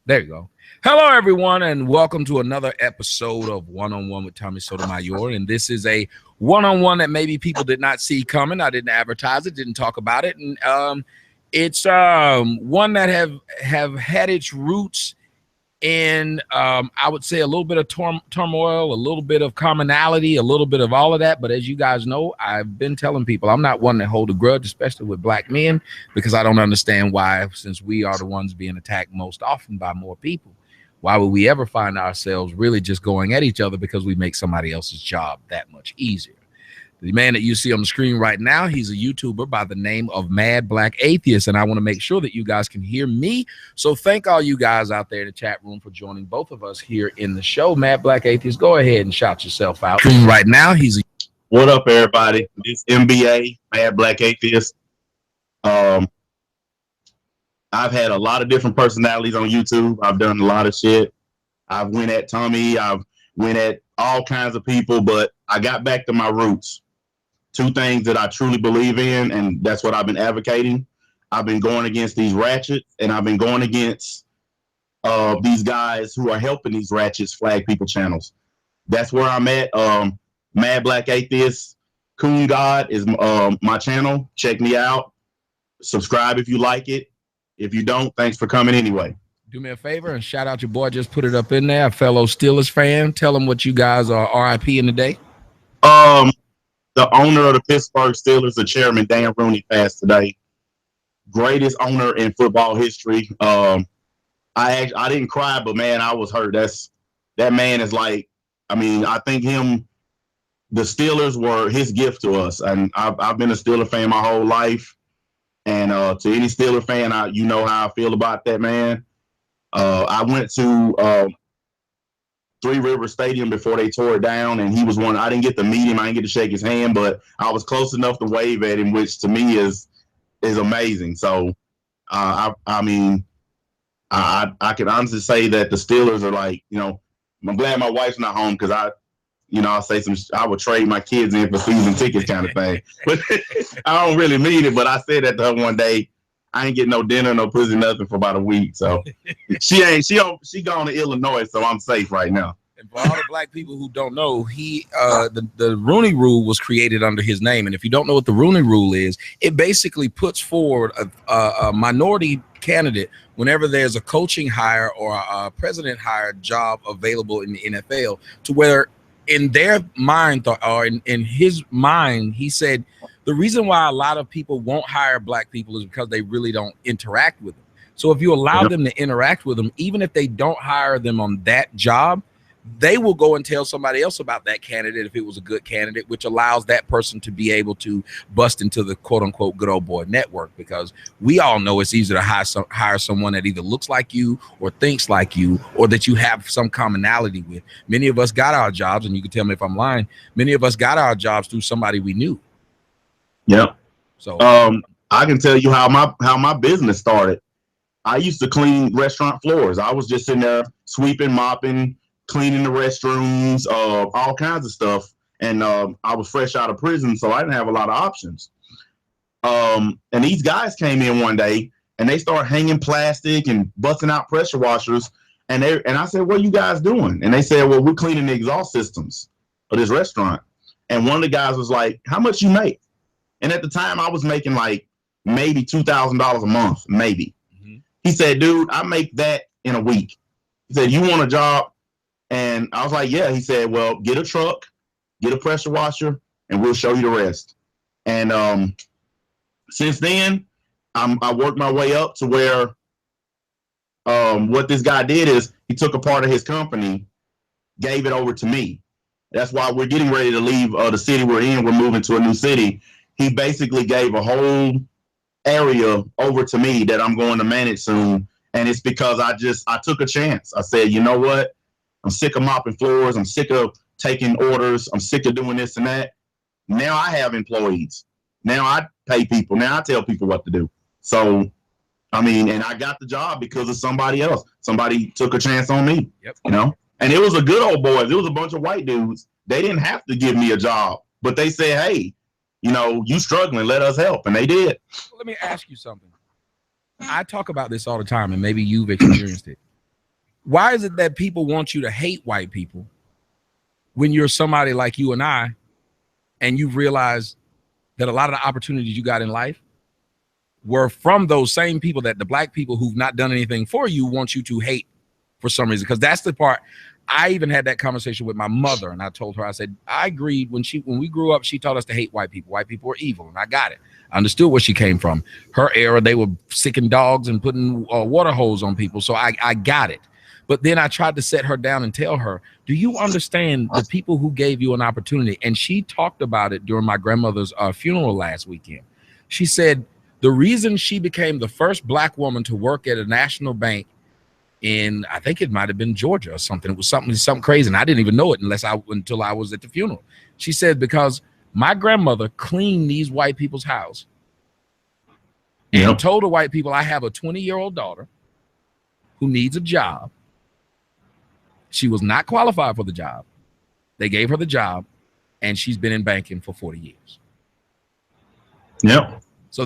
There you go. Hello, everyone, and welcome to another episode of One-on-One with Tommy Sotomayor. And this is a one-on-one that maybe people did not see coming. I didn't advertise it, didn't talk about it, and it's one that have had its roots in I would say a little bit of turmoil, a little bit of commonality, a little bit of all of that. But as you guys know, I've been telling people I'm not one that hold a grudge, especially with black men, because I don't understand why, since we are the ones being attacked most often by more people, why would we ever find ourselves really just going at each other because we make somebody else's job that much easier? The man that you see on the screen right now, he's a YouTuber by the name of Mad Black Atheist, and I want to make sure that you guys can hear me. So thank all you guys out there in the chat room for joining both of us here in the show. Mad Black Atheist, go ahead and shout yourself out. Right now, What up, everybody? This MBA Mad Black Atheist. I've had a lot of different personalities on YouTube. I've done a lot of shit. I've went at Tommy. I've went at all kinds of people, but I got back to my roots. Two things that I truly believe in, and that's what I've been advocating. I've been going against these ratchets, and I've been going against these guys who are helping these ratchets flag people channels. That's where I'm at. Mad Black Atheist, Coon God is my channel. Check me out. Subscribe if you like it. If you don't, thanks for coming anyway. Do me a favor and shout out your boy. Just put it up in there. A fellow Steelers fan. Tell them what you guys are RIP in today. The owner of the Pittsburgh Steelers, the chairman, Dan Rooney, passed today. Greatest owner in football history. I didn't cry, but man, I was hurt. That man is like, I mean, I think the Steelers were his gift to us, and I've been a Steeler fan my whole life. And to any Steeler fan, you know how I feel about that man. I went to Three River Stadium before they tore it down, and he was one. I didn't get to meet him. I didn't get to shake his hand, but I was close enough to wave at him, which to me is amazing. So, I can honestly say that the Steelers are like, I'm glad my wife's not home because I would trade my kids in for season tickets kind of thing. But I don't really mean it. But I said that to her one day. I ain't getting no dinner, no pussy, nothing for about a week. So she gone to Illinois, so I'm safe right now. And for all the black people who don't know, the Rooney Rule was created under his name. And if you don't know what the Rooney Rule is, it basically puts forward a minority candidate whenever there's a coaching hire or a president hire job available in the NFL, to where in their mind or in his mind, he said, the reason why a lot of people won't hire black people is because they really don't interact with them. So if you allow them to interact with them, even if they don't hire them on that job, they will go and tell somebody else about that candidate if it was a good candidate, which allows that person to be able to bust into the quote unquote good old boy network, because we all know it's easier to hire someone that either looks like you or thinks like you or that you have some commonality with. Many of us got our jobs, and you can tell me if I'm lying, many of us got our jobs through somebody we knew. Yep. So I can tell you how my business started. I used to clean restaurant floors. I was just in there sweeping, mopping, cleaning the restrooms, all kinds of stuff. And I was fresh out of prison, so I didn't have a lot of options. And these guys came in one day and they started hanging plastic and busting out pressure washers. And I said, "What are you guys doing?" And they said, "Well, we're cleaning the exhaust systems of this restaurant." And one of the guys was like, "How much you make?" And at the time, I was making like maybe $2,000 a month, maybe. Mm-hmm. He said, "Dude, I make that in a week." He said, "You want a job?" And I was like, "Yeah." He said, "Well, get a truck, get a pressure washer, and we'll show you the rest." And since then, I worked my way up to where what this guy did is he took a part of his company, gave it over to me. That's why we're getting ready to leave the city we're in. We're moving to a new city. He basically gave a whole area over to me that I'm going to manage soon. And it's because I took a chance. I said, you know what? I'm sick of mopping floors. I'm sick of taking orders. I'm sick of doing this and that. Now I have employees. Now I pay people. Now I tell people what to do. So, I mean, and I got the job because of somebody else. Somebody took a chance on me, And it was a good old boys. It was a bunch of white dudes. They didn't have to give me a job, but they said, "Hey, you struggling, let us help." And they did. Let me ask you something. I talk about this all the time, and maybe you've experienced it. Why is it that people want you to hate white people when you're somebody like you and I, and you've realized that a lot of the opportunities you got in life were from those same people that the black people who've not done anything for you want you to hate for some reason? Because that's the part. I even had that conversation with my mother, and I told her, I said, I agreed when we grew up, she taught us to hate white people. White people were evil, and I got it. I understood where she came from. Her era, they were sicking dogs and putting water hose on people, so I got it. But then I tried to set her down and tell her, do you understand the people who gave you an opportunity? And she talked about it during my grandmother's funeral last weekend. She said the reason she became the first black woman to work at a national bank in, I think it might have been Georgia or something. It was something crazy, and I didn't even know it until I was at the funeral. She said, because my grandmother cleaned these white people's house and told the white people, I have a 20-year-old daughter who needs a job. She was not qualified for the job. They gave her the job, and she's been in banking for 40 years. Yep. So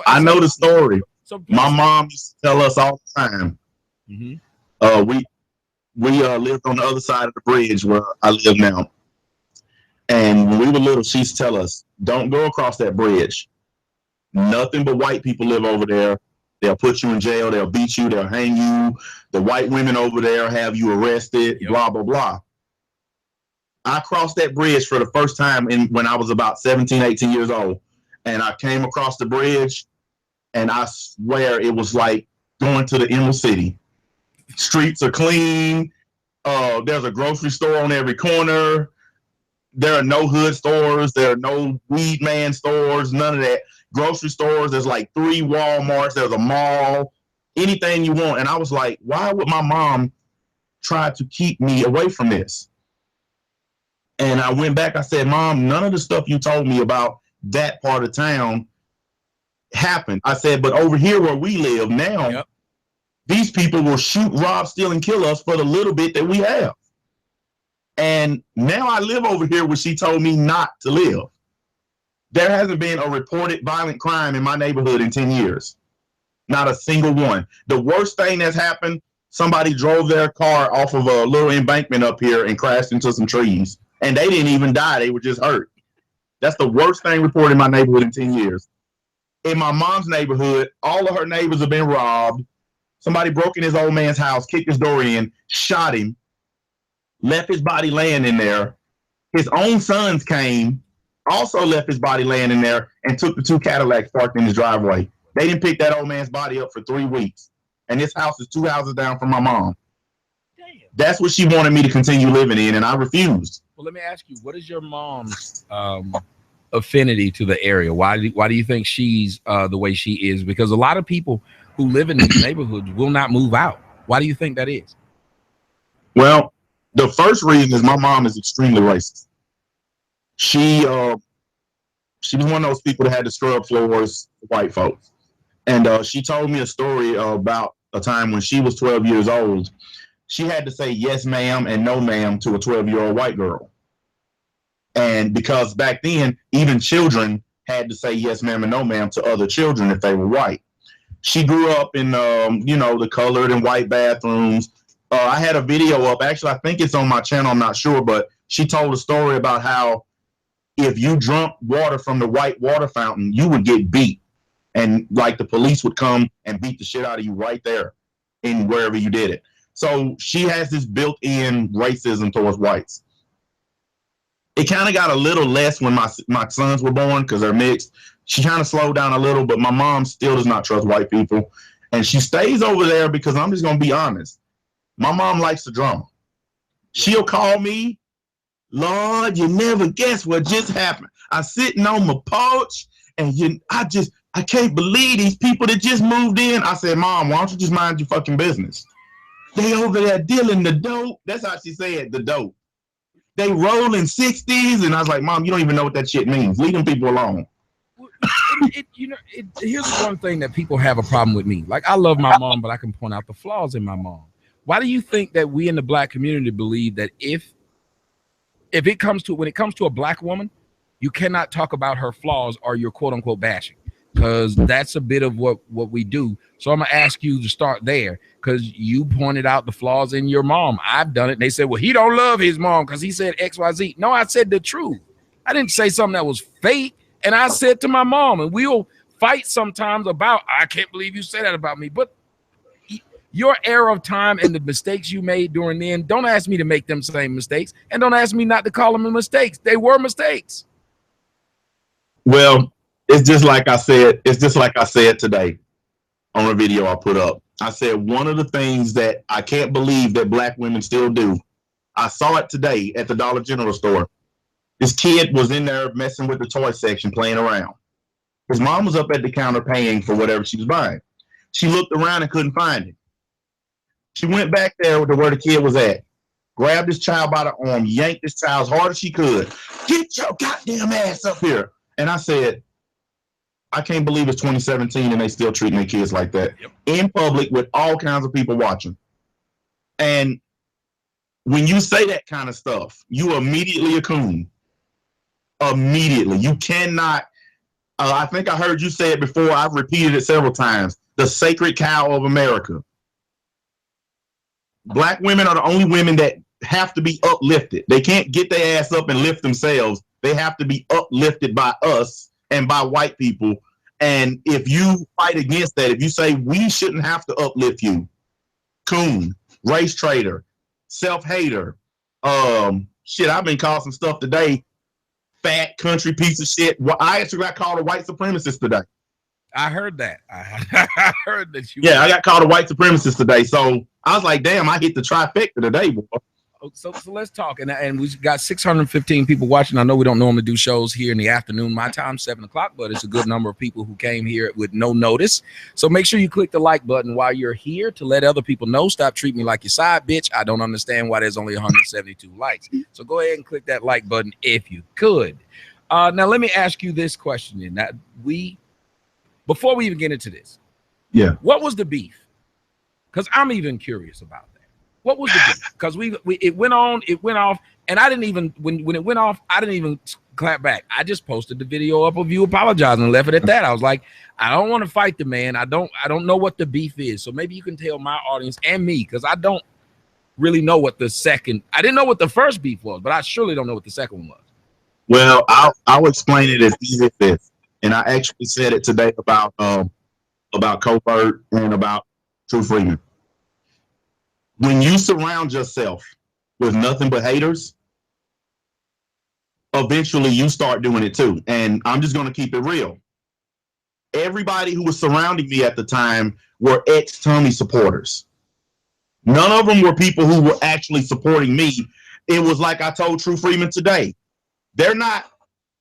I know the story. So my mom used to tell us all the time. We lived on the other side of the bridge where I live now. And when we were little, she used to tell us, don't go across that bridge. Nothing but white people live over there. They'll put you in jail. They'll beat you. They'll hang you. The white women over there have you arrested, blah, blah, blah. I crossed that bridge for the first time when I was about 17, 18 years old. And I came across the bridge, and I swear it was like going to the inner city. Streets are clean. There's a grocery store on every corner. There are no hood stores. There are no weed man stores, none of that. Grocery stores, there's like 3 Walmarts. There's a mall, anything you want. And I was like, why would my mom try to keep me away from this? And I went back, I said, Mom, none of the stuff you told me about that part of town happened. I said, but over here where we live now, these people will shoot, rob, steal, and kill us for the little bit that we have. And now I live over here where she told me not to live. There hasn't been a reported violent crime in my neighborhood in 10 years. Not a single one. The worst thing that's happened, somebody drove their car off of a little embankment up here and crashed into some trees. And they didn't even die. They were just hurt. That's the worst thing reported in my neighborhood in 10 years. In my mom's neighborhood, all of her neighbors have been robbed. Somebody broke in his old man's house, kicked his door in, shot him, left his body laying in there. His own sons came, also left his body laying in there, and took the 2 Cadillacs parked in his driveway. They didn't pick that old man's body up for 3 weeks. And this house is 2 houses down from my mom. Damn. That's what she wanted me to continue living in, and I refused. Well, let me ask you, what is your mom's affinity to the area? Why do you think she's the way she is? Because a lot of people who live in these neighborhoods will not move out. Why do you think that is? Well, the first reason is my mom is extremely racist. She was one of those people that had to scrub floors for white folks. And she told me a story about a time when she was 12 years old. She had to say yes, ma'am, and no, ma'am to a 12-year-old white girl. And because back then, even children had to say yes, ma'am, and no, ma'am to other children if they were white. She grew up in, the colored and white bathrooms. I had a video up. Actually, I think it's on my channel. I'm not sure. But she told a story about how if you drunk water from the white water fountain, you would get beat. And like the police would come and beat the shit out of you right there in wherever you did it. So she has this built-in racism towards whites. It kind of got a little less when my sons were born because they're mixed. She kind of slowed down a little, but my mom still does not trust white people. And she stays over there because I'm just going to be honest. My mom likes the drama. She'll call me, Lord, you never guess what just happened. I'm sitting on my porch and I can't believe these people that just moved in. I said, Mom, why don't you just mind your fucking business? They over there dealing the dope. That's how she said, the dope. They rolling 60s. And I was like, Mom, you don't even know what that shit means. Leave them people alone. Here's one thing that people have a problem with me. Like, I love my mom, but I can point out the flaws in my mom. Why do you think that we in the black community believe that when it comes to a black woman, you cannot talk about her flaws or you're quote unquote bashing? because that's a bit of what we do. So I'm gonna ask you to start there because you pointed out the flaws in your mom. I've done it. They said, well, he don't love his mom because he said XYZ. No, I said the truth. I didn't say something that was fake. And I said to my mom, and we'll fight sometimes about, I can't believe you said that about me. But your era of time and the mistakes you made during then, don't ask me to make them same mistakes. And don't ask me not to call them mistakes. They were mistakes. Well, it's just like I said. It's just like I said today on a video I put up. I said one of the things that I can't believe that black women still do. I saw it today at the Dollar General store. This kid was in there messing with the toy section, playing around. His mom was up at the counter paying for whatever she was buying. She looked around and couldn't find it. She went back there to where the kid was at, grabbed this child by the arm, yanked this child as hard as she could. Get your goddamn ass up here. And I said, I can't believe it's 2017 and they still treating their kids like that in public with all kinds of people watching. And when you say that kind of stuff, you immediately a coon. Immediately. You cannot, I think I heard you say it before. I've repeated it several times. The sacred cow of America. Black women are the only women that have to be uplifted. They can't get their ass up and lift themselves. They have to be uplifted by us and by white people. And if you fight against that, if you say we shouldn't have to uplift you, coon, race traitor, self-hater, shit, I've been called some stuff today, fat country piece of shit. Well, I actually got called a white supremacist today. I heard that. I heard that you. Yeah, I got called a white supremacist today. So I was like, damn, I hit the trifecta today, boy. So let's talk. And we've got 615 people watching. I know we don't normally do shows here in the afternoon, my time, 7 o'clock, but it's a good number of people who came here with no notice. So make sure you click the like button while you're here to let other people know. Stop treating me like your side bitch. I don't understand why there's only 172 likes. So go ahead and click that like button if you could. Now, let me ask you this question. Now, before we even get into this, what was the beef? Because I'm even curious about that. What was the beef? Because it went off, and I didn't even when it went off, I didn't even clap back. I just posted the video up of you apologizing and left it at that. I was like, I don't want to fight the man. I don't know what the beef is. So maybe you can tell my audience and me, because I don't really know what the second. I didn't know what the first beef was, but I surely don't know what the second one was. Well, I'll explain it as easy as this. And I actually said it today about Covert and about True Freeman. When you surround yourself with nothing but haters, eventually you start doing it too. And I'm just going to keep it real. Everybody who was surrounding me at the time were ex-Tommy supporters. None of them were people who were actually supporting me. It was like I told True Freeman today. They're not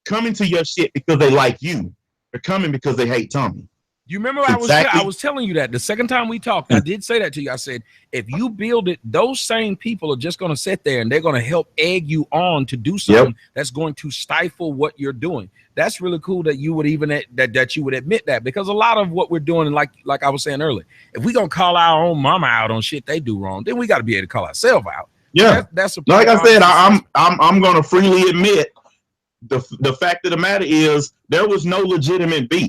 coming to your shit because they like you. They're coming because they hate Tommy. You remember I was telling you that the second time we talked, I did say that to you. I said, if you build it, those same people are just going to sit there and they're going to help egg you on to do something that's going to stifle what you're doing. That's really cool that you would even that you would admit that, because a lot of what we're doing, and like I was saying earlier, if we're going to call our own mama out on shit they do wrong, then we got to be able to call ourselves out. Yeah, that's like I said, I'm going to freely admit the fact of the matter is there was no legitimate beef.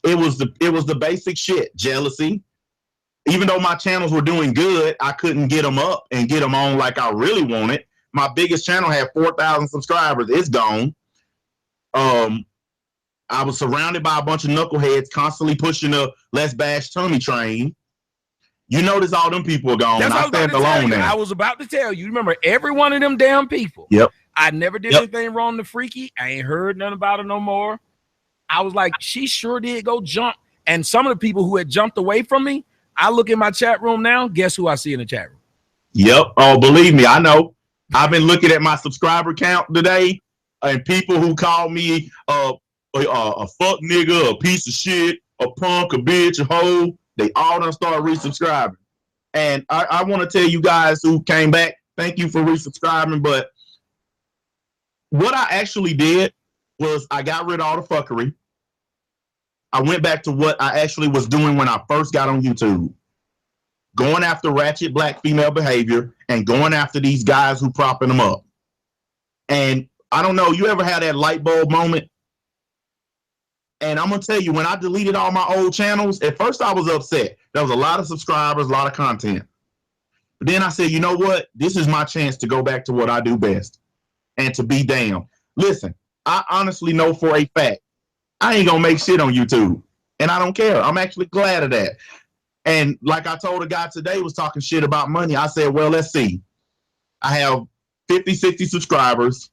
It was the basic shit, jealousy. Even though my channels were doing good, I couldn't get them up and get them on like I really wanted. My biggest channel had 4,000 subscribers. It's gone. I was surrounded by a bunch of knuckleheads constantly pushing the let's bash Tommy train. You notice all them people are gone. I stand alone now. I was about to tell you. Remember every one of them damn people. Yep. I never did anything wrong to Freaky. I ain't heard nothing about her no more. I was like, she sure did go jump. And some of the people who had jumped away from me, I look in my chat room now. Guess who I see in the chat room? Yep. Oh, believe me, I know. I've been looking at my subscriber count today, and people who call me a fuck nigga, a piece of shit, a punk, a bitch, a hoe, they all done start resubscribing. And I want to tell you guys who came back, thank you for resubscribing. But what I actually did was I got rid of all the fuckery. I went back to what I actually was doing when I first got on YouTube. Going after ratchet black female behavior and going after these guys who propping them up. And I don't know, you ever had that light bulb moment? And I'm gonna tell you, when I deleted all my old channels, at first I was upset. There was a lot of subscribers, a lot of content. But then I said, you know what? This is my chance to go back to what I do best and to be damned. Listen, I honestly know for a fact I ain't gonna make shit on YouTube. And I don't care. I'm actually glad of that. And like I told a guy today was talking shit about money. I said, well, let's see. I have 50, 60 subscribers.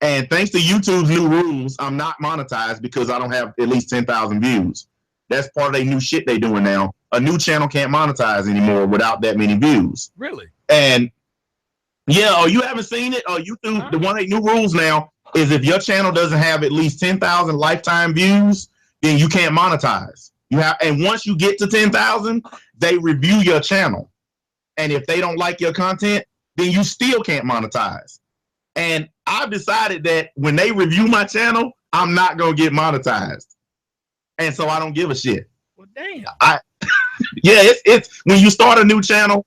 And thanks to YouTube's new rules, I'm not monetized because I don't have at least 10,000 views. That's part of their new shit they doing now. A new channel can't monetize anymore without that many views. Really? And yeah, oh, you haven't seen it? Oh, YouTube, the one of the new rules now is if your channel doesn't have at least 10,000 lifetime views, then you can't monetize. You have, and once you get to 10,000, they review your channel. And if they don't like your content, then you still can't monetize. And I've decided that when they review my channel, I'm not going to get monetized. And so I don't give a shit. Well, damn. Yeah, it's when you start a new channel,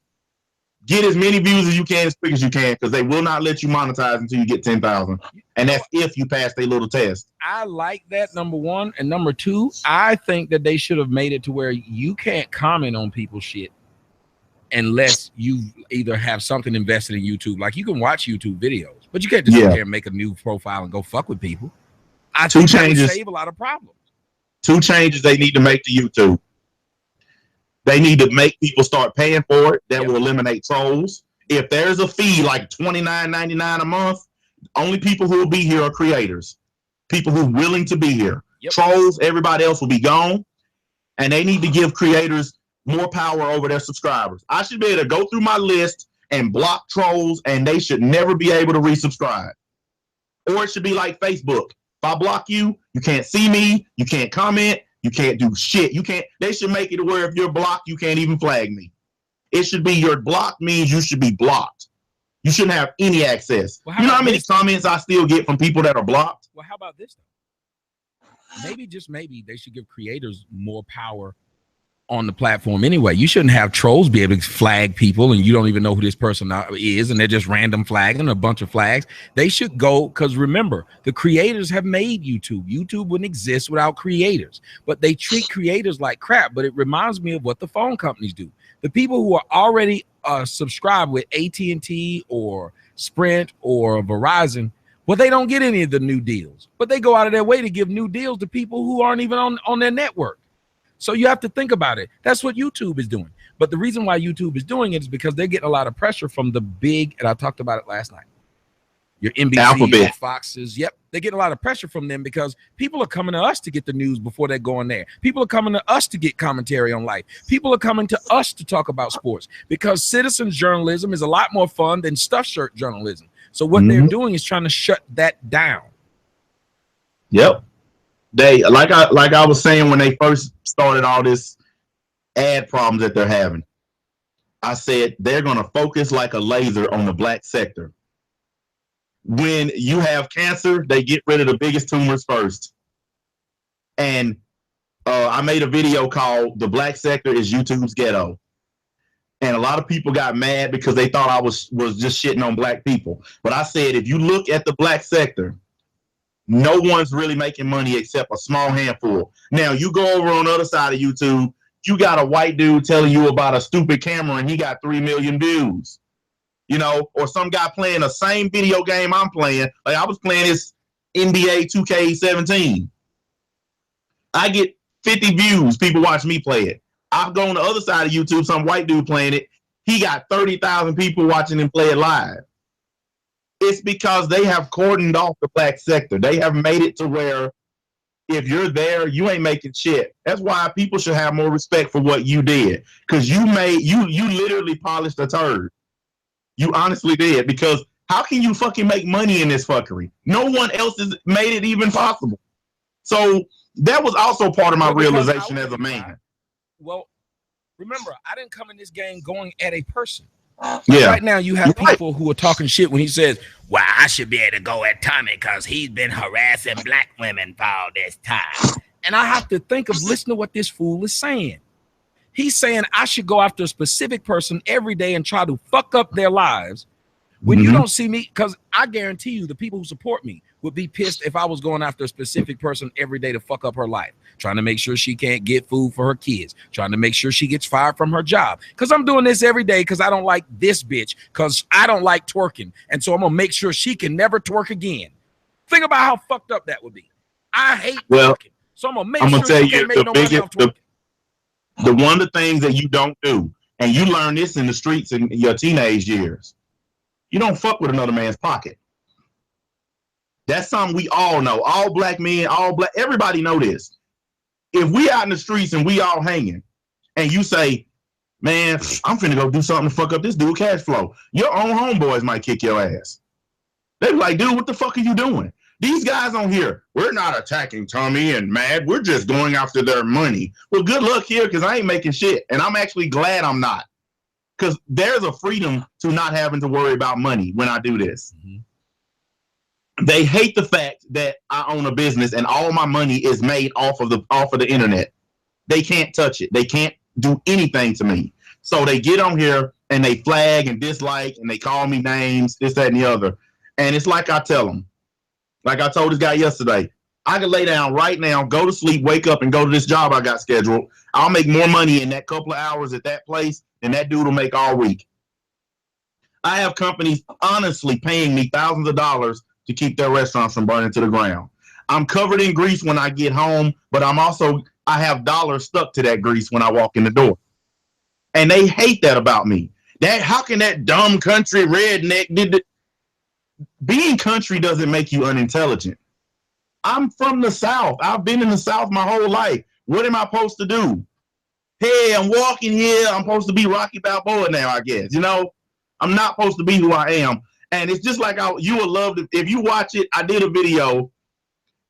get as many views as you can as quick as you can, because they will not let you monetize until you get 10,000. And that's if you pass their little test. I like that, number one. And number two, I think that they should have made it to where you can't comment on people's shit unless you either have something invested in YouTube. Like you can watch YouTube videos, but you can't just sit there and make a new profile and go fuck with people. I think that would save a lot of problems. 2 changes they need to make to YouTube. They need to make people start paying for it. That will eliminate trolls. If there's a fee like $29.99 a month, only people who will be here are creators, people who are willing to be here. Trolls, everybody else will be gone. And they need to give creators more power over their subscribers. I should be able to go through my list and block trolls, and they should never be able to resubscribe. Or it should be like Facebook. If I block you, you can't see me, you can't comment, you can't do shit. You can't. They should make it where if you're blocked, you can't even flag me. It should be your block means you should be blocked. You shouldn't have any access. Well, you know how many comments I still get from people that are blocked? Well, how about this though? Maybe, just maybe, they should give creators more power on the platform anyway. You shouldn't have trolls be able to flag people and you don't even know who this person is and they're just random flagging a bunch of flags. They should go, because remember, the creators have made YouTube. YouTube wouldn't exist without creators, but they treat creators like crap. But it reminds me of what the phone companies do. The people who are already subscribed with AT&T or Sprint or Verizon, well, they don't get any of the new deals, but they go out of their way to give new deals to people who aren't even on their network. So you have to think about it. That's what YouTube is doing. But the reason why YouTube is doing it is because they're getting a lot of pressure from the big, and I talked about it last night, your NBC, your Foxes. Yep, they get a lot of pressure from them because people are coming to us to get the news before they're going there. People are coming to us to get commentary on life. People are coming to us to talk about sports because citizens journalism is a lot more fun than stuff shirt journalism. So what they're doing is trying to shut that down. Yep. They like I was saying when they first started all this ad problems that they're having. I said they're going to focus like a laser on the black sector. When you have cancer, they get rid of the biggest tumors first. And I made a video called "The Black Sector is YouTube's Ghetto," and a lot of people got mad because they thought I was just shitting on black people. But I said if you look at the black sector, no one's really making money except a small handful. Now, you go over on the other side of YouTube, you got a white dude telling you about a stupid camera and he got 3 million views. You know, or some guy playing the same video game I'm playing. Like I was playing this NBA 2K17. I get 50 views. People watch me play it. I've gone to the other side of YouTube, some white dude playing it. He got 30,000 people watching him play it live. It's because they have cordoned off the black sector. They have made it to where if you're there, you ain't making shit. That's why people should have more respect for what you did. Because you literally polished a turd. You honestly did. Because how can you fucking make money in this fuckery? No one else has made it even possible. So that was also part of my realization as a man. Well, remember, I didn't come in this game going at a person. Yeah. Right now, you have people who are talking shit when he says, well, I should be able to go at Tommy because he's been harassing black women for all this time. And I have to think of, listen to what this fool is saying. He's saying I should go after a specific person every day and try to fuck up their lives When you don't see me, because I guarantee you the people who support me would be pissed if I was going after a specific person every day to fuck up her life, trying to make sure she can't get food for her kids, trying to make sure she gets fired from her job. Because I'm doing this every day because I don't like this bitch, because I don't like twerking. And so I'm going to make sure she can never twerk again. Think about how fucked up that would be. I hate twerking. So I'm going to make sure she can't make no money off twerking. The one of the things that you don't do, and you learn this in the streets in your teenage years, you don't fuck with another man's pocket. That's something we all know. All black men, everybody know this. If we out in the streets and we all hanging, and you say, man, I'm finna go do something to fuck up this dude cash flow, your own homeboys might kick your ass. They be like, dude, what the fuck are you doing? These guys on here, we're not attacking Tommy and Mad. We're just going after their money. Well, good luck here, because I ain't making shit. And I'm actually glad I'm not. Because there's a freedom to not having to worry about money when I do this. They hate the fact that I own a business and all my money is made off of the internet. They can't touch it. They can't do anything to me. So they get on here and they flag and dislike and they call me names, this, that, and the other. And it's like I tell them, like I told this guy yesterday, I can lay down right now, go to sleep, wake up, and go to this job I got scheduled. I'll make more money in that couple of hours at that place than that dude will make all week. I have companies honestly paying me thousands of dollars to keep their restaurants from burning to the ground. I'm covered in grease when I get home, but I have dollars stuck to that grease when I walk in the door. And they hate that about me. How can that dumb country redneck being country doesn't make you unintelligent. I'm from the South. I've been in the South my whole life. What am I supposed to do? Hey, I'm walking here. I'm supposed to be Rocky Balboa now, I guess. You know, I'm not supposed to be who I am. And it's just like you would love to, if you watch it, I did a video.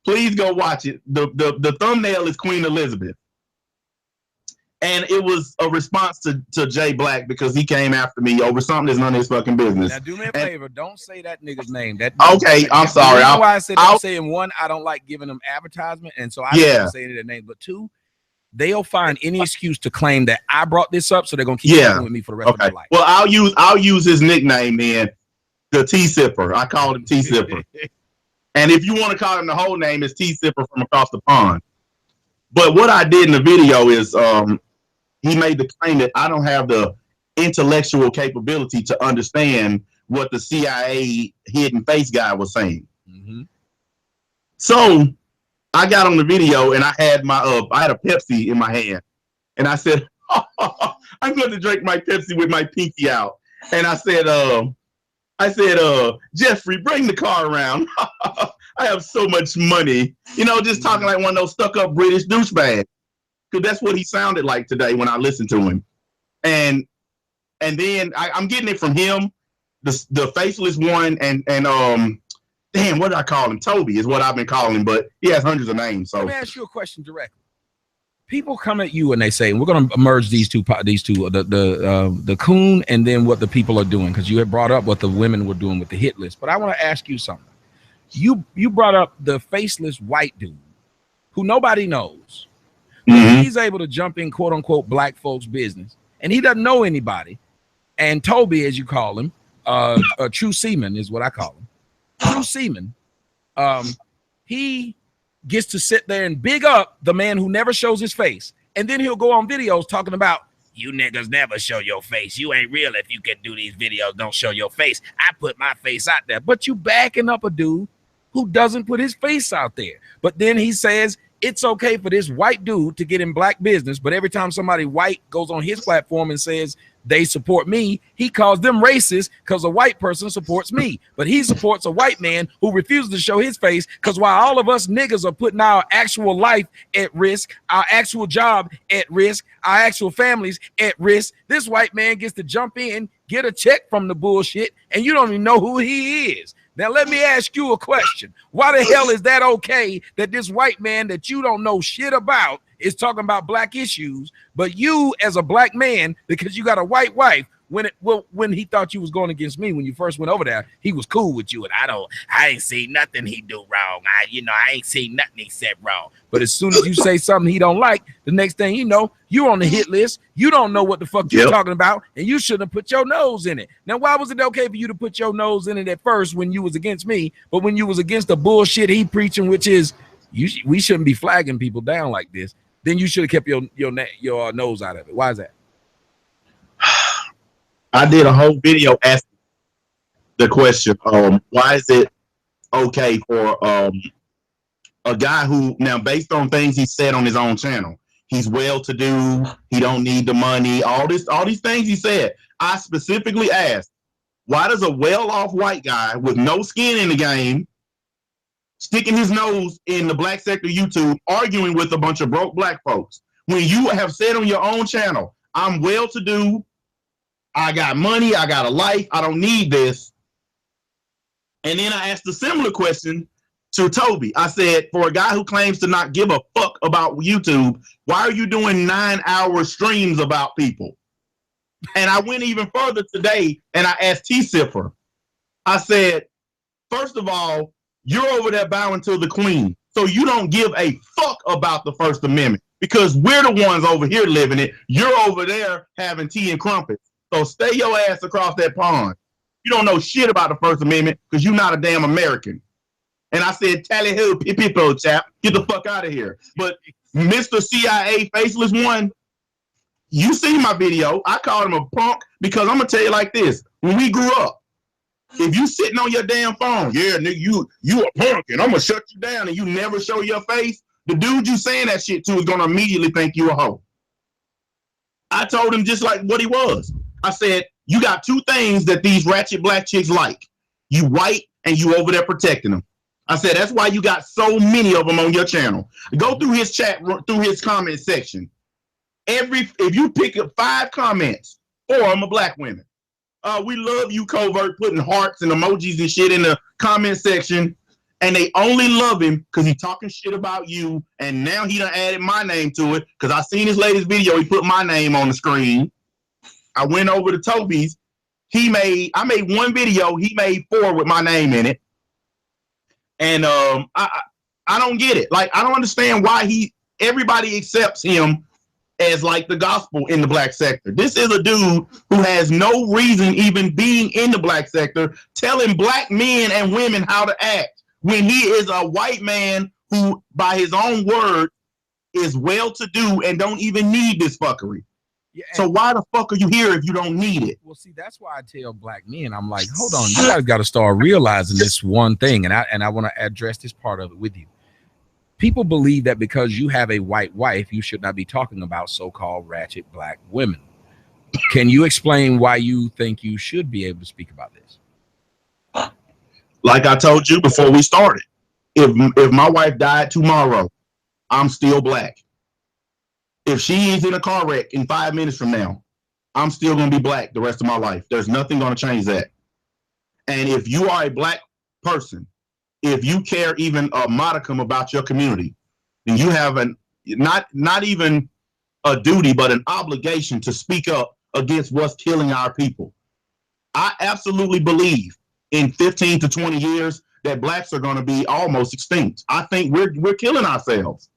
Please go watch it. The thumbnail is Queen Elizabeth. And it was a response to Jay Black because he came after me over something that's none of his fucking business. Now, do me a favor. Don't say that nigga's name. Okay, I'm sorry. That's why I said I'm saying, one, I don't like giving them advertisement. And so I don't say their name. But two, they'll find any excuse to claim that I brought this up. So they're going to keep working with me for the rest of their life. Well, I'll use his nickname then, the T-Sipper. I called him T-Sipper. And if you want to call him the whole name, it's T-Sipper from across the pond. But what I did in the video is he made the claim that I don't have the intellectual capability to understand what the CIA hidden face guy was saying. So I got on the video and I had I had a Pepsi in my hand, and I said, I'm going to drink my Pepsi with my pinky out. And I said, Jeffrey, bring the car around. I have so much money. You know, just talking like one of those stuck-up British douchebags. Because that's what he sounded like today when I listened to him. And then I'm getting it from him, the faceless one, and damn, what did I call him? Toby is what I've been calling him, but he has hundreds of names. So let me ask you a question directly. People come at you and they say, and we're going to merge these two, the coon and then what the people are doing, because you had brought up what the women were doing with the hit list. But I want to ask you something. You brought up the faceless white dude who nobody knows. He's able to jump in, quote unquote, black folks' business, and he doesn't know anybody. And Toby, as you call him, a true seaman is what I call him. True seaman. He gets to sit there and big up the man who never shows his face, and then he'll go on videos talking about, you niggas never show your face. You ain't real if you can do these videos. Don't show your face. I put my face out there, but you backing up a dude who doesn't put his face out there. But then he says it's okay for this white dude to get in black business, but every time somebody white goes on his platform and says they support me, he calls them racist because a white person supports me. But he supports a white man who refuses to show his face, because while all of us niggas are putting our actual life at risk, our actual job at risk, our actual families at risk, this white man gets to jump in, get a check from the bullshit, and you don't even know who he is. Now, let me ask you a question. Why the hell is that okay that this white man that you don't know shit about is talking about black issues, but you as a black man, because you got a white wife, when he thought you was going against me when you first went over there, he was cool with you, and I ain't seen nothing he do wrong. I ain't seen nothing he said wrong. But as soon as you say something he don't like, the next thing you know, you're on the hit list. You don't know what the fuck you're talking about, and you shouldn't have put your nose in it. Now, why was it okay for you to put your nose in it at first when you was against me, but when you was against the bullshit he preaching, which is we shouldn't be flagging people down like this, then you should have kept your nose out of it. Why is that? I did a whole video asking the question, why is it okay for a guy who, now based on things he said on his own channel, he's well-to-do, he don't need the money, all these things he said. I specifically asked, why does a well-off white guy with no skin in the game, sticking his nose in the black sector YouTube, arguing with a bunch of broke black folks, when you have said on your own channel, I'm well-to-do, I got money, I got a life, I don't need this. And then I asked a similar question to Toby. I said, for a guy who claims to not give a fuck about YouTube, why are you doing 9-hour streams about people? And I went even further today and I asked T-Cipher. I said, first of all, you're over there bowing to the queen. So you don't give a fuck about the First Amendment because we're the ones over here living it. You're over there having tea and crumpets. So stay your ass across that pond. You don't know shit about the First Amendment because you're not a damn American. And I said, tally ho, people, chap, get the fuck out of here. But Mr. CIA Faceless One, you see my video. I called him a punk because I'm gonna tell you like this. When we grew up, if you sitting on your damn phone, yeah, nigga, you a punk and I'm gonna shut you down and you never show your face, the dude you saying that shit to is gonna immediately think you a hoe. I told him just like what he was. I said, you got two things that these ratchet black chicks like. You white and you over there protecting them. I said, that's why you got so many of them on your channel. Go through his chat, through his comment section. If you pick up 5 comments, 4 of them are black women. We love you, covert, putting hearts and emojis and shit in the comment section. And they only love him because he's talking shit about you. And now he done added my name to it because I seen his latest video. He put my name on the screen. I went over to Toby's. I made 1 video. He made 4 with my name in it. And I don't get it. Like, I don't understand why everybody accepts him as like the gospel in the black sector. This is a dude who has no reason even being in the black sector, telling black men and women how to act when he is a white man who, by his own word, is well-to-do and don't even need this fuckery. Yeah, so why the fuck are you here if you don't need it? Well, see, that's why I tell black men, I'm like, hold on, you guys got to start realizing this one thing, and I want to address this part of it with you. People believe that because you have a white wife, you should not be talking about so-called ratchet black women. Can you explain why you think you should be able to speak about this? Like I told you before we started, if my wife died tomorrow, I'm still black. If she is in a car wreck in 5 minutes from now, I'm still going to be black the rest of my life. There's nothing going to change that. And if you are a black person, if you care even a modicum about your community, then you have not even a duty, but an obligation to speak up against what's killing our people. I absolutely believe in 15 to 20 years that blacks are going to be almost extinct. I think we're killing ourselves.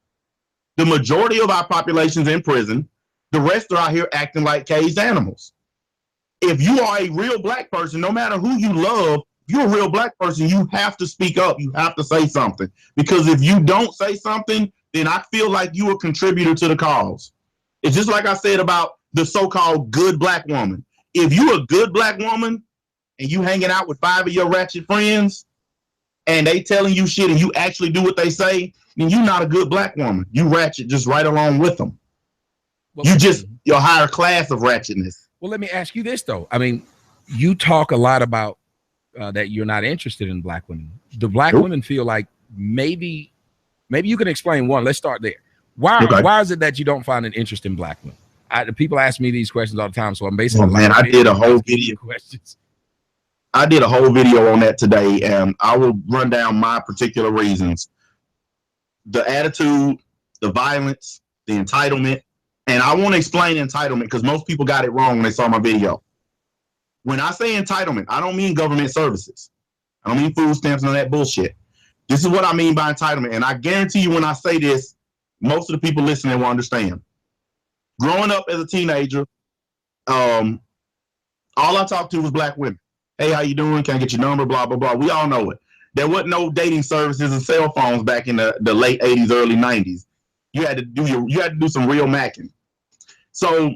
The majority of our population's in prison. The rest are out here acting like caged animals. If you are a real black person, no matter who you love, if you're a real black person, you have to speak up. You have to say something. Because if you don't say something, then I feel like you're a contributor to the cause. It's just like I said about the so-called good black woman. If you're a good black woman and you hanging out with 5 of your ratchet friends and they telling you shit and you actually do what they say, then you're not a good black woman. You ratchet just right along with them. Well, you're higher class of ratchetness. Well, let me ask you this, though. I mean, you talk a lot about that you're not interested in black women. The black women feel like maybe you can explain one. Let's start there. Why is it that you don't find an interest in black women? People ask me these questions all the time, so I'm basically I did a whole video. Questions. I did a whole video on that today, and I will run down my particular reasons. The attitude, the violence, the entitlement, and I want to explain entitlement because most people got it wrong when they saw my video. When I say entitlement, I don't mean government services. I don't mean food stamps and all that bullshit. This is what I mean by entitlement. And I guarantee you when I say this, most of the people listening will understand. Growing up as a teenager, all I talked to was black women. Hey, how you doing? Can I get your number? Blah, blah, blah. We all know it. There wasn't no dating services and cell phones back in the late 80s, early 90s. You had to do some real macking. So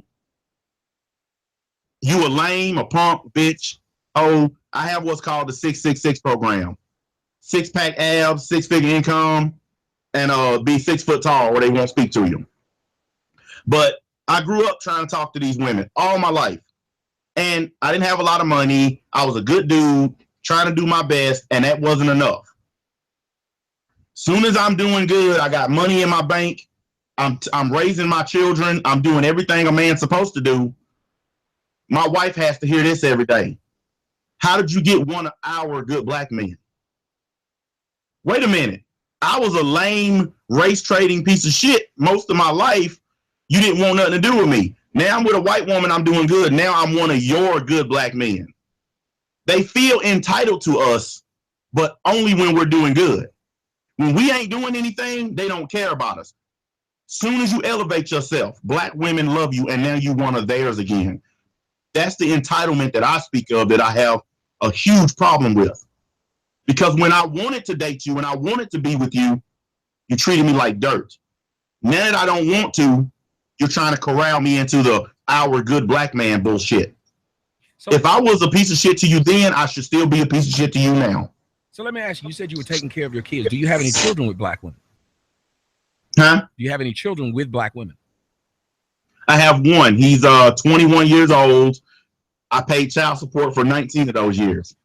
you a lame, a punk, bitch. Oh, I have what's called the 666 program. 6-pack abs, 6-figure income, and be 6 foot tall or they won't speak to you. But I grew up trying to talk to these women all my life. And I didn't have a lot of money. I was a good dude trying to do my best, and that wasn't enough. Soon as I'm doing good, I got money in my bank. I'm raising my children. I'm doing everything a man's supposed to do. My wife has to hear this every day. How did you get one of our good black men? Wait a minute. I was a lame race trading piece of shit most of my life. You didn't want nothing to do with me. Now I'm with a white woman. I'm doing good. Now I'm one of your good black men. They feel entitled to us, but only when we're doing good. When we ain't doing anything, they don't care about us. Soon as you elevate yourself, black women love you, and now you're one of theirs again. That's the entitlement that I speak of that I have a huge problem with. Because when I wanted to date you and I wanted to be with you, you treated me like dirt. Now that I don't want to, you're trying to corral me into the our good black man bullshit. So, if I was a piece of shit to you then, I should still be a piece of shit to you now. So let me ask you, you said you were taking care of your kids. Do you have any children with black women? Huh? Do you have any children with black women? I have one. He's 21 years old. I paid child support for 19 of those years.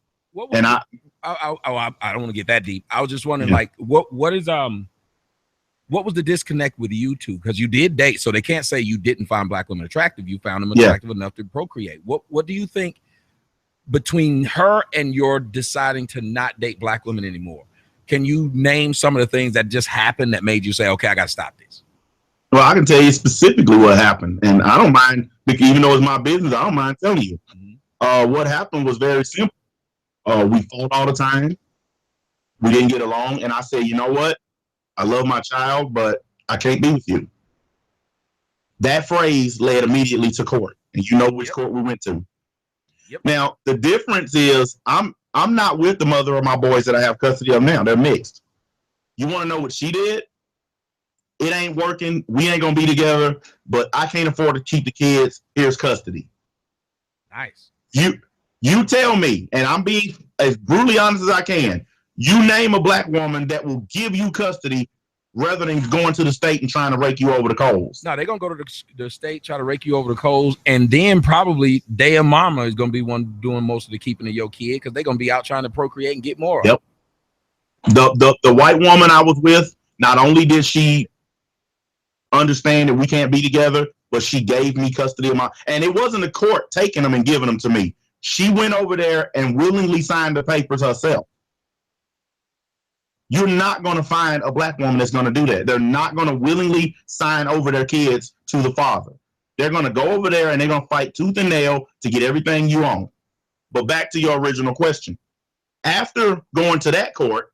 And I don't want to get that deep. I was just wondering, like, what was the disconnect with you two? Because you did date, so they can't say you didn't find black women attractive. You found them attractive enough to procreate. What do you think between her and your deciding to not date black women anymore? Can you name some of the things that just happened that made you say, okay, I got to stop this? Well, I can tell you specifically what happened, and I don't mind, even though it's my business, I don't mind telling you. What happened was very simple. We fought all the time. We didn't get along, and I said, you know what? I love my child, but I can't be with you. That phrase led immediately to court, and you know which court we went to. Now, the difference is I'm not with the mother of my boys that I have custody of now. They're mixed. You want to know what she did? It ain't working. We ain't going to be together, but I can't afford to keep the kids. Here's custody. Nice. You tell me, and I'm being as brutally honest as I can, you name a black woman that will give you custody rather than going to the state and trying to rake you over the coals. No, they're going to go to the state, try to rake you over the coals, and then probably their mama is going to be one doing most of the keeping of your kid because they're going to be out trying to procreate and get more. Yep. The white woman I was with, not only did she understand that we can't be together, but she gave me custody of my, and it wasn't the court taking them and giving them to me. She went over there and willingly signed the papers herself. You're not going to find a black woman that's going to do that. They're not going to willingly sign over their kids to the father. They're going to go over there and they're going to fight tooth and nail to get everything you own. But back to your original question. After going to that court,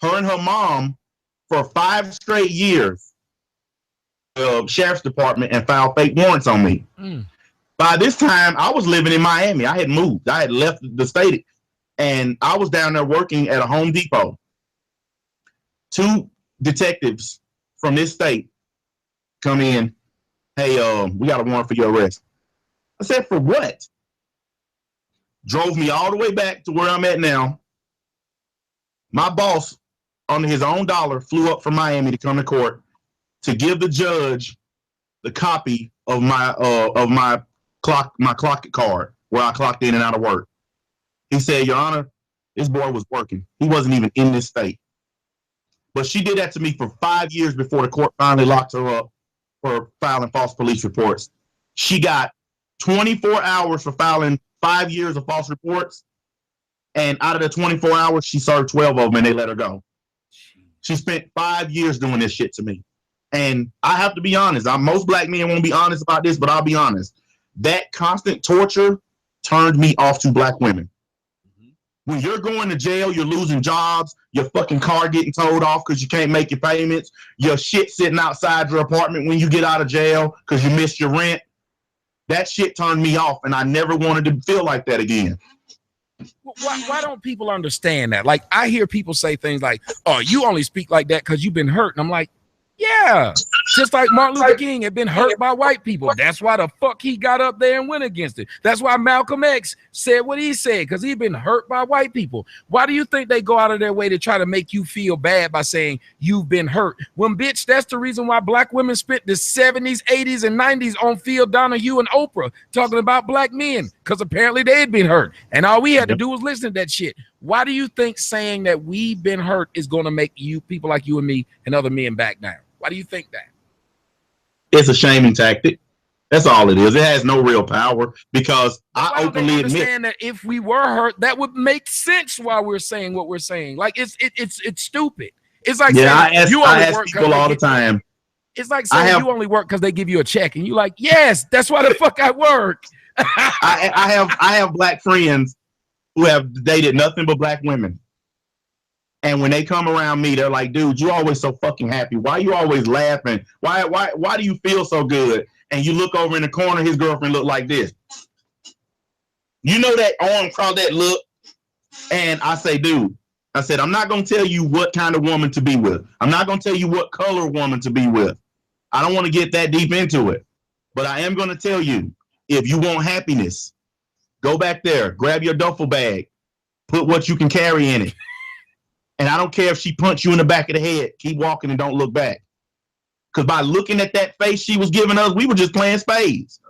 her and her mom, for 5 straight years, sheriff's department and filed fake warrants on me. By this time, I was living in Miami. I had moved. I had left the state, and I was down there working at a Home Depot. 2 detectives from this state come in. Hey, we got a warrant for your arrest. I said, for what? Drove me all the way back to where I'm at now. My boss, on his own dollar, flew up from Miami to come to court to give the judge the copy of my clock card where I clocked in and out of work. He said, Your Honor, this boy was working. He wasn't even in this state. But she did that to me for 5 years before the court finally locked her up for filing false police reports. She got 24 hours for filing 5 years of false reports. And out of the 24 hours, she served 12 of them and they let her go. She spent 5 years doing this shit to me. And I have to be honest. Most black men won't be honest about this, but I'll be honest. That constant torture turned me off to black women. When you're going to jail, you're losing jobs, your fucking car getting towed off because you can't make your payments, your shit sitting outside your apartment when you get out of jail because you missed your rent. That shit turned me off, and I never wanted to feel like that again. Why don't people understand that? Like, I hear people say things like, oh, you only speak like that because you've been hurt. And I'm like, yeah, just like Martin Luther King had been hurt by white people. That's why the fuck he got up there and went against it. That's why Malcolm X said what he said, because he'd been hurt by white people. Why do you think they go out of their way to try to make you feel bad by saying you've been hurt? When, bitch, that's the reason why black women spent the 70s, 80s, and 90s on Phil Donahue and Oprah talking about black men, because apparently they had been hurt. And all we had to do was listen to that shit. Why do you think saying that we've been hurt is going to make you, people like you and me and other men, back down? Why do you think that? It's a shaming tactic. That's all it is. It has no real power, because I openly admit that if we were hurt, that would make sense why we're saying what we're saying. Like, it's stupid. It's like, yeah, I ask people all the time. It's like saying you only work because they give you a check, and you're like, yes, that's why the fuck I work. I have black friends who have dated nothing but black women. And when they come around me, they're like, dude, you always so fucking happy. Why are you always laughing? Why do you feel so good? And you look over in the corner, his girlfriend look like this. You know that arm cross, that look? And I say, dude, I said, I'm not going to tell you what kind of woman to be with. I'm not going to tell you what color woman to be with. I don't want to get that deep into it. But I am going to tell you, if you want happiness, go back there, grab your duffel bag, put what you can carry in it. And I don't care if she punched you in the back of the head. Keep walking and don't look back. Because by looking at that face she was giving us, we were just playing spades.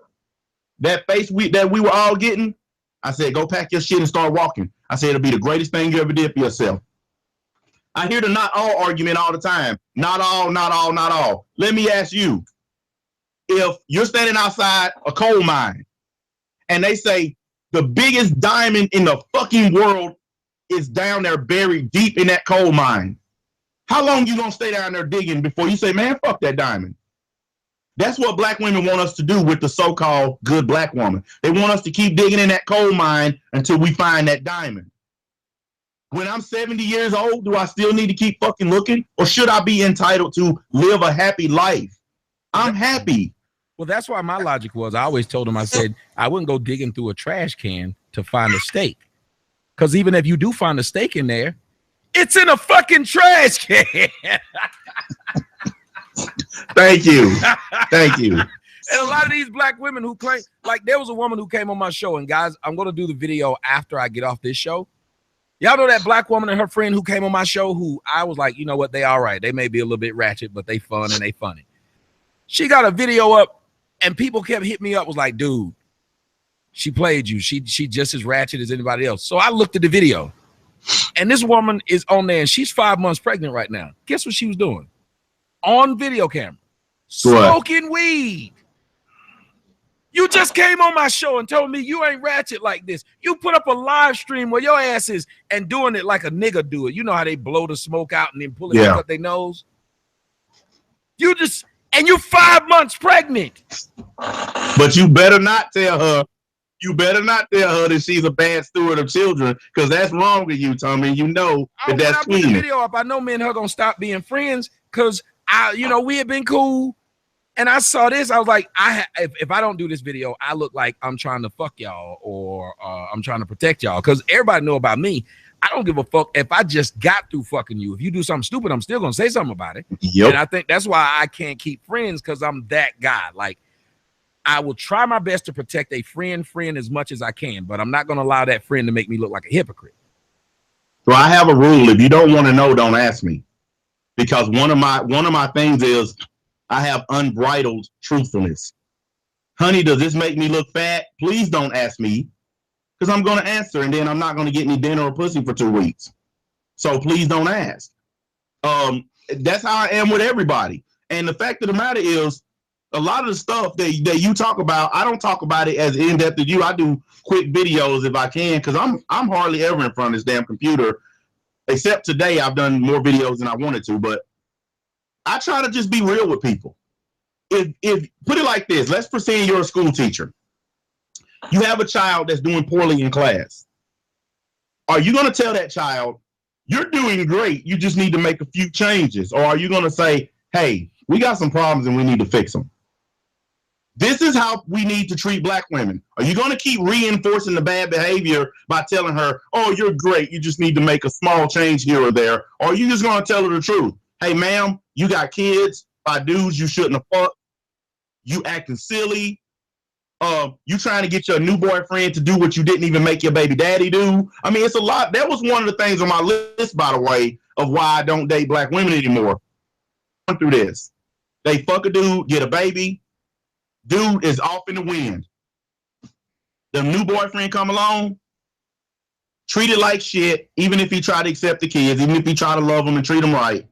That face that we were all getting, I said, go pack your shit and start walking. I said, it'll be the greatest thing you ever did for yourself. I hear the not all argument all the time. Not all, not all, not all. Let me ask you, if you're standing outside a coal mine and they say the biggest diamond in the fucking world is down there buried deep in that coal mine, how long you gonna stay down there digging before you say, man, fuck that diamond? That's what black women want us to do with the so-called good black woman. They want us to keep digging in that coal mine until we find that diamond. When I'm 70 years old, do I still need to keep fucking looking? Or should I be entitled to live a happy life? I'm happy. Well, that's why my logic was, I always told him, I said, I wouldn't go digging through a trash can to find a steak. Because even if you do find a steak in there, it's in a fucking trash can. Thank you. Thank you. And a lot of these black women who claim, like, there was a woman who came on my show, and guys, I'm going to do the video after I get off this show. Y'all know that black woman and her friend who came on my show, who I was like, you know what, they all right. They may be a little bit ratchet, but they fun and they funny. She got a video up, and people kept hitting me up, was like, dude, she played you. She just as ratchet as anybody else. So I looked at the video, and this woman is on there, and she's 5 months pregnant right now. Guess what she was doing? On video camera, smoking weed. You just came on my show and told me you ain't ratchet like this. You put up a live stream where your ass is and doing it like a nigga do it. You know how they blow the smoke out and then pull it up their nose? You just, and you 5 months pregnant. But you better not tell her. You better not tell her that she's a bad steward of children, because that's wrong with you, Tommy. You know that that's tweeting. The video up, I know me and her gonna stop being friends, because we had been cool, and I saw this. I was like, if I don't do this video, I look like I'm trying to fuck y'all, or I'm trying to protect y'all, because everybody know about me. I don't give a fuck if I just got through fucking you. If you do something stupid, I'm still gonna say something about it. Yep. And I think that's why I can't keep friends, because I'm that guy. Like, I will try my best to protect a friend as much as I can, but I'm not going to allow that friend to make me look like a hypocrite. Well, I have a rule. If you don't want to know, don't ask me. Because one of my things is I have unbridled truthfulness. Honey, does this make me look fat? Please don't ask me, because I'm going to answer, and then I'm not going to get any dinner or pussy for 2 weeks. So please don't ask. That's how I am with everybody. And the fact of the matter is, a lot of the stuff that you talk about, I don't talk about it as in-depth as you. I do quick videos if I can, because I'm hardly ever in front of this damn computer. Except today, I've done more videos than I wanted to, but I try to just be real with people. If put it like this, let's pretend you're a school teacher. You have a child that's doing poorly in class. Are you going to tell that child, you're doing great, you just need to make a few changes? Or are you going to say, hey, we got some problems and we need to fix them? This is how we need to treat black women. Are you going to keep reinforcing the bad behavior by telling her, oh, you're great, you just need to make a small change here or there? Or are you just going to tell her the truth? Hey, ma'am, you got kids by dudes you shouldn't have fucked. You acting silly. You trying to get your new boyfriend to do what you didn't even make your baby daddy do. I mean, it's a lot. That was one of the things on my list, by the way, of why I don't date black women anymore. Going through this. They fuck a dude, get a baby. Dude is off in the wind. The new boyfriend come along, treat it like shit, even if he try to accept the kids, even if he try to love them and treat them right.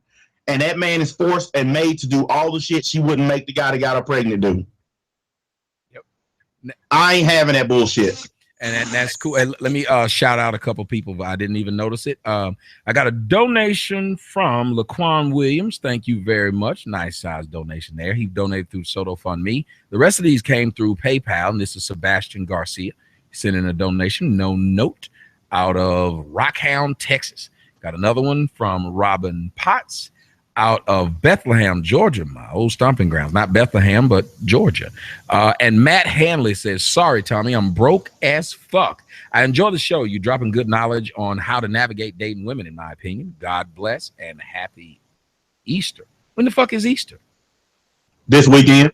And that man is forced and made to do all the shit she wouldn't make the guy that got her pregnant do. Yep. I ain't having that bullshit. And that's cool. And let me shout out a couple people, but I didn't even notice it. I got a donation from Laquan Williams. Thank you very much. Nice size donation there. He donated through SotoFundMe. The rest of these came through PayPal, and this is Sebastian Garcia. He sent in a donation, no note, out of Rockhound, Texas. Got another one from Robin Potts out of Bethlehem, Georgia, my old stomping grounds. Not Bethlehem, but Georgia. And Matt Hanley says, sorry, Tommy, I'm broke as fuck. I enjoy the show. You're dropping good knowledge on how to navigate dating women, in my opinion. God bless and happy Easter. When the fuck is Easter? This weekend.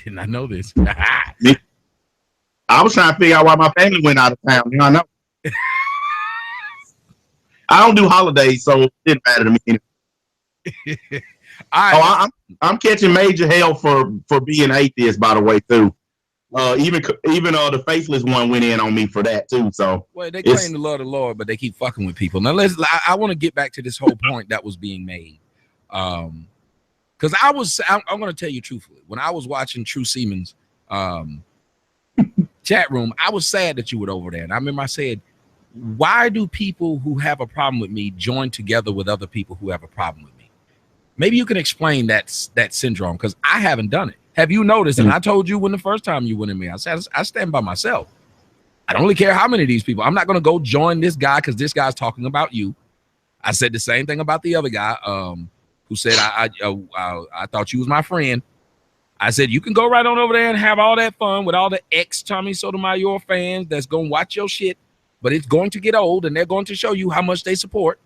Didn't I know this? I was trying to figure out why my family went out of town. You know, I know. I don't do holidays, so it didn't matter to me. I'm catching major hell for being atheist, by the way, too. Even the faithless one went in on me for that too. So well, they claim to love the Lord, but they keep fucking with people. Now I want to get back to this whole point that was being made. Because I'm going to tell you truthfully, when I was watching True Seaman's chat room, I was sad that you were over there. And I remember I said, why do people who have a problem with me join together with other people who have a problem with me? Maybe you can explain that syndrome, because I haven't done it. Have you noticed? And I told you when the first time you went in me, I said, I stand by myself. I don't really care how many of these people. I'm not going to go join this guy because this guy's talking about you. I said the same thing about the other guy who said, I thought you was my friend. I said, you can go right on over there and have all that fun with all the ex-Tommy sotomayoR fans that's going to watch your shit, but it's going to get old and they're going to show you how much they support.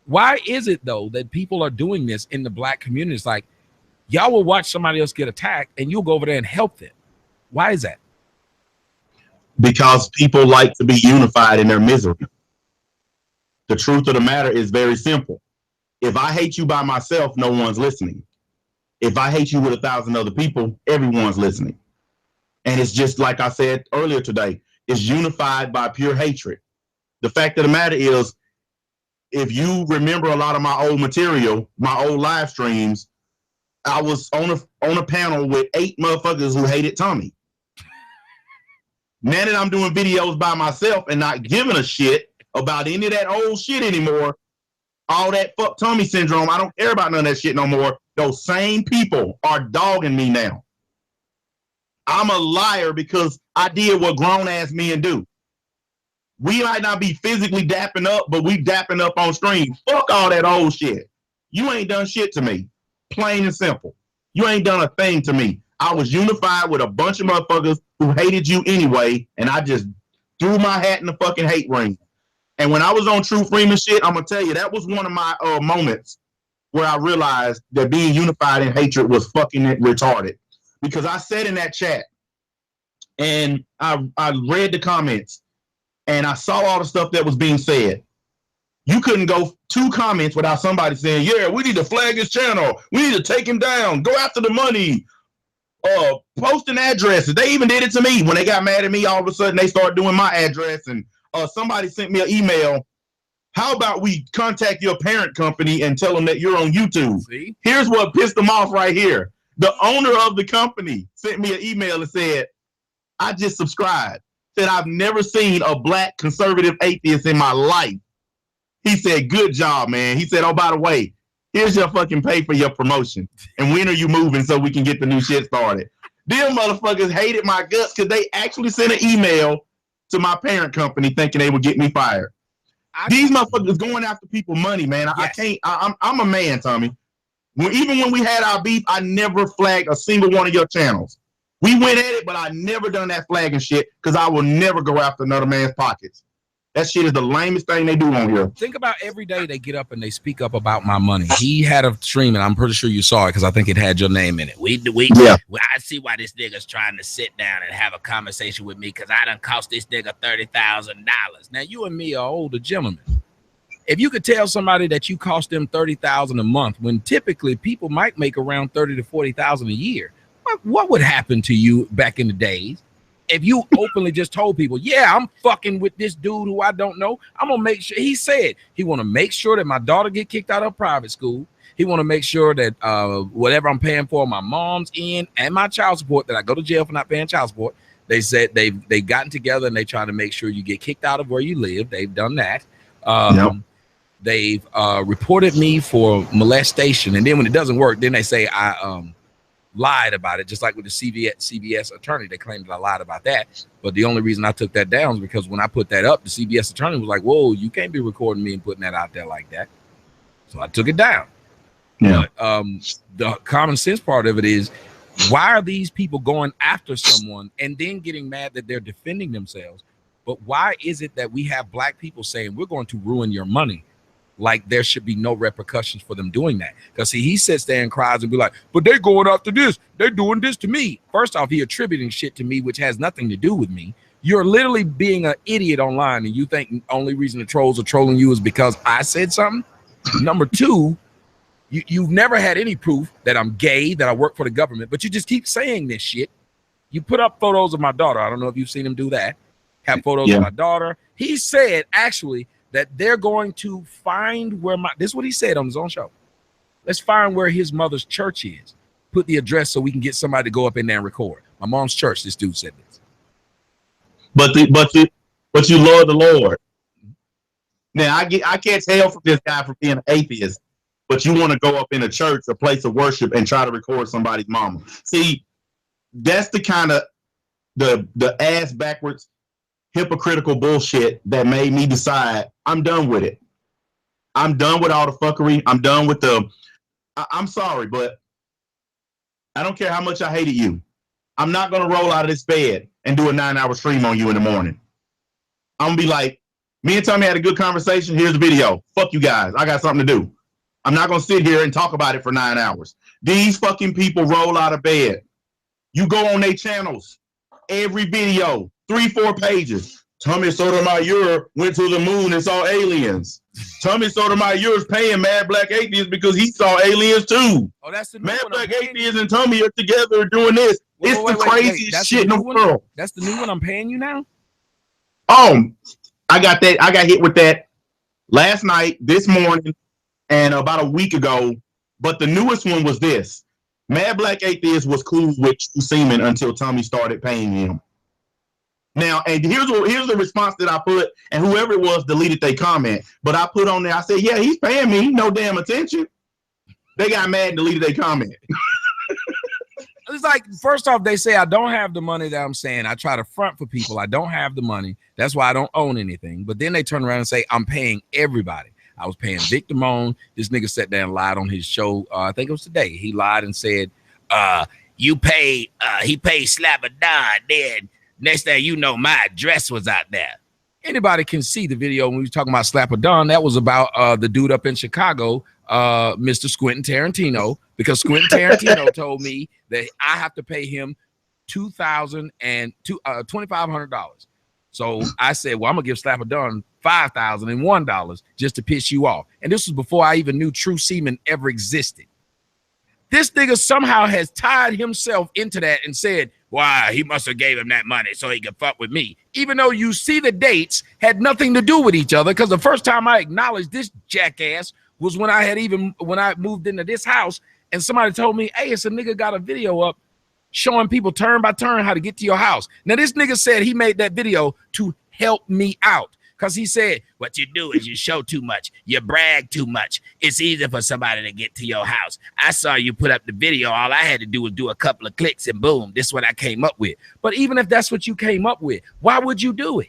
Why is it, though, that people are doing this in the black community? It's like, y'all will watch somebody else get attacked and you'll go over there and help them. Why is that? Because people like to be unified in their misery. The truth of the matter is very simple. If I hate you by myself, no one's listening. If I hate you with 1,000 other people, everyone's listening. And it's just like I said earlier today, it's unified by pure hatred. The fact of the matter is, if you remember a lot of my old material, my old live streams, I was on a panel with 8 motherfuckers who hated Tommy. Now that I'm doing videos by myself and not giving a shit about any of that old shit anymore, all that fuck Tommy syndrome, I don't care about none of that shit no more. Those same people are dogging me now. I'm a liar because I did what grown-ass men do. We might not be physically dapping up, but we dapping up on stream. Fuck all that old shit. You ain't done shit to me. Plain and simple. You ain't done a thing to me. I was unified with a bunch of motherfuckers who hated you anyway, and I just threw my hat in the fucking hate ring. And when I was on True Freeman shit, I'm gonna tell you, that was one of my moments where I realized that being unified in hatred was fucking retarded. Because I said in that chat, and I read the comments, and I saw all the stuff that was being said. You couldn't go 2 comments without somebody saying, yeah, we need to flag his channel. We need to take him down. Go after the money. Posting addresses. They even did it to me. When they got mad at me, all of a sudden they started doing my address. And somebody sent me an email. How about we contact your parent company and tell them that you're on YouTube? See? Here's what pissed them off right here. The owner of the company sent me an email and said, I just subscribed. Said, I've never seen a black conservative atheist in my life. He said, good job, man. He said, oh, by the way, here's your fucking pay for your promotion. And when are you moving so we can get the new shit started? Them motherfuckers hated my guts because they actually sent an email to my parent company thinking they would get me fired. These motherfuckers going after people money, man. Yes. I can't. I'm a man, Tommy. Even when we had our beef, I never flagged a single one of your channels. We went at it, but I never done that flagging shit because I will never go after another man's pockets. That shit is the lamest thing they do on here. Think about every day they get up and they speak up about my money. He had a stream, and I'm pretty sure you saw it because I think it had your name in it. Yeah. I see why this nigga's trying to sit down and have a conversation with me because I done cost this nigga $30,000. Now, you and me are older gentlemen. If you could tell somebody that you cost them $30,000 a month, when typically people might make around $30,000 to $40,000 a year, what would happen to you back in the days? If you openly just told people, yeah, I'm fucking with this dude who I don't know, I'm gonna make sure. He said he want to make sure that my daughter get kicked out of private school. He want to make sure that whatever I'm paying for, my mom's in and my child support, that I go to jail for not paying child support. They said they've gotten together and they try to make sure you get kicked out of where you live. They've done that. Yep. They've reported me for molestation, and then when it doesn't work, then they say I lied about it, just like with the CBS attorney. They claimed that I lied about that, but the only reason I took that down is because when I put that up, the CBS attorney was like, whoa, you can't be recording me and putting that out there like that. So I took it down. Yeah. But the common sense part of it is, why are these people going after someone and then getting mad that they're defending themselves? But why is it that we have black people saying we're going to ruin your money? Like there should be no repercussions for them doing that. Because see, he sits there and cries and be like, but they're going after this. They're doing this to me. First off, he attributing shit to me, which has nothing to do with me. You're literally being an idiot online, and you think the only reason the trolls are trolling you is because I said something. Number two, you've never had any proof that I'm gay, that I work for the government, but you just keep saying this shit. You put up photos of my daughter. I don't know if you've seen him do that. Have photos of my daughter. He said actually that they're going to find where this is what he said on his own show. Let's find where his mother's church is. Put the address so we can get somebody to go up in there and record. My mom's church, this dude said this. But you love the Lord. Now I can't tell from this guy from being an atheist, but you want to go up in a church, a place of worship, and try to record somebody's mama. See, that's the kind of the ass backwards hypocritical bullshit that made me decide I'm done with it. I'm done with all the fuckery. I'm done with I'm sorry, but I don't care how much I hated you. I'm not going to roll out of this bed and do a 9-hour stream on you in the morning. I'm going to be like, me and Tommy had a good conversation. Here's the video. Fuck you guys. I got something to do. I'm not going to sit here and talk about it for 9 hours. These fucking people roll out of bed. You go on their channels, every video, 3-4 pages. Tommy sotomayoR went to the moon and saw aliens. Tommy sotomayoR is paying Mad Black Atheists because he saw aliens too. Oh, that's the Mad Black Atheists and Tommy are together doing this. It's the craziest shit in the world. That's the new one I'm paying you now? Oh, I got that. I got hit with that last night, this morning, and about a week ago. But the newest one was this. Mad Black Atheist was cool with True Seaman until Tommy started paying him. Now, and here's the response that I put, and whoever it was deleted their comment. But I put on there, I said, yeah, he's paying me no damn attention. They got mad and deleted their comment. It's like, first off, they say I don't have the money that I'm saying. I try to front for people. I don't have the money. That's why I don't own anything. But then they turn around and say, I'm paying everybody. I was paying Vic Damone. This nigga sat there and lied on his show. I think it was today. He lied and said, he paid Slap a Don. Then next thing you know, my address was out there. Anybody can see the video when we were talking about Slap a Don. That was about the dude up in Chicago, Mr. Quentin Tarantino, because Quentin Tarantino told me that I have to pay him $2,500. So I said, well, I'm gonna give Slap a Don $5,001 just to piss you off. And this was before I even knew True Seaman ever existed. This nigga somehow has tied himself into that and said, wow, he must have gave him that money so he could fuck with me. Even though you see the dates had nothing to do with each other, because the first time I acknowledged this jackass was when I moved into this house and somebody told me, hey, it's a nigga got a video up showing people turn by turn how to get to your house. Now, this nigga said he made that video to help me out. Because he said, what you do is you show too much. You brag too much. It's easy for somebody to get to your house. I saw you put up the video. All I had to do was do a couple of clicks and boom, this is what I came up with. But even if that's what you came up with, why would you do it?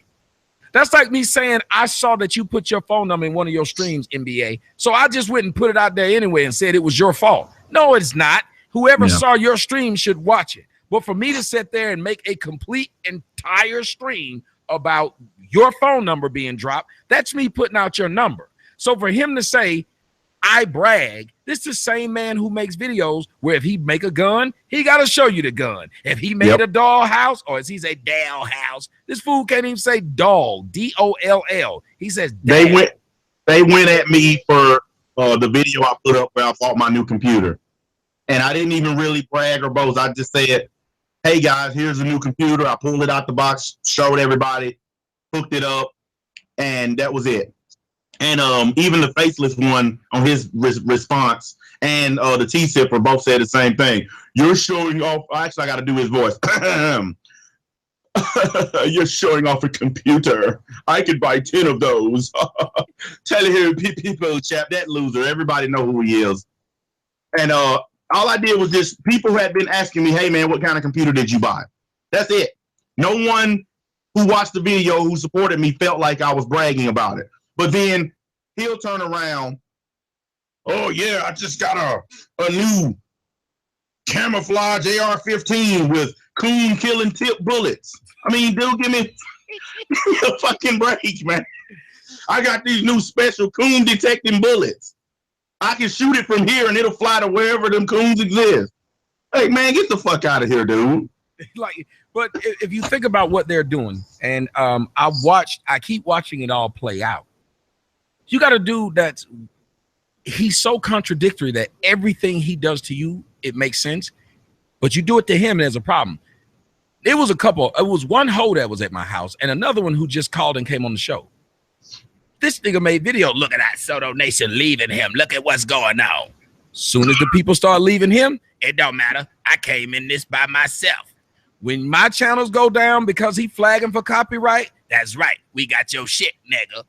That's like me saying, I saw that you put your phone number in one of your streams, MBA. So I just went and put it out there anyway and said it was your fault. No, it's not. Whoever saw your stream should watch it. But for me to sit there and make a complete entire stream about your phone number being dropped, that's me putting out your number. So for him to say, I brag, this is the same man who makes videos where if he make a gun, he got to show you the gun. If he made a doll house, or as he say doll house, this fool can't even say doll, D-O-L-L. He says dad. They went at me for the video I put up where I bought my new computer. And I didn't even really brag or boast. I just said, hey guys, here's a new computer. I pulled it out the box, showed everybody, hooked it up, and that was it. And even the faceless one on his response and the T-Sipper both said the same thing. You're showing off. Actually, I got to do his voice. You're showing off a computer. I could buy 10 of those. Tell here, people, chap, that loser. Everybody know who he is. And all I did was just, people had been asking me, hey, man, what kind of computer did you buy? That's it. No one who watched the video, who supported me, felt like I was bragging about it. But then he'll turn around. Oh, yeah, I just got a new camouflage AR-15 with coon killing tip bullets. I mean, dude, give me a fucking break, man. I got these new special coon detecting bullets. I can shoot it from here and it'll fly to wherever them coons exist. Hey, man, get the fuck out of here, dude. But if you think about what they're doing, and I keep watching it all play out. You got a dude he's so contradictory that everything he does to you, it makes sense, but you do it to him and there's a problem. It was one hoe that was at my house and another one who just called and came on the show. This nigga made video. Look at that Soto Nation leaving him. Look at what's going on. Soon as the people start leaving him, it don't matter. I came in this by myself. When my channels go down because he flagging for copyright, that's right. We got your shit, nigga.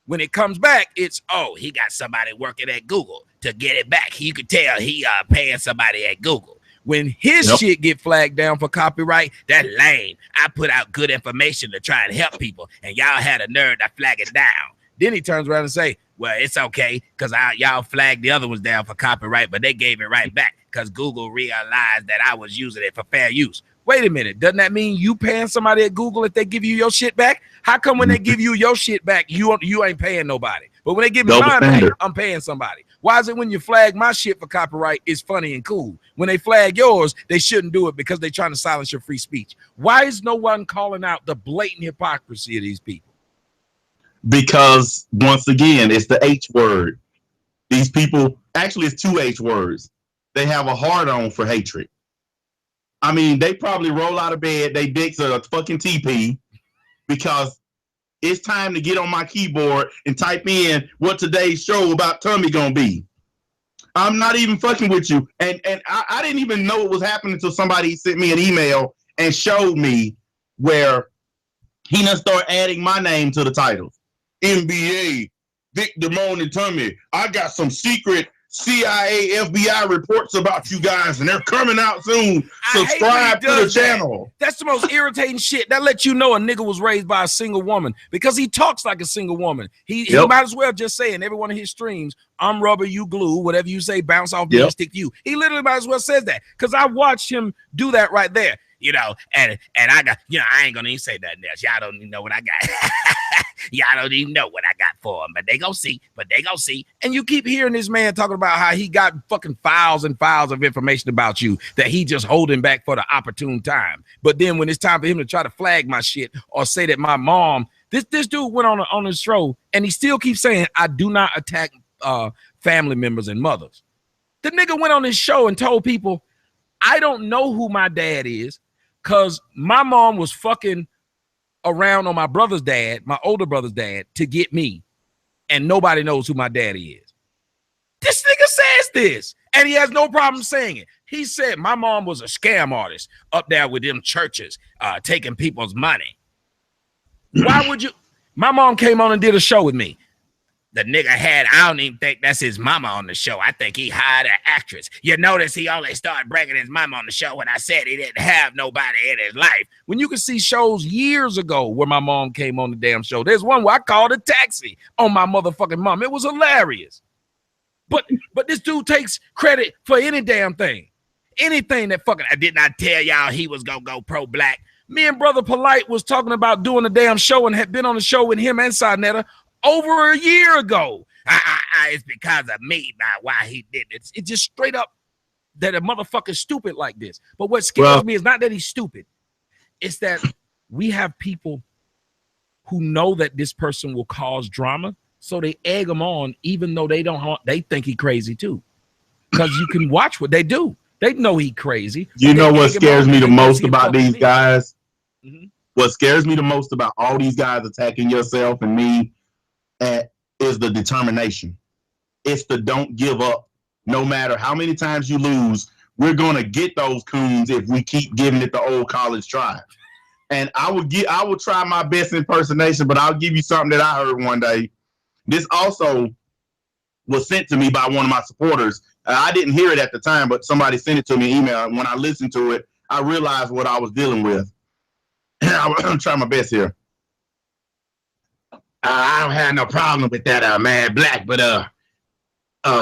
When it comes back, it's, oh, he got somebody working at Google to get it back. You could tell he paying somebody at Google. When his shit get flagged down for copyright, that's lame. I put out good information to try and help people, and y'all had a nerve to flag it down. Then he turns around and say, well, it's okay because y'all flagged the other ones down for copyright, but they gave it right back because Google realized that I was using it for fair use. Wait a minute. Doesn't that mean you paying somebody at Google if they give you your shit back? How come when they give you your shit back, you ain't paying nobody? But when they give me mine back, I'm paying somebody. Why is it when you flag my shit for copyright, it's funny and cool? When they flag yours, they shouldn't do it because they're trying to silence your free speech. Why is no one calling out the blatant hypocrisy of these people? Because once again, it's the H word. These people, actually it's 2 H words. They have a hard on for hatred. I mean, they probably roll out of bed, they dicks are a fucking TP because it's time to get on my keyboard and type in what today's show about Tommy gonna be. I'm not even fucking with you. And I didn't even know it was happening until somebody sent me an email and showed me where he done start adding my name to the title. MBA, Vic Damone and Tommy. I got some secret CIA, FBI reports about you guys, and they're coming out soon. Subscribe to the channel. That's the most irritating shit. That lets you know a nigga was raised by a single woman because he talks like a single woman. He might as well just say in every one of his streams, I'm rubber, you glue, whatever you say, bounce off me and stick to you. He literally might as well says that because I watched him do that right there. You know, and I got, I ain't gonna even say nothing else. Y'all don't even know what I got. Y'all don't even know what I got for them, but they gonna see. And you keep hearing this man talking about how he got fucking files and files of information about you that he just holding back for the opportune time. But then when it's time for him to try to flag my shit or say that my mom, this dude went on his show and he still keeps saying I do not attack family members and mothers. The nigga went on his show and told people I don't know who my dad is. Because my mom was fucking around on my brother's dad, my older brother's dad, to get me. And nobody knows who my daddy is. This nigga says this. And he has no problem saying it. He said my mom was a scam artist up there with them churches taking people's money. Why would you? My mom came on and did a show with me. The nigga had, I don't even think that's his mama on the show. I think he hired an actress. You notice he only started bringing his mama on the show when I said he didn't have nobody in his life. When you can see shows years ago where my mom came on the damn show. There's one where I called a taxi on my motherfucking mom. It was hilarious. But this dude takes credit for any damn thing. Anything that fucking, I did not tell y'all he was gonna go pro-black. Me and Brother Polite was talking about doing a damn show and had been on the show with him and Sinetta over a year ago. It's because of me, not why he did it. It's just straight up that a motherfucker's stupid like this. But what scares me is not that he's stupid. It's that we have people who know that this person will cause drama, so they egg him on, even though they think he crazy too. Because you can watch what they do. They know he crazy. You know what scares me the most about these guys? Mm-hmm. What scares me the most about all these guys attacking yourself and me is the determination. It's the don't give up. No matter how many times you lose, we're gonna get those coons if we keep giving it the old college try. And I will try my best impersonation, but I'll give you something that I heard one day. This also was sent to me by one of my supporters. I didn't hear it at the time, but somebody sent it to me in email. And when I listened to it, I realized what I was dealing with. I'm trying my best here. I don't have no problem with that man black, but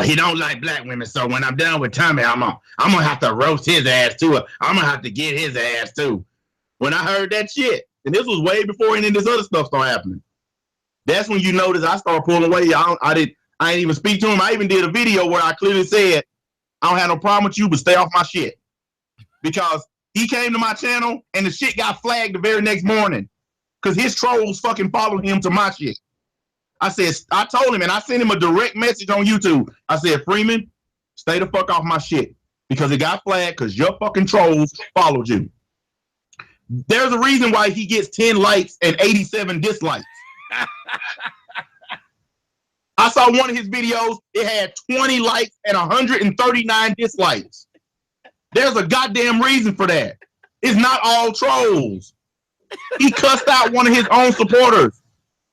he don't like black women. So when I'm done with Tommy, I'm gonna have to roast his ass too. I'm gonna have to get his ass too. When I heard that shit, and this was way before any of this other stuff started happening, that's when you notice I started pulling away. I didn't even speak to him. I even did a video where I clearly said, I don't have no problem with you, but stay off my shit. Because he came to my channel and the shit got flagged the very next morning. Because his trolls fucking followed him to my shit. I told him, and I sent him a direct message on YouTube. I said, Freeman, stay the fuck off my shit. Because it got flagged because your fucking trolls followed you. There's a reason why he gets 10 likes and 87 dislikes. I saw one of his videos, it had 20 likes and 139 dislikes. There's a goddamn reason for that. It's not all trolls. He cussed out one of his own supporters.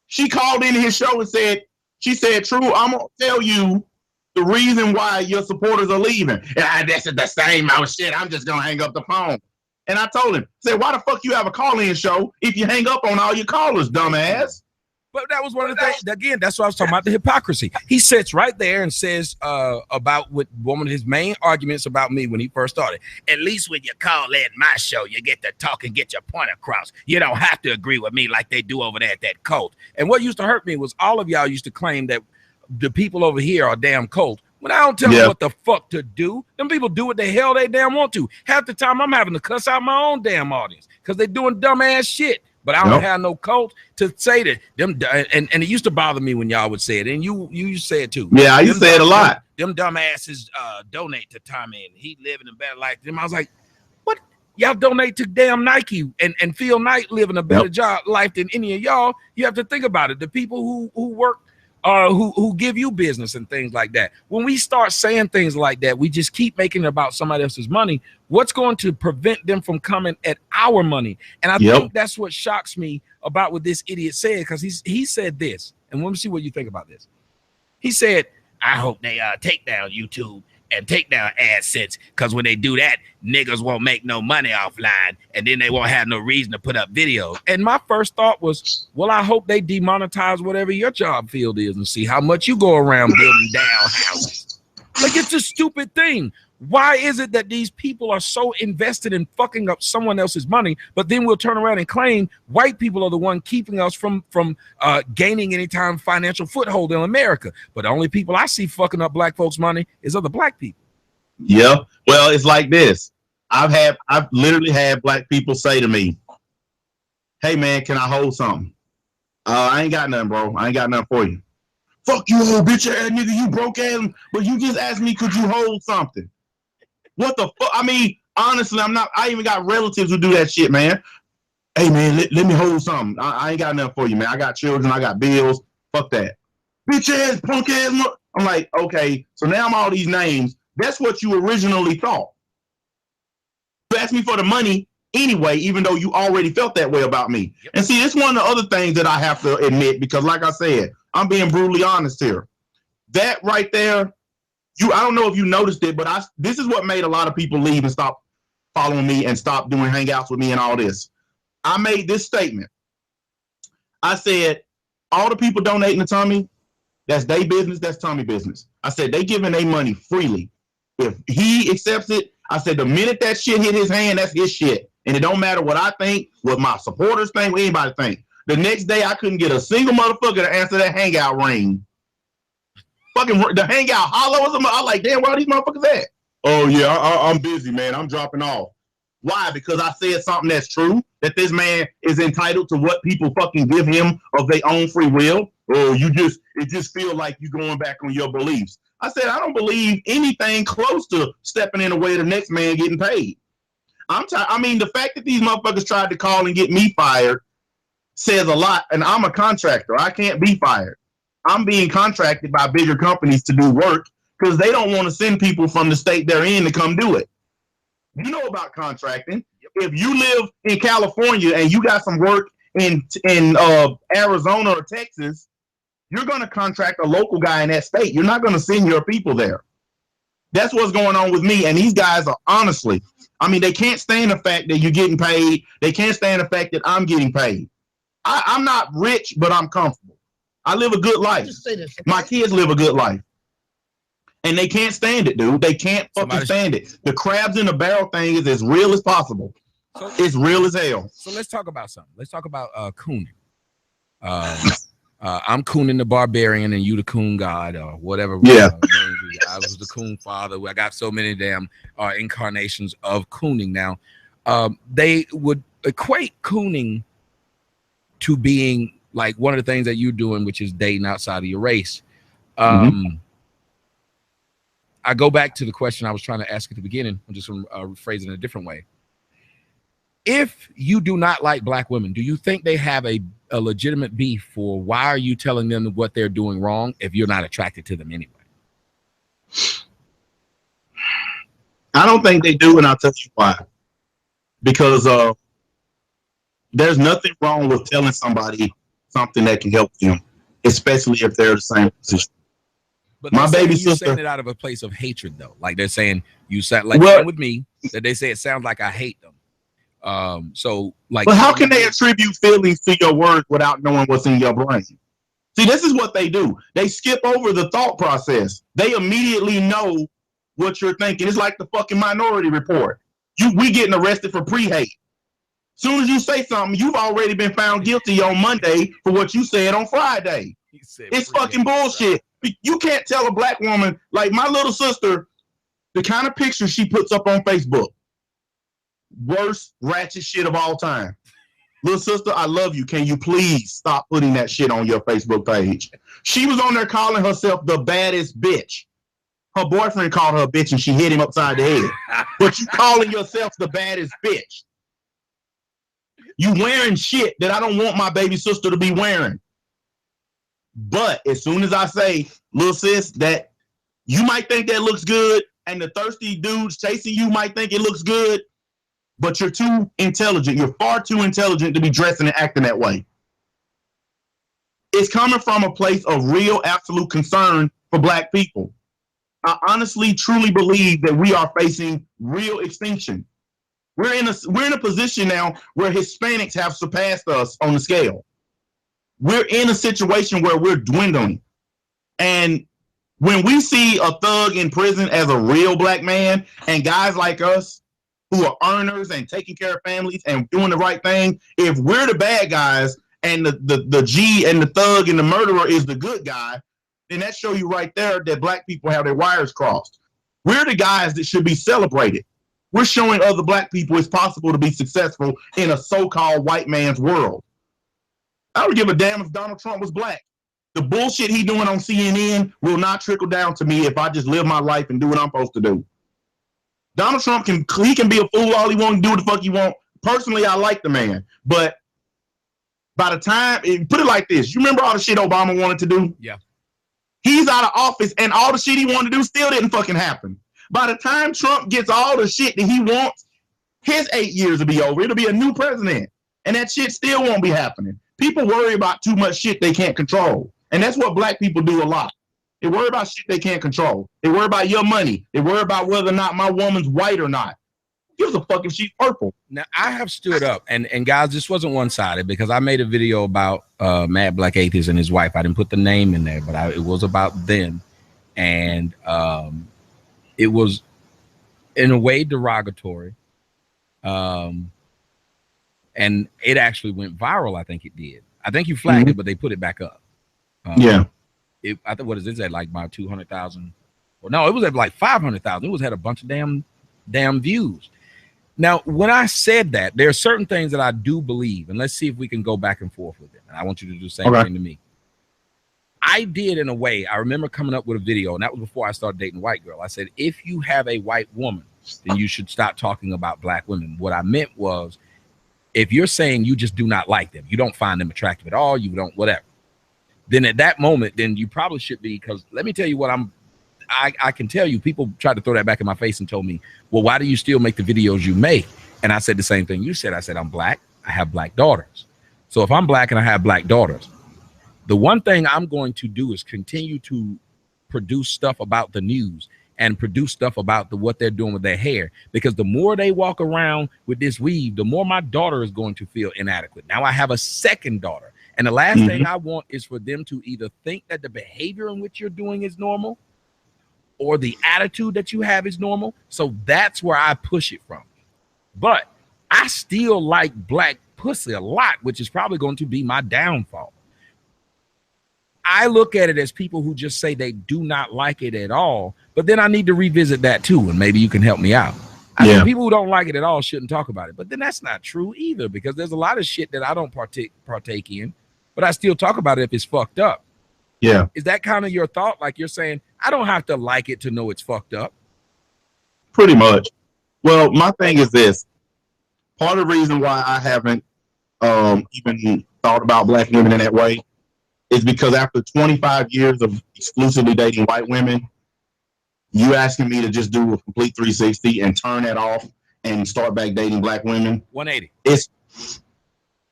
She called into his show and said, True, I'm going to tell you the reason why your supporters are leaving. That's the same old shit. I'm just going to hang up the phone. And I told him, why the fuck you have a call-in show if you hang up on all your callers, dumbass? But that was one of the things, again, that's what I was talking about, the hypocrisy. He sits right there and says about what one of his main arguments about me when he first started. At least when you call in my show, you get to talk and get your point across. You don't have to agree with me like they do over there at that cult. And what used to hurt me was all of y'all used to claim that the people over here are damn cult. When I don't tell them what the fuck to do, them people do what the hell they damn want to. Half the time I'm having to cuss out my own damn audience because they doing dumbass shit. But I don't have no cult to say that them, and it used to bother me when y'all would say it, and you say it too. Yeah, I used to say it a lot. Them dumbasses donate to Tommy, and he living a better life than him. I was like, what? Y'all donate to damn Nike and Phil Knight living a better life than any of y'all. You have to think about it. The people who work, who give you business and things like that. When we start saying things like that, we just keep making it about somebody else's money. What's going to prevent them from coming at our money? And I think that's what shocks me about what this idiot said, because he said this, and let me see what you think about this. He said, I hope they take down YouTube and take down AdSense, because when they do that, niggas won't make no money offline, and then they won't have no reason to put up videos. And my first thought was, well, I hope they demonetize whatever your job field is and see how much you go around building down houses. Like, it's a stupid thing. Why is it that these people are so invested in fucking up someone else's money, but then we'll turn around and claim white people are the one keeping us from gaining any time financial foothold in America? But the only people I see fucking up black folks' money is other black people. Yeah. Well, it's like this. I've literally had black people say to me, hey man, can I hold something? I ain't got nothing, bro. I ain't got nothing for you. Fuck you, old bitch ass nigga, you broke ass, but you just asked me, could you hold something? What the fuck? I mean, honestly, I even got relatives who do that shit, man. Hey, man, let me hold something. I ain't got nothing for you, man. I got children. I got bills. Fuck that. Bitch ass, punk ass. I'm like, okay, so now I'm all these names. That's what you originally thought. You asked me for the money, anyway, even though you already felt that way about me. Yep. And see, it's one of the other things that I have to admit, because like I said, I'm being brutally honest here. That right there, I don't know if you noticed it, but this is what made a lot of people leave and stop following me and stop doing hangouts with me and all this. I made this statement. I said, all the people donating to Tommy, that's their business, that's Tommy business. I said, they giving their money freely. If he accepts it, I said, the minute that shit hit his hand, that's his shit. And it don't matter what I think, what my supporters think, what anybody think. The next day, I couldn't get a single motherfucker to answer that hangout ring. Fucking the hangout hollow or something. I'm like, damn, where are these motherfuckers at? Oh, yeah, I'm busy, man. I'm dropping off. Why? Because I said something that's true, that this man is entitled to what people fucking give him of their own free will. Or it just feels like you going back on your beliefs. I said, I don't believe anything close to stepping in the way of the next man getting paid. I mean, the fact that these motherfuckers tried to call and get me fired says a lot. And I'm a contractor. I can't be fired. I'm being contracted by bigger companies to do work because they don't want to send people from the state they're in to come do it. You know about contracting. If you live in California and you got some work in Arizona or Texas, you're going to contract a local guy in that state. You're not going to send your people there. That's what's going on with me. And these guys are honestly, I mean, they can't stand the fact that you're getting paid. They can't stand the fact that I'm getting paid. I'm not rich, but I'm comfortable. I live a good life. My kids live a good life. And they can't stand it, dude. They can't fucking stand it. The crabs in the barrel thing is as real as possible. So, it's real as hell. So let's talk about something. Let's talk about cooning. I'm Coonin the Barbarian and you the Coon God or whatever. Yeah. I was the Coon Father. I got so many damn incarnations of cooning now. They would equate cooning to being like one of the things that you're doing, which is dating outside of your race. I go back to the question I was trying to ask at the beginning. I'm just going to rephrase it in a different way. If you do not like black women, do you think they have a legitimate beef for why are you telling them what they're doing wrong if you're not attracted to them anyway? I don't think they do, and I'll tell you why. Because there's nothing wrong with telling somebody something that can help them, especially if they're the same position. But my baby sister saying it out of a place of hatred, though. Like they're saying you sound like with me that they say it sounds like I hate them. So like, but how can they attribute feelings to your words without knowing what's in your brain? See, this is what they do. They skip over the thought process. They immediately know what you're thinking. It's like the fucking Minority Report. We getting arrested for pre-hate. Soon as you say something, you've already been found guilty on Monday for what you said on Friday. It's fucking bullshit. You can't tell a black woman, like my little sister, the kind of pictures she puts up on Facebook. Worst ratchet shit of all time. Little sister, I love you. Can you please stop putting that shit on your Facebook page? She was on there calling herself the baddest bitch. Her boyfriend called her a bitch and she hit him upside the head. But you calling yourself the baddest bitch. You wearing shit that I don't want my baby sister to be wearing. But as soon as I say, little sis, that you might think that looks good, and the thirsty dudes chasing you might think it looks good, but you're too intelligent. You're far too intelligent to be dressing and acting that way. It's coming from a place of real, absolute concern for black people. I honestly, truly believe that we are facing real extinction. We're in a position now where Hispanics have surpassed us on the scale. We're in a situation where we're dwindling. And when we see a thug in prison as a real black man and guys like us who are earners and taking care of families and doing the right thing, if we're the bad guys and the G and the thug and the murderer is the good guy, then that shows you right there that black people have their wires crossed. We're the guys that should be celebrated. We're showing other black people it's possible to be successful in a so-called white man's world. I would give a damn if Donald Trump was black. The bullshit he doing on CNN will not trickle down to me if I just live my life and do what I'm supposed to do. Donald Trump can be a fool all he wants and do what the fuck he want. Personally, I like the man. But by the time, put it like this, you remember all the shit Obama wanted to do? Yeah. He's out of office and all the shit he wanted to do still didn't fucking happen. By the time Trump gets all the shit that he wants, His 8 years will be over. It'll be a new president. And that shit still won't be happening. People worry about too much shit they can't control. And that's what black people do a lot. They worry about shit they can't control. They worry about your money. They worry about whether or not my woman's white or not. Gives a fuck if she's purple. Now, I have stood up, and guys, this wasn't one-sided because I made a video about Mad Black Atheist and his wife. I didn't put the name in there, but it was about them. And it was, in a way, derogatory. And it actually went viral, I think it did. I think you flagged it, but they put it back up. Yeah. I think, what is it at, like about 200,000? Well, no, it was at like 500,000. It was had a bunch of damn views. Now, when I said that, there are certain things that I do believe, and let's see if we can go back and forth with it. And I want you to do the same thing to me. I did, in a way, I remember coming up with a video, and that was before I started dating a white girl. I said, if you have a white woman, then you should stop talking about black women. What I meant was, if you're saying you just do not like them, you don't find them attractive at all, you don't whatever, then at that moment, then you probably should be, because let me tell you what I can tell you, people tried to throw that back in my face and told me, well, why do you still make the videos you make? And I said the same thing you said. I said, I'm black. I have black daughters. So if I'm black and I have black daughters, the one thing I'm going to do is continue to produce stuff about the news and produce stuff about what they're doing with their hair, because the more they walk around with this weave, the more my daughter is going to feel inadequate. Now I have a second daughter. And the last thing I want is for them to either think that the behavior in which you're doing is normal or the attitude that you have is normal. So that's where I push it from. But I still like black pussy a lot, which is probably going to be my downfall. I look at it as people who just say they do not like it at all, but then I need to revisit that too, and maybe you can help me out. I think people who don't like it at all shouldn't talk about it, but then that's not true either, because there's a lot of shit that I don't partake in, but I still talk about it if it's fucked up. Yeah. Is that kind of your thought? Like you're saying, I don't have to like it to know it's fucked up. Pretty much. Well, my thing is this. Part of the reason why I haven't even thought about black women in that way is because after 25 years of exclusively dating white women, you asking me to just do a complete 360 and turn that off and start back dating black women. 180.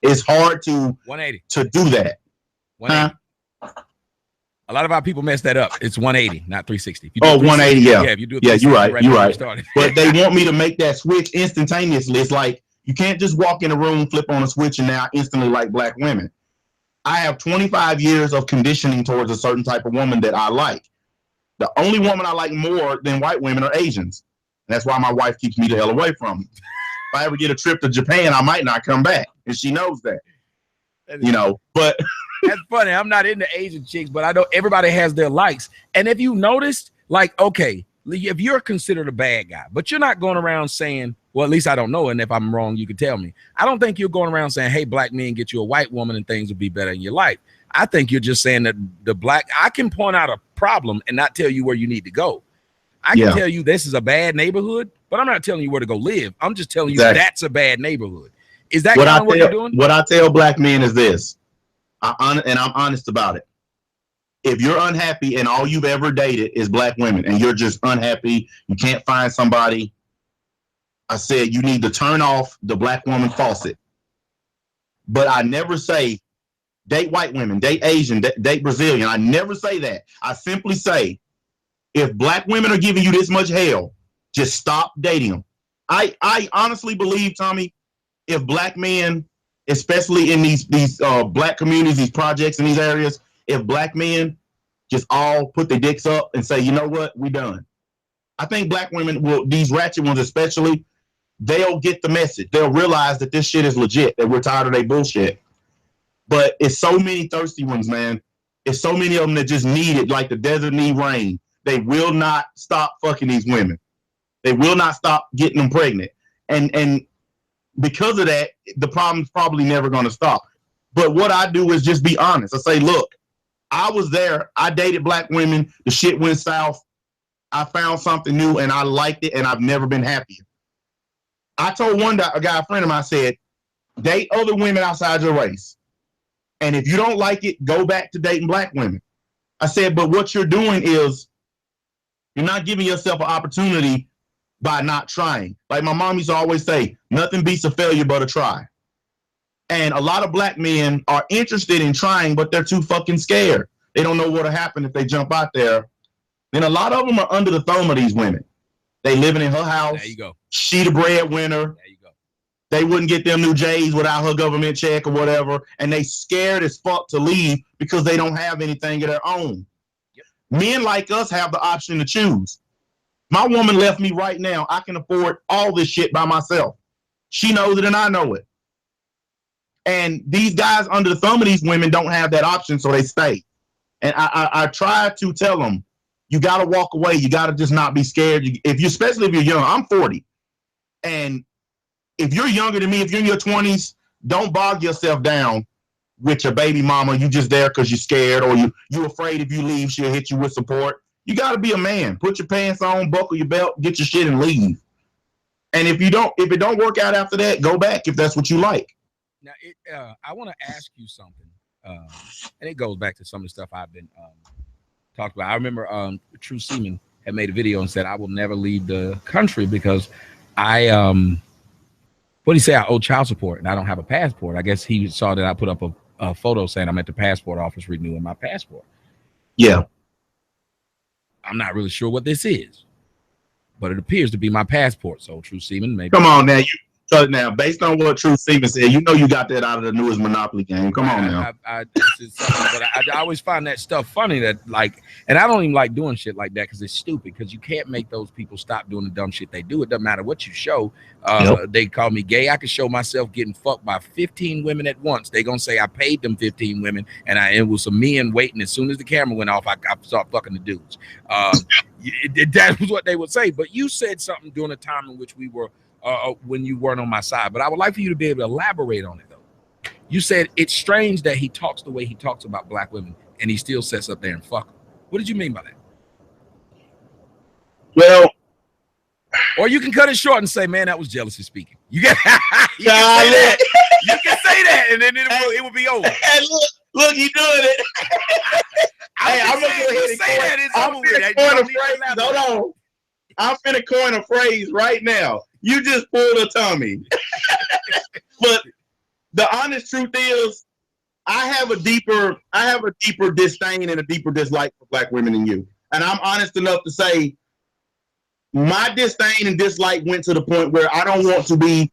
It's hard to 180 to do that. 180. A lot of our people mess that up. It's 180, not 360. 180, yeah. Yeah, if you do it, you're right. You're right. You But they want me to make that switch instantaneously. It's like you can't just walk in a room, flip on a switch, and now instantly like black women. I have 25 years of conditioning towards a certain type of woman that I like. The only woman I like more than white women are Asians. And that's why my wife keeps me the hell away from them. If I ever get a trip to Japan, I might not come back. And she knows that. You know, but that's funny. I'm not into Asian chicks, but I know everybody has their likes. And if you noticed, like, okay, if you're considered a bad guy, but you're not going around saying, well, at least I don't know. And if I'm wrong, you can tell me. I don't think you're going around saying, hey, black men, get you a white woman and things will be better in your life. I think you're just saying that I can point out a problem and not tell you where you need to go. I can tell you this is a bad neighborhood, but I'm not telling you where to go live. I'm just telling you that's a bad neighborhood. Is that kind of what you're doing? What I tell black men is this, and I'm honest about it. If you're unhappy and all you've ever dated is black women and you're just unhappy, you can't find somebody, I said you need to turn off the black woman faucet. But I never say date white women, date Asian, date Brazilian. I never say that. I simply say, if black women are giving you this much hell, just stop dating them. I honestly believe, Tommy, if black men, especially in these black communities, these projects in these areas, if black men just all put their dicks up and say, you know what, we done. I think black women will, these ratchet ones especially, they'll get the message. They'll realize that this shit is legit, that we're tired of their bullshit. But it's so many thirsty ones, man. It's so many of them that just need it like the desert need rain. They will not stop fucking these women. They will not stop getting them pregnant. And because of that, the problem's probably never going to stop. But what I do is just be honest. I say, look, I was there. I dated black women. The shit went south. I found something new and I liked it and I've never been happier. I told a guy, a friend of mine, I said, date other women outside your race. And if you don't like it, go back to dating black women. I said, but what you're doing is you're not giving yourself an opportunity by not trying. Like my mom used to always say, nothing beats a failure but a try. And a lot of black men are interested in trying, but they're too fucking scared. They don't know what'll happen if they jump out there. And a lot of them are under the thumb of these women. They living in her house. There you go. She the breadwinner. There you go. They wouldn't get them new J's without her government check or whatever. And they scared as fuck to leave because they don't have anything of their own. Yep. Men like us have the option to choose. My woman left me right now. I can afford all this shit by myself. She knows it and I know it. And these guys under the thumb of these women don't have that option, so they stay. And I try to tell them, you got to walk away. You got to just not be scared. Especially if you're young. I'm 40. And if you're younger than me, if you're in your 20s, don't bog yourself down with your baby mama. You just there because you're scared, or you're afraid if you leave, she'll hit you with support. You got to be a man. Put your pants on, buckle your belt, get your shit and leave. And if it don't work out after that, go back if that's what you like. Now, I want to ask you something, and it goes back to some of the stuff I've been talked about. I remember True Seaman had made a video and said, I will never leave the country because I what do you say? I owe child support and I don't have a passport. I guess he saw that I put up a photo saying I'm at the passport office renewing my passport. Yeah. I'm not really sure what this is, but it appears to be my passport. So True Seaman, maybe. Come on now. Now, based on what True Seaman said, you know you got that out of the newest Monopoly game. Come on now. I always find that stuff funny that and I don't even like doing shit like that because it's stupid, because you can't make those people stop doing the dumb shit they do. It doesn't matter what you show. They call me gay. I could show myself getting fucked by 15 women at once. They gonna say I paid them 15 women and it was some men waiting. As soon as the camera went off, I started fucking the dudes. That was what they would say. But you said something during a time in which we were when you weren't on my side, but I would like for you to be able to elaborate on it though. You said it's strange that he talks the way he talks about black women and he still sets up there and fuck them. What did you mean by that? Well, or you can cut it short and say, man, that was jealousy speaking. You can say that. You can say that and then it will be over. Hey, look, you doing it. Hey, I'm gonna go ahead and say that. It's over with. Hold on. I'm finna coin a phrase right now. You just pulled a Tommy. But the honest truth is, I have a deeper disdain and a deeper dislike for black women than you. And I'm honest enough to say my disdain and dislike went to the point where I don't want to be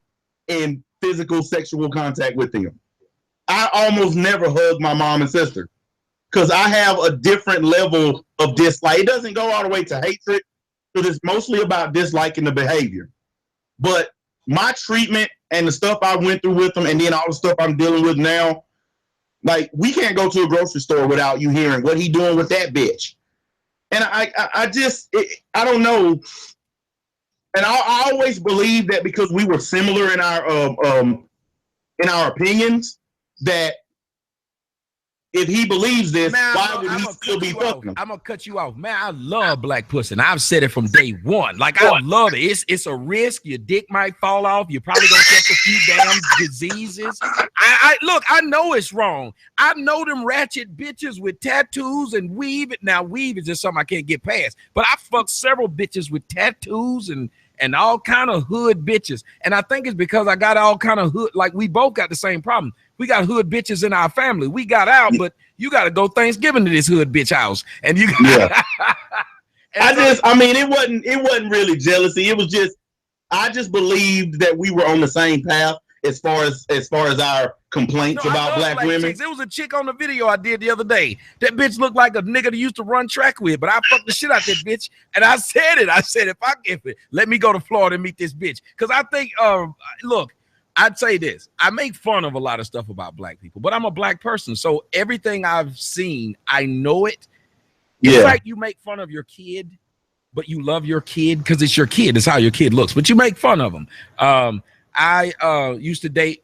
in physical sexual contact with them. I almost never hug my mom and sister because I have a different level of dislike. It doesn't go all the way to hatred, because it's mostly about disliking the behavior. But my treatment and the stuff I went through with them, and then all the stuff I'm dealing with now, like, we can't go to a grocery store without you hearing what he doing with that bitch. And I don't know. And I always believed that because we were similar in our opinions, that if he believes this, man, why would he still be fucking him? I'm gonna cut you off, man. I love black pussy, and I've said it from day one. Like, I love it. It's a risk. Your dick might fall off. You're probably gonna catch a few damn diseases. Look, I know it's wrong. I know them ratchet bitches with tattoos and weave. Now, weave is just something I can't get past. But I fucked several bitches with tattoos and all kind of hood bitches. And I think it's because I got all kind of hood. Like, we both got the same problem. We got hood bitches in our family. We got out, but you got to go Thanksgiving to this hood bitch house. And you yeah. It wasn't really jealousy. It was just, I just believed that we were on the same path as far as our complaints about black women. Chicks. There was a chick on the video I did the other day. That bitch looked like a nigga that used to run track with, but I fucked the shit out that bitch. And I said, let me go to Florida and meet this bitch. Because I think, look, I'd say this. I make fun of a lot of stuff about black people, but I'm a black person. So everything I've seen, I know it. It's like you make fun of your kid, but you love your kid because it's your kid. It's how your kid looks, but you make fun of them. I used to date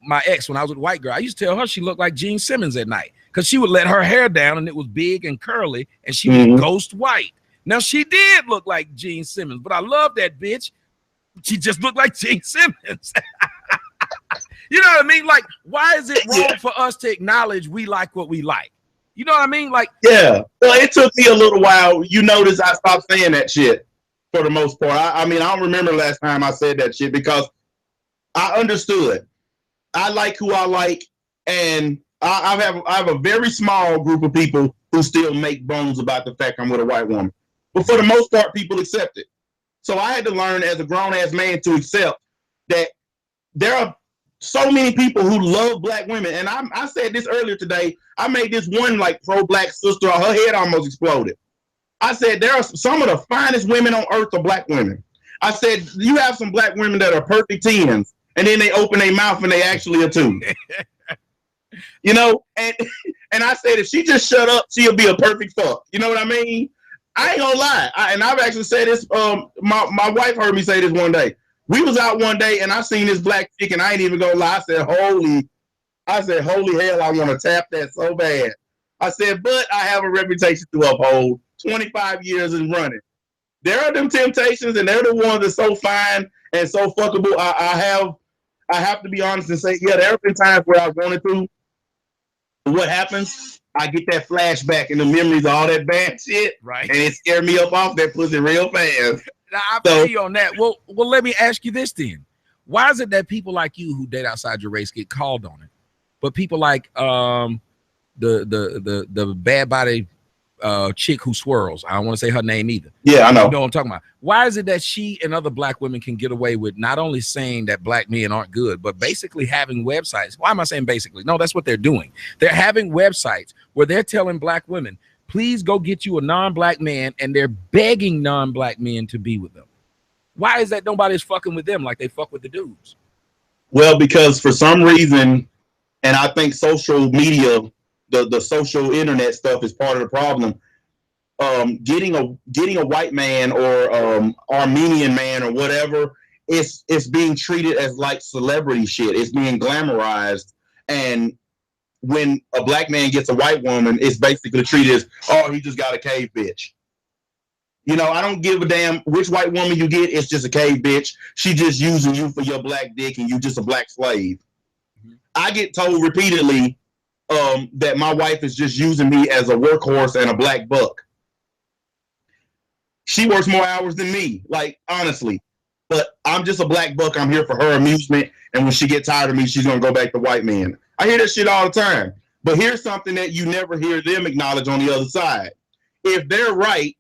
my ex when I was with a white girl. I used to tell her she looked like Gene Simmons at night because she would let her hair down and it was big and curly and she was ghost white. Now, she did look like Gene Simmons, but I love that bitch. She just looked like Gene Simmons. You know what I mean? Like, why is it wrong for us to acknowledge we like what we like? You know what I mean? Like, yeah. Well, it took me a little while. You notice I stopped saying that shit. for the most part. I mean, I don't remember the last time I said that shit because I understood. I like who I like, and I have a very small group of people who still make bones about the fact I'm with a white woman. But for the most part, people accept it. So I had to learn as a grown-ass man to accept that there are so many people who love black women. And I said this earlier today. I made this one like pro-black sister. Her head almost exploded. I said there are some of the finest women on earth are black women. I said you have some black women that are perfect 10s, and then they open their mouth and they actually are 2. You know, and I said if she just shut up, she'll be a perfect fuck. You know what I mean? I ain't gonna lie. And I've actually said this. My wife heard me say this one day. We was out one day and I seen this black chick, and I ain't even gonna lie. I said, holy hell, I want to tap that so bad. I said, but I have a reputation to uphold. 25 years and running. There are them temptations, and they're the ones that's so fine and so fuckable. I have to be honest and say, yeah, there have been times where I wanted to. What happens? I get that flashback and the memories of all that bad shit, right? And it scared me up off that pussy real fast. Now, I feel you on that. Well, let me ask you this then. Why is it that people like you who date outside your race get called on it, but people like the bad body chick who swirls, I don't want to say her name either. Yeah, I know. You know what I'm talking about. Why is it that she and other black women can get away with not only saying that black men aren't good, but basically having websites? Why am I saying basically? No, that's what they're doing. They're having websites where they're telling black women, please go get you a non-black man, and they're begging non-black men to be with them. Why is that nobody's fucking with them like they fuck with the dudes? Well, because for some reason, and I think social media, the social internet stuff is part of the problem. Getting a white man or Armenian man or whatever, it's being treated as like celebrity shit. It's being glamorized, and when a black man gets a white woman, it's basically treated as, oh, he just got a cave bitch. You know, I don't give a damn which white woman you get. It's just a cave bitch. She just using you for your black dick, and you just a black slave. Mm-hmm. I get told repeatedly that my wife is just using me as a workhorse and a black buck. She works more hours than me, like, honestly. But I'm just a black buck. I'm here for her amusement. And when she gets tired of me, she's going to go back to white men. I hear that shit all the time. But here's something that you never hear them acknowledge on the other side. If they're right,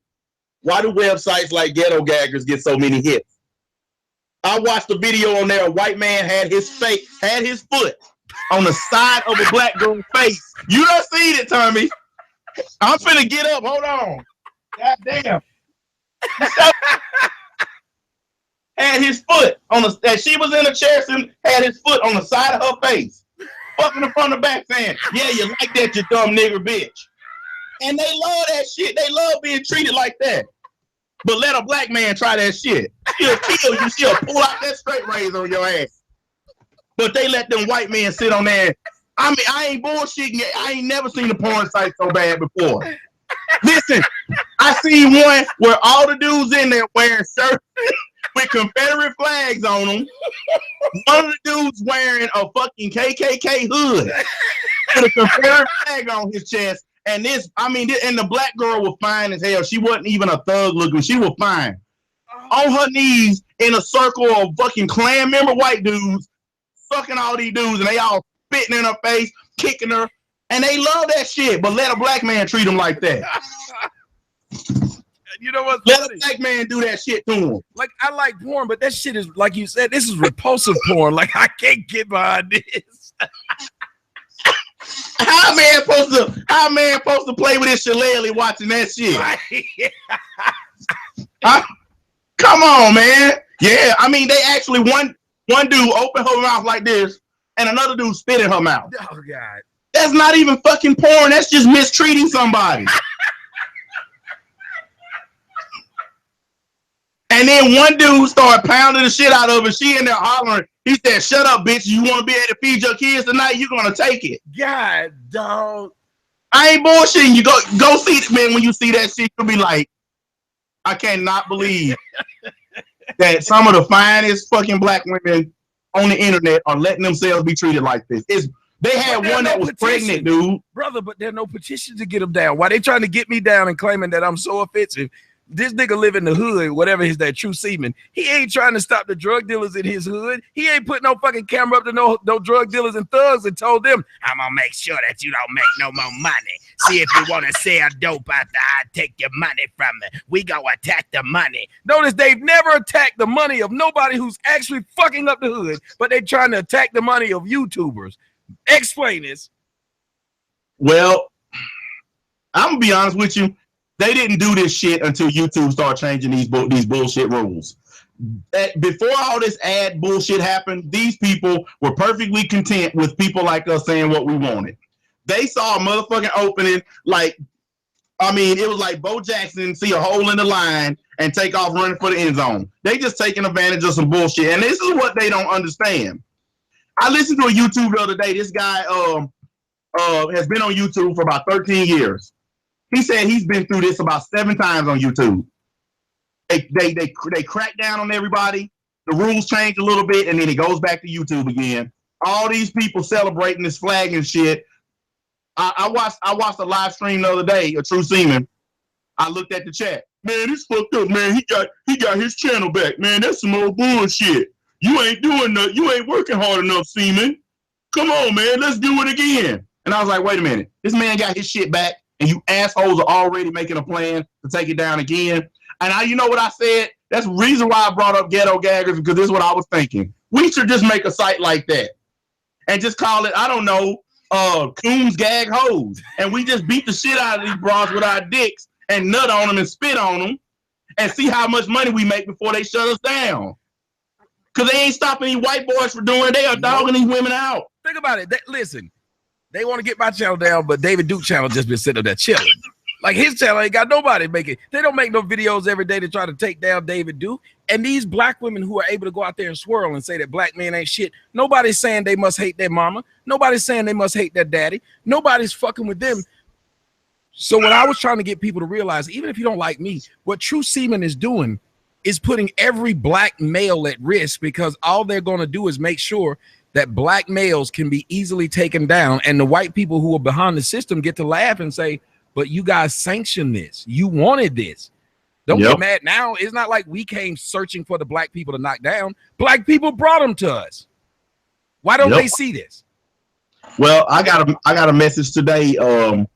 why do websites like Ghetto Gaggers get so many hits? I watched a video on there. A white man had his foot on the side of a black girl's face. You done seen it, Tommy. I'm finna get up. Hold on. God damn. Had his foot on the, as she was in a chair, had his foot on the side of her face. Fucking in front of the back saying, yeah, you like that, you dumb nigger bitch. And they love that shit. They love being treated like that. But let a black man try that shit. She'll kill you. She'll pull out that straight razor on your ass. But they let them white men sit on there. I mean, I ain't bullshitting yet. I ain't never seen a porn site so bad before. Listen, I seen one where all the dudes in there wearing shirts with Confederate flags on them. One of the dudes wearing a fucking KKK hood with a Confederate flag on his chest. And this, I mean, and the black girl was fine as hell. She wasn't even a thug looking. She was fine. On her knees in a circle of fucking Klan member white dudes, sucking all these dudes, and they all spitting in her face, kicking her, and they love that shit. But let a black man treat them like that. You know what? Let a black man do that shit to him. Like, I like porn, but that shit is, like you said, this is repulsive porn. Like, I can't get behind this. How a man supposed to play with his shillelagh watching that shit? Come on, man. Yeah, I mean, they actually one dude opened her mouth like this, and another dude spit in her mouth. Oh God, that's not even fucking porn. That's just mistreating somebody. And then one dude started pounding the shit out of her. She in there hollering. He said, "Shut up, bitch. You want to be able to feed your kids tonight? You're gonna take it." God, dog. I ain't bullshitting you. Go see it, man. When you see that shit, you'll be like, I cannot believe that some of the finest fucking black women on the internet are letting themselves be treated like this. They had one that was pregnant, dude. Brother, but there's no petition to get them down. Why they trying to get me down and claiming that I'm so offensive? this nigga live in the hood, whatever is that true seaman. He ain't trying to stop the drug dealers in his hood. He ain't put no fucking camera up to no drug dealers and thugs and told them, I'm gonna make sure that you don't make no more money. See if you want to sell dope after I take your money from me. We gonna attack the money. Notice they've never attacked the money of nobody who's actually fucking up the hood, but they trying to attack the money of YouTubers. Explain this. Well, I'm gonna be honest with you. They didn't do this shit until YouTube started changing these bullshit rules. Before all this ad bullshit happened, these people were perfectly content with people like us saying what we wanted. They saw a motherfucking opening, like, I mean, it was like Bo Jackson see a hole in the line and take off running for the end zone. They just taking advantage of some bullshit, and this is what they don't understand. I listened to a YouTube the other day. This guy has been on YouTube for about 13 years. He said he's been through this about 7 times on YouTube. They crack down on everybody. The rules change a little bit, and then it goes back to YouTube again. All these people celebrating this flag and shit. I watched a live stream the other day, a True Seaman. I looked at the chat. Man, it's fucked up, man. He got his channel back. Man, that's some old bullshit. You ain't doing nothing. You ain't working hard enough, Seaman. Come on, man. Let's do it again. And I was like, wait a minute. This man got his shit back, and you assholes are already making a plan to take it down again. And you know what I said? That's the reason why I brought up Ghetto Gaggers, because this is what I was thinking. We should just make a site like that and just call it, I don't know, Coons Gag Hoes. And we just beat the shit out of these bras with our dicks and nut on them and spit on them and see how much money we make before they shut us down. Because they ain't stopping these white boys from doing it. They are dogging these women out. Think about it. Listen, they want to get my channel down, but David Duke channel just been sitting up there chilling. Like, his channel ain't got nobody making. They don't make no videos every day to try to take down David Duke. And these black women who are able to go out there and swirl and say that black men ain't shit, nobody's saying they must hate their mama. Nobody's saying they must hate their daddy. Nobody's fucking with them. So what I was trying to get people to realize, even if you don't like me, what True Seaman is doing is putting every black male at risk, because all they're going to do is make sure that black males can be easily taken down, and the white people who are behind the system get to laugh and say, but you guys sanctioned this. You wanted this. Don't get mad now. It's not like we came searching for the black people to knock down. Black people brought them to us. Why don't they see this? Well, I got a message today from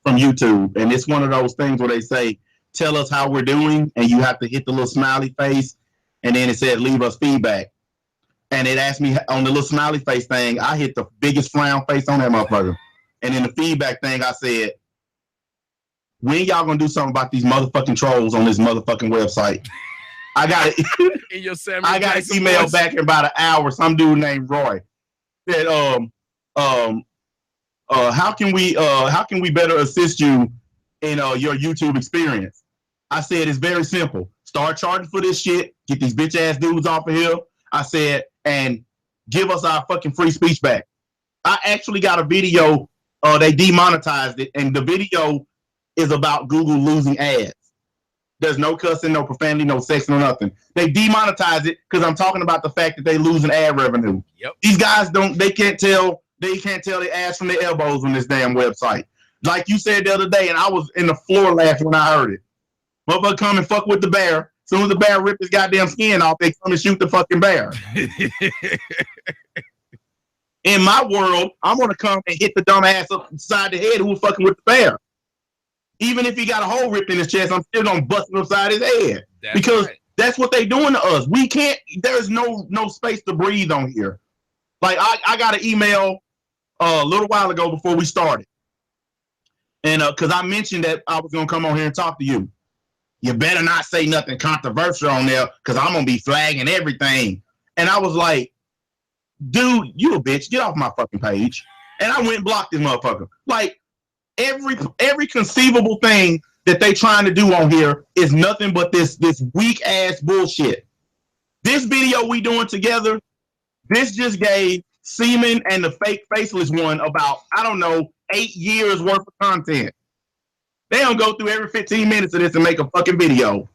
YouTube, and it's one of those things where they say, tell us how we're doing, and you have to hit the little smiley face, and then it said leave us feedback. And it asked me on the little smiley face thing, I hit the biggest frown face on that motherfucker. And in the feedback thing, I said, when y'all gonna do something about these motherfucking trolls on this motherfucking website? I got it. I got an email back in about an hour. Some dude named Roy said, how can we better assist you in your YouTube experience? I said, it's very simple. Start charging for this shit. Get these bitch ass dudes off of here. I said, and give us our fucking free speech back. I actually got a video. They demonetized it, and the video is about Google losing ads. There's no cussing, no profanity, no sex, no nothing. They demonetized it because I'm talking about the fact that they losing ad revenue. Yep. These guys they can't tell their ass from their elbows on this damn website. Like you said the other day, and I was in the floor laughing when I heard it. Motherfucker come and fuck with the bear. As soon as the bear rip his goddamn skin off, they come and shoot the fucking bear. In my world, I'm gonna come and hit the dumb ass upside the head who was fucking with the bear. Even if he got a hole ripped in his chest, I'm still gonna bust him upside his head. That's what they doing to us. We can't. There's no space to breathe on here. Like I got an email a little while ago before we started, and because I mentioned that I was gonna come on here and talk to you. You better not say nothing controversial on there, because I'm gonna be flagging everything. And I was like, dude, you a bitch. Get off my fucking page. And I went and blocked this motherfucker. Like, every conceivable thing that they trying to do on here is nothing but this weak ass bullshit. This video we doing together, this just gave Seaman and the fake faceless one about, I don't know, 8 years worth of content. They don't go through every 15 minutes of this and make a fucking video.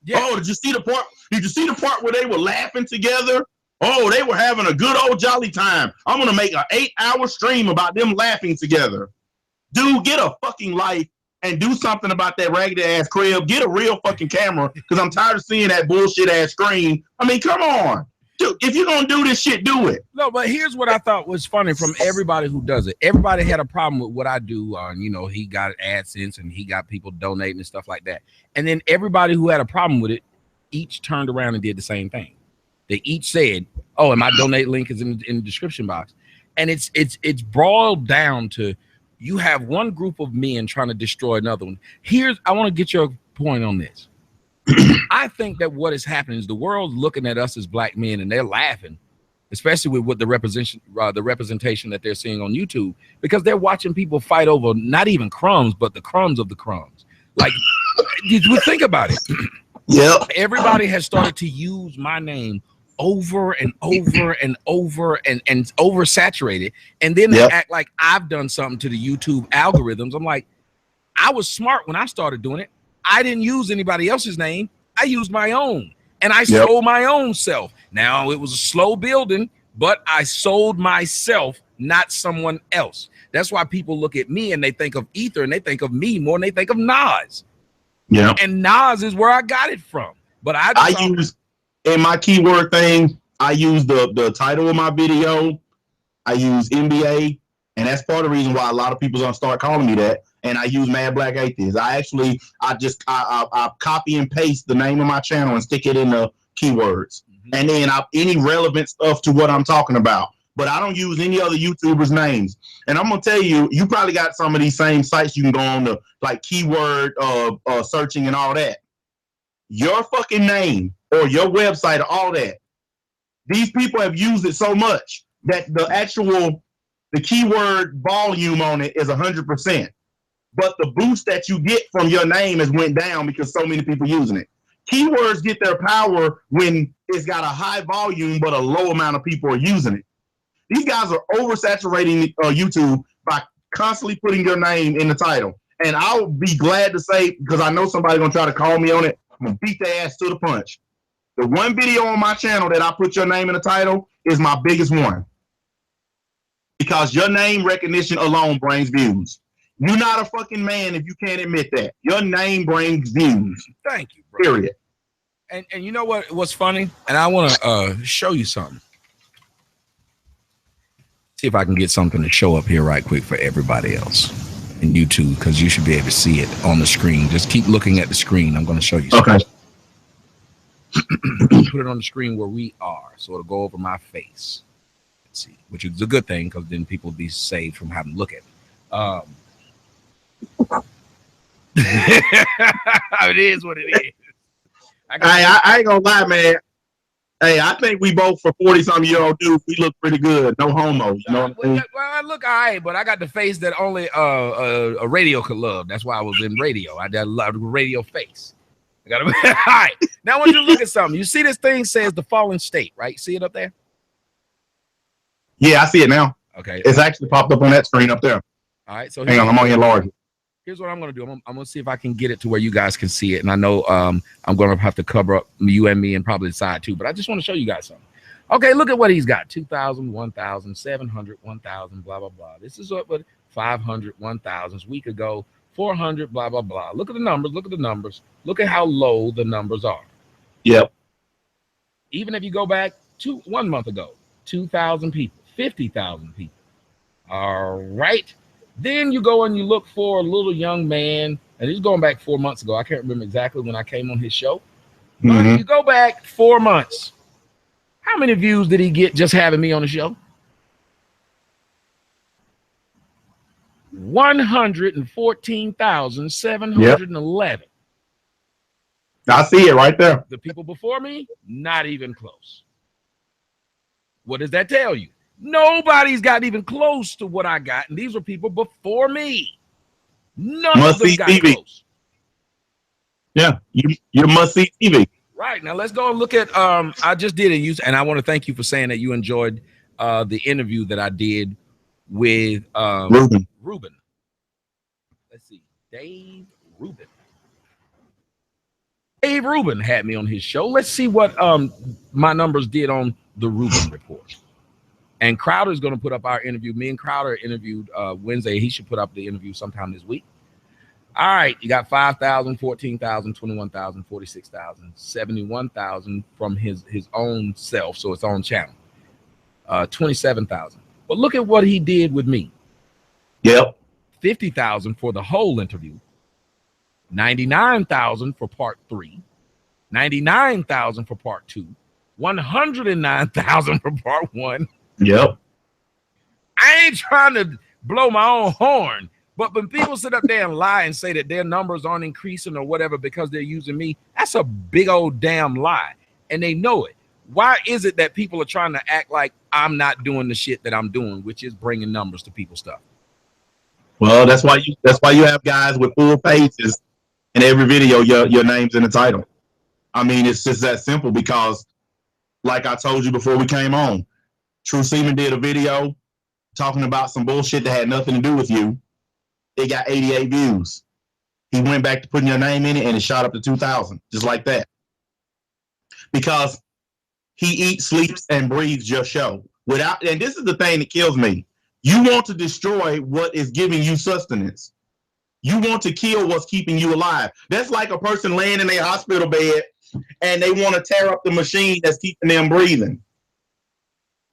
Yeah. Oh, did you see the part? Did you see the part where they were laughing together? Oh, they were having a good old jolly time. I'm gonna make an 8-hour stream about them laughing together. Dude, get a fucking life and do something about that raggedy ass crib. Get a real fucking camera, because I'm tired of seeing that bullshit ass screen. I mean, come on. Dude, if you're going to do this shit, do it. No, but here's what I thought was funny from everybody who does it. Everybody had a problem with what I do. You know, he got AdSense and he got people donating and stuff like that. And then everybody who had a problem with it each turned around and did the same thing. They each said, oh, and my donate link is in the description box. And it's boiled down to, you have one group of men trying to destroy another one. I want to get your point on this. I think that what is happening is the world's looking at us as black men and they're laughing, especially with what the representation that they're seeing on YouTube, because they're watching people fight over not even crumbs, but the crumbs of the crumbs. Like, did you think about it? Yeah. Everybody has started to use my name over and over and over and oversaturated, and then they act like I've done something to the YouTube algorithms. I'm like, I was smart when I started doing it. I didn't use anybody else's name. I used my own, and I sold my own self. Now, it was a slow building, but I sold myself, not someone else. That's why people look at me and they think of Ether, and they think of me more than they think of Nas. Yeah. And Nas is where I got it from. But I use, in my keyword thing, I use the title of my video. I use MBA, and that's part of the reason why a lot of people don't start calling me that. And I use Mad Black Atheist. I copy and paste the name of my channel and stick it in the keywords. And then any relevant stuff to what I'm talking about. But I don't use any other YouTubers' names. And I'm gonna tell you, you probably got some of these same sites you can go on to, like keyword searching and all that. Your fucking name or your website or all that. These people have used it so much that the keyword volume on it is 100%. But the boost that you get from your name has went down because so many people using it. Keywords get their power when it's got a high volume, but a low amount of people are using it. These guys are oversaturating YouTube by constantly putting your name in the title. And I'll be glad to say, because I know somebody's going to try to call me on it, I'm going to beat their ass to the punch. The one video on my channel that I put your name in the title is my biggest one. Because your name recognition alone brings views. You're not a fucking man if you can't admit that. Your name brings views. Thank you, bro. Period. And you know what's funny? And I want to show you something. See if I can get something to show up here right quick for everybody else in YouTube, because you should be able to see it on the screen. Just keep looking at the screen. I'm going to show you something. Okay. Put it on the screen where we are, so it'll go over my face. Let's see, which is a good thing, because then people will be saved from having to look at it. It is what it is. I ain't gonna lie, man. Hey, I think we both, for 40-something-year-old dudes, we look pretty good. No homo. You know what I mean? Well, I look all right, but I got the face that only a radio could love. That's why I was in radio. I got a lot of radio face. I got all right. Now I want you to look at something. You see this thing says the fallen state, right? See it up there? Yeah, I see it now. Okay. It's actually popped up on that screen up there. All right. So hang on, I'm on enlarge it. Here's what I'm going to do. I'm going to see if I can get it to where you guys can see it. And I know I'm going to have to cover up you and me and probably the side too, but I just want to show you guys something. Okay, look at what he's got. 2,000, 1,000, 700, 1,000, blah, blah, blah. This is what 500, 1,000 a week ago, 400, blah, blah, blah. Look at the numbers. Look at the numbers. Look at how low the numbers are. Yep. Even if you go back to 1 month ago, 2,000 people, 50,000 people. All right. Then you go and you look for a little young man, and he's going back 4 months ago. I can't remember exactly when I came on his show. But you go back 4 months. How many views did he get just having me on the show? 114,711. Yep. I see it right there. The people before me, not even close. What does that tell you? Nobody's got even close to what I got, and these were people before me. None of them got close. Yeah, you must see TV. Right, now let's go and look at I just did it, and I want to thank you for saying that you enjoyed the interview that I did with Ruben. Let's see, Dave Rubin. Dave Rubin had me on his show. Let's see what my numbers did on the Rubin report. And Crowder's going to put up our interview. Me and Crowder interviewed Wednesday. He should put up the interview sometime this week. All right, you got 5,000, 14,000, 21,000, 46,000, 71,000 from his own self, so its own channel. 27,000. But look at what he did with me. Yep. 50,000 for the whole interview. 99,000 for part 3. 99,000 for part 2. 109,000 for part 1. Yep. I ain't trying to blow my own horn, but when people sit up there and lie and say that their numbers aren't increasing or whatever because they're using me, that's a big old damn lie, and they know it. Why is it that people are trying to act like I'm not doing the shit that I'm doing, which is bringing numbers to people's stuff? Well, that's why you have guys with full pages in every video. Your name's in the title. I mean, it's just that simple because, like I told you before we came on, True Seaman did a video talking about some bullshit that had nothing to do with you. It got 88 views. He went back to putting your name in it and it shot up to 2,000, just like that. Because he eats, sleeps, and breathes your show. And this is the thing that kills me. You want to destroy what is giving you sustenance. You want to kill what's keeping you alive. That's like a person laying in a hospital bed and they want to tear up the machine that's keeping them breathing.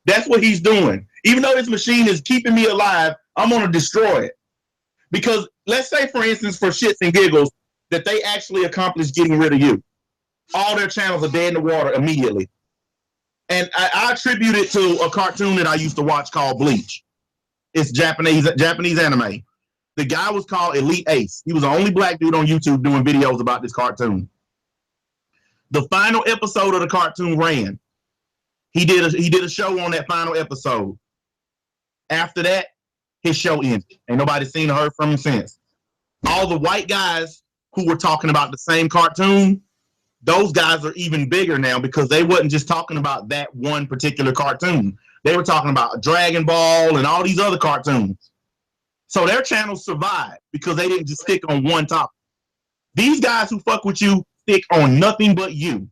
That's what he's doing. Even though this machine is keeping me alive, I'm going to destroy it. Because let's say, for instance, for shits and giggles, that they actually accomplished getting rid of you. All their channels are dead in the water immediately. And I attribute it to a cartoon that I used to watch called Bleach. It's Japanese anime. The guy was called Elite Ace. He was the only black dude on YouTube doing videos about this cartoon. The final episode of the cartoon ran. He did a show on that final episode. After that, his show ended. Ain't nobody seen or heard from him since. All the white guys who were talking about the same cartoon, those guys are even bigger now because they wasn't just talking about that one particular cartoon. They were talking about Dragon Ball and all these other cartoons. So their channels survived because they didn't just stick on one topic. These guys who fuck with you stick on nothing but you.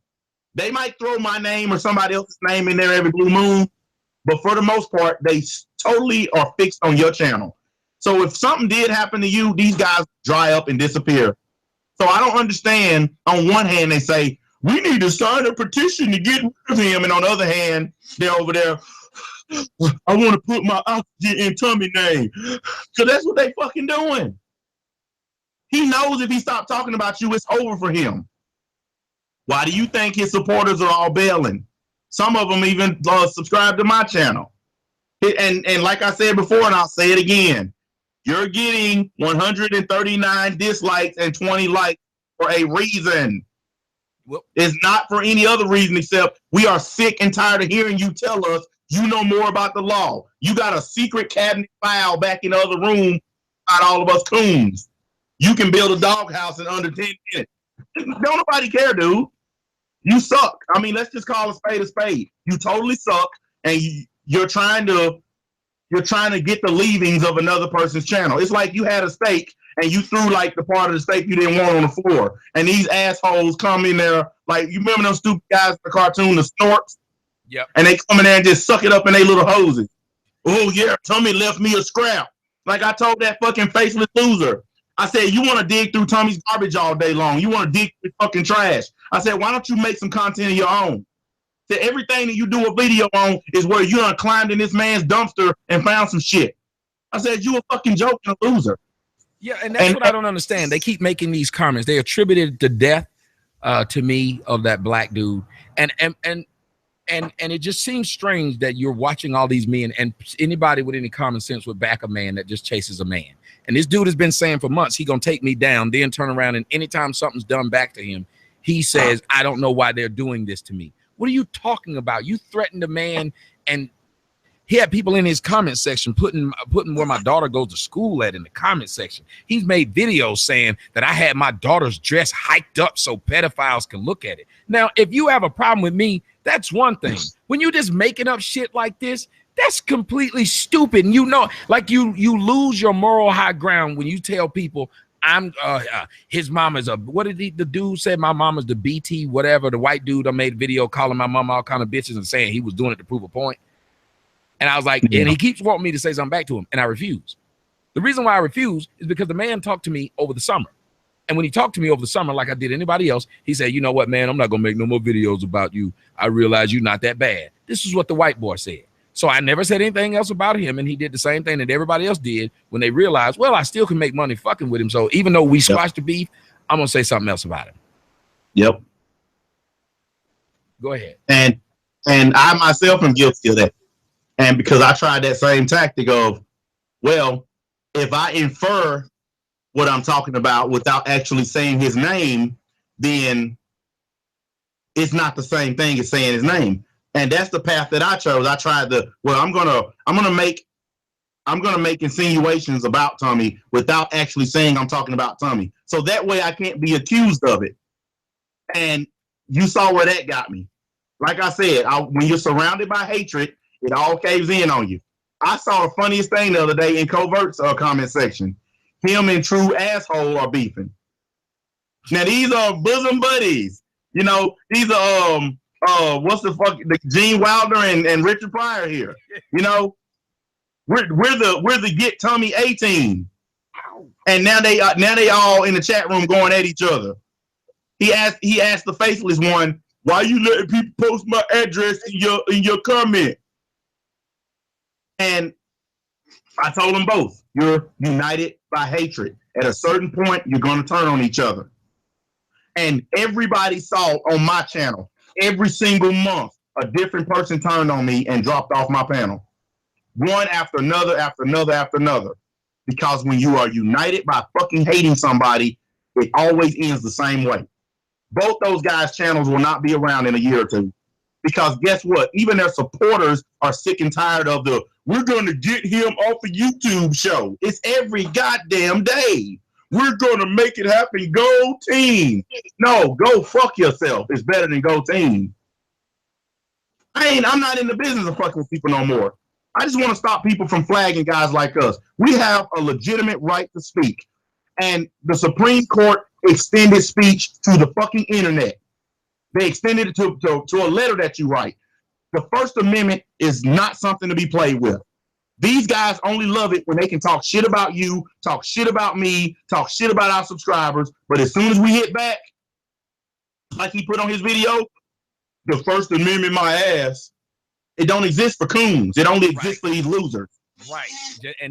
They might throw my name or somebody else's name in there every blue moon, but for the most part, they totally are fixed on your channel. So if something did happen to you, these guys dry up and disappear. So I don't understand. On one hand, they say, we need to sign a petition to get rid of him. And on the other hand, they're over there, I want to put my oxygen in Tommy name. So that's what they fucking doing. He knows if he stopped talking about you, it's over for him. Why do you think his supporters are all bailing? Some of them even subscribe to my channel. And like I said before, and I'll say it again, you're getting 139 dislikes and 20 likes for a reason. Well, it's not for any other reason except we are sick and tired of hearing you tell us you know more about the law. You got a secret cabinet file back in the other room about all of us coons. You can build a doghouse in under 10 minutes. Don't nobody care, dude. You suck. I mean, let's just call a spade a spade. You totally suck, and you're trying to get the leavings of another person's channel. It's like you had a steak and you threw like the part of the steak you didn't want on the floor, and these assholes come in there like, you remember those stupid guys in the cartoon, the snorts? Yep. And they come in there and just suck it up in their little hoses. Oh yeah, Tommy left me a scrap. Like I told that fucking faceless loser. I said, you want to dig through Tommy's garbage all day long. You want to dig through fucking trash. I said, why don't you make some content of your own? I said, everything that you do a video on is where you done climbed in this man's dumpster and found some shit. I said, you a fucking joke and a loser. Yeah, and that's what I don't understand. They keep making these comments. They attributed the death to me of that black dude. And it just seems strange that you're watching all these men, and anybody with any common sense would back a man that just chases a man. And this dude has been saying for months, he gonna take me down, then turn around, and anytime something's done back to him, he says, I don't know why they're doing this to me. What are you talking about? You threatened a man, and he had people in his comment section putting where my daughter goes to school at in the comment section. He's made videos saying that I had my daughter's dress hiked up so pedophiles can look at it. Now, if you have a problem with me, that's one thing. When you're just making up shit like this, that's completely stupid. And you know, like you lose your moral high ground when you tell people his mom is a, what did the dude say? My mom is the BT, whatever. The white dude, I made a video calling my mom all kind of bitches and saying he was doing it to prove a point. And I was like, and he keeps wanting me to say something back to him, and I refuse. The reason why I refused is because the man talked to me over the summer. And when he talked to me over the summer, like I did anybody else, he said, you know what, man, I'm not going to make no more videos about you. I realize you're not that bad. This is what the white boy said. So I never said anything else about him. And he did the same thing that everybody else did when they realized, well, I still can make money fucking with him. So even though we squashed the beef, I'm going to say something else about him. Yep. Go ahead. And I myself am guilty of that. And because I tried that same tactic of, well, if I infer what I'm talking about without actually saying his name, then it's not the same thing as saying his name. And that's the path that I chose. I tried to, well, I'm gonna make insinuations about Tommy without actually saying I'm talking about Tommy. So that way I can't be accused of it. And you saw where that got me. Like I said, when you're surrounded by hatred, it all caves in on you. I saw the funniest thing the other day in Covert's comment section. Him and True Asshole are beefing. Now these are bosom buddies. You know, these are what's the Gene Wilder and Richard Pryor here. You know, we're the Get Tommy 18. And now they all in the chat room going at each other. He asked the faceless one, why you letting people post my address in your comment? And I told them both, you're united by hatred. At a certain point, you're going to turn on each other. And everybody saw on my channel, every single month, a different person turned on me and dropped off my panel. One after another, after another, after another. Because when you are united by fucking hating somebody, it always ends the same way. Both those guys' channels will not be around in a year or two. Because guess what? Even their supporters are sick and tired of the, we're going to get him off a YouTube show. It's every goddamn day. We're going to make it happen. Go team. No, go fuck yourself. It's better than go team. I'm not in the business of fucking with people no more. I just want to stop people from flagging guys like us. We have a legitimate right to speak. And the Supreme Court extended speech to the fucking internet. They extended it to a letter that you write. The First Amendment is not something to be played with. These guys only love it when they can talk shit about you, talk shit about me, talk shit about our subscribers. But as soon as we hit back, like he put on his video, the First Amendment, my ass. It don't exist for coons. It only exists for these losers. Right.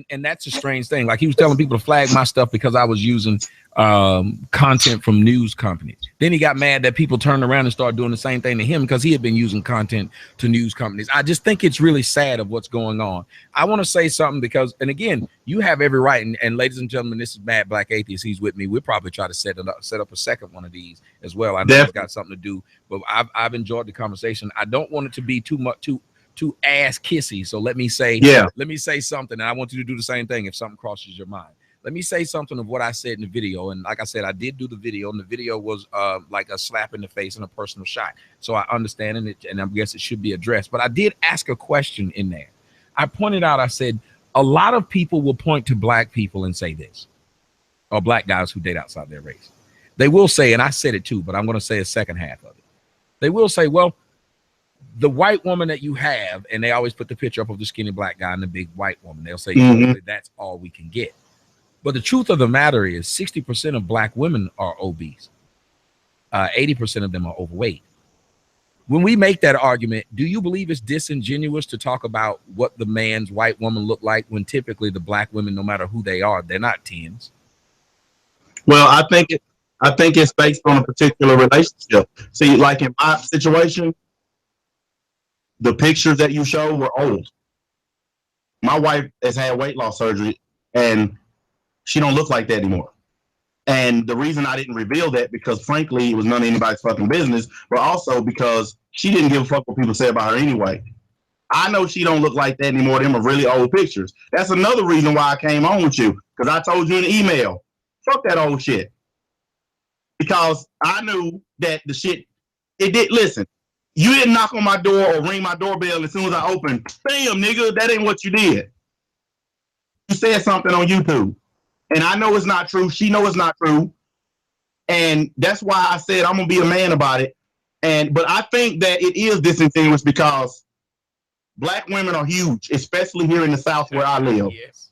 And that's a strange thing. Like he was telling people to flag my stuff because I was using content from news companies. Then he got mad that people turned around and started doing the same thing to him because he had been using content to news companies. I just think it's really sad of what's going on. I want to say something because, and again, you have every right. And ladies and gentlemen, this is Mad Black Atheist. He's with me. We'll probably try to set up a second one of these as well. I know it's got something to do, but I've enjoyed the conversation. I don't want it to be too ass kissy. So let me say something, and I want you to do the same thing if something crosses your mind. Let me say something of what I said in the video. And like I said, I did do the video, and the video was like a slap in the face and a personal shot. So I understand it, and I guess it should be addressed. But I did ask a question in there. I pointed out, I said, a lot of people will point to black people and say this, or black guys who date outside their race. They will say, and I said it too, but I'm going to say a second half of it. They will say, well, the white woman that you have, and they always put the picture up of the skinny black guy and the big white woman. They'll say, that's all we can get. But the truth of the matter is 60% of black women are obese. 80% of them are overweight. When we make that argument, do you believe it's disingenuous to talk about what the man's white woman look like when typically the black women, no matter who they are, they're not 10s? Well, I think it's based on a particular relationship. See, like in my situation, the pictures that you show were old. My wife has had weight loss surgery, and she don't look like that anymore. And the reason I didn't reveal that, because frankly, it was none of anybody's fucking business, but also because she didn't give a fuck what people say about her anyway. I know she don't look like that anymore. Them are really old pictures. That's another reason why I came on with you, because I told you in the email, fuck that old shit. Because I knew that the shit, it did, listen, you didn't knock on my door or ring my doorbell as soon as I opened. Bam, nigga, that ain't what you did. You said something on YouTube. And I know it's not true. She knows it's not true. And that's why I said I'm going to be a man about it. But I think that it is disingenuous because black women are huge, especially here in the South where I live. Yes.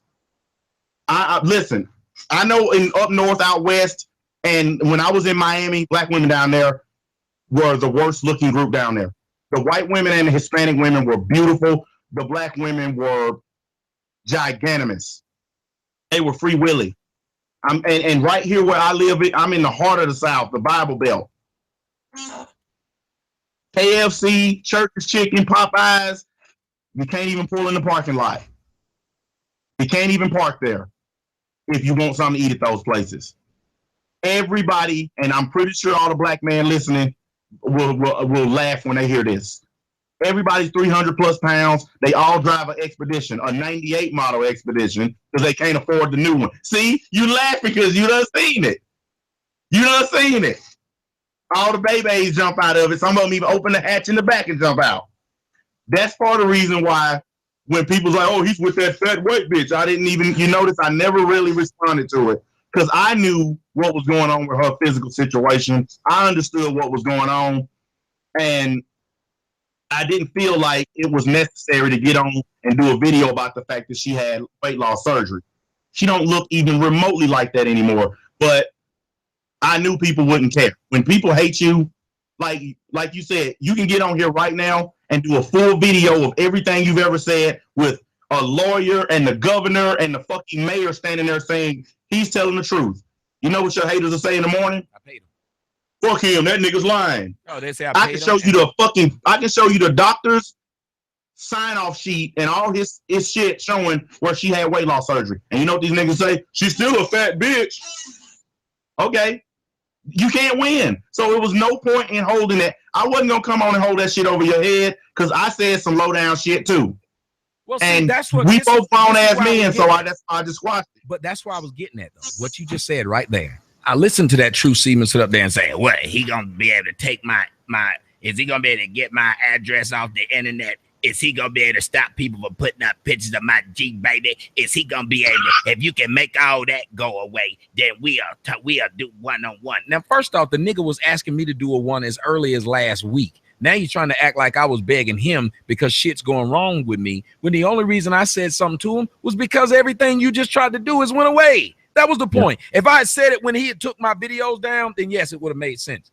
I listen. I know in up north, out west, and when I was in Miami, black women down there were the worst looking group down there. The white women and the Hispanic women were beautiful. The black women were giganimous. They were free willy. And right here where I live, I'm in the heart of the South, the Bible Belt. KFC, Church's Chicken, Popeyes. You can't even pull in the parking lot. You can't even park there if you want something to eat at those places. Everybody, and I'm pretty sure all the black men listening will laugh when they hear this. Everybody's 300 plus pounds. They all drive an Expedition, a 98 model Expedition, because they can't afford the new one. See, you laugh because you done seen it. You done seen it. All the babies jump out of it. Some of them even open the hatch in the back and jump out. That's part of the reason why when people's like, oh, he's with that fat white bitch, I didn't even, you notice I never really responded to it because I knew what was going on with her physical situation. I understood what was going on, and I didn't feel like it was necessary to get on and do a video about the fact that she had weight loss surgery. She don't look even remotely like that anymore, but I knew people wouldn't care. When people hate you, like you said, you can get on here right now and do a full video of everything you've ever said with a lawyer and the governor and the fucking mayor standing there saying he's telling the truth. You know what your haters will say in the morning? I paid him. Fuck him, that nigga's lying. Oh, they say I can show you the doctor's sign-off sheet and all his shit showing where she had weight loss surgery. And you know what these niggas say? She's still a fat bitch. Okay. You can't win. So it was no point in holding it. I wasn't gonna come on and hold that shit over your head because I said some low down shit too. Well, see, and that's what we both grown ass men, so I just watched it. But that's why I was getting at though. What you just said right there. I listened to that True Seaman sit up there and say, "What? He gonna be able to take my? Is he gonna be able to get my address off the internet? Is he gonna be able to stop people from putting up pictures of my G baby? Is he gonna be able to? If you can make all that go away, then we'll do one-on-one." Now, first off, the nigga was asking me to do a one as early as last week. Now you're trying to act like I was begging him because shit's going wrong with me, when the only reason I said something to him was because everything you just tried to do is went away. That was the point. Yeah. If I had said it when he had took my videos down, then yes, it would have made sense.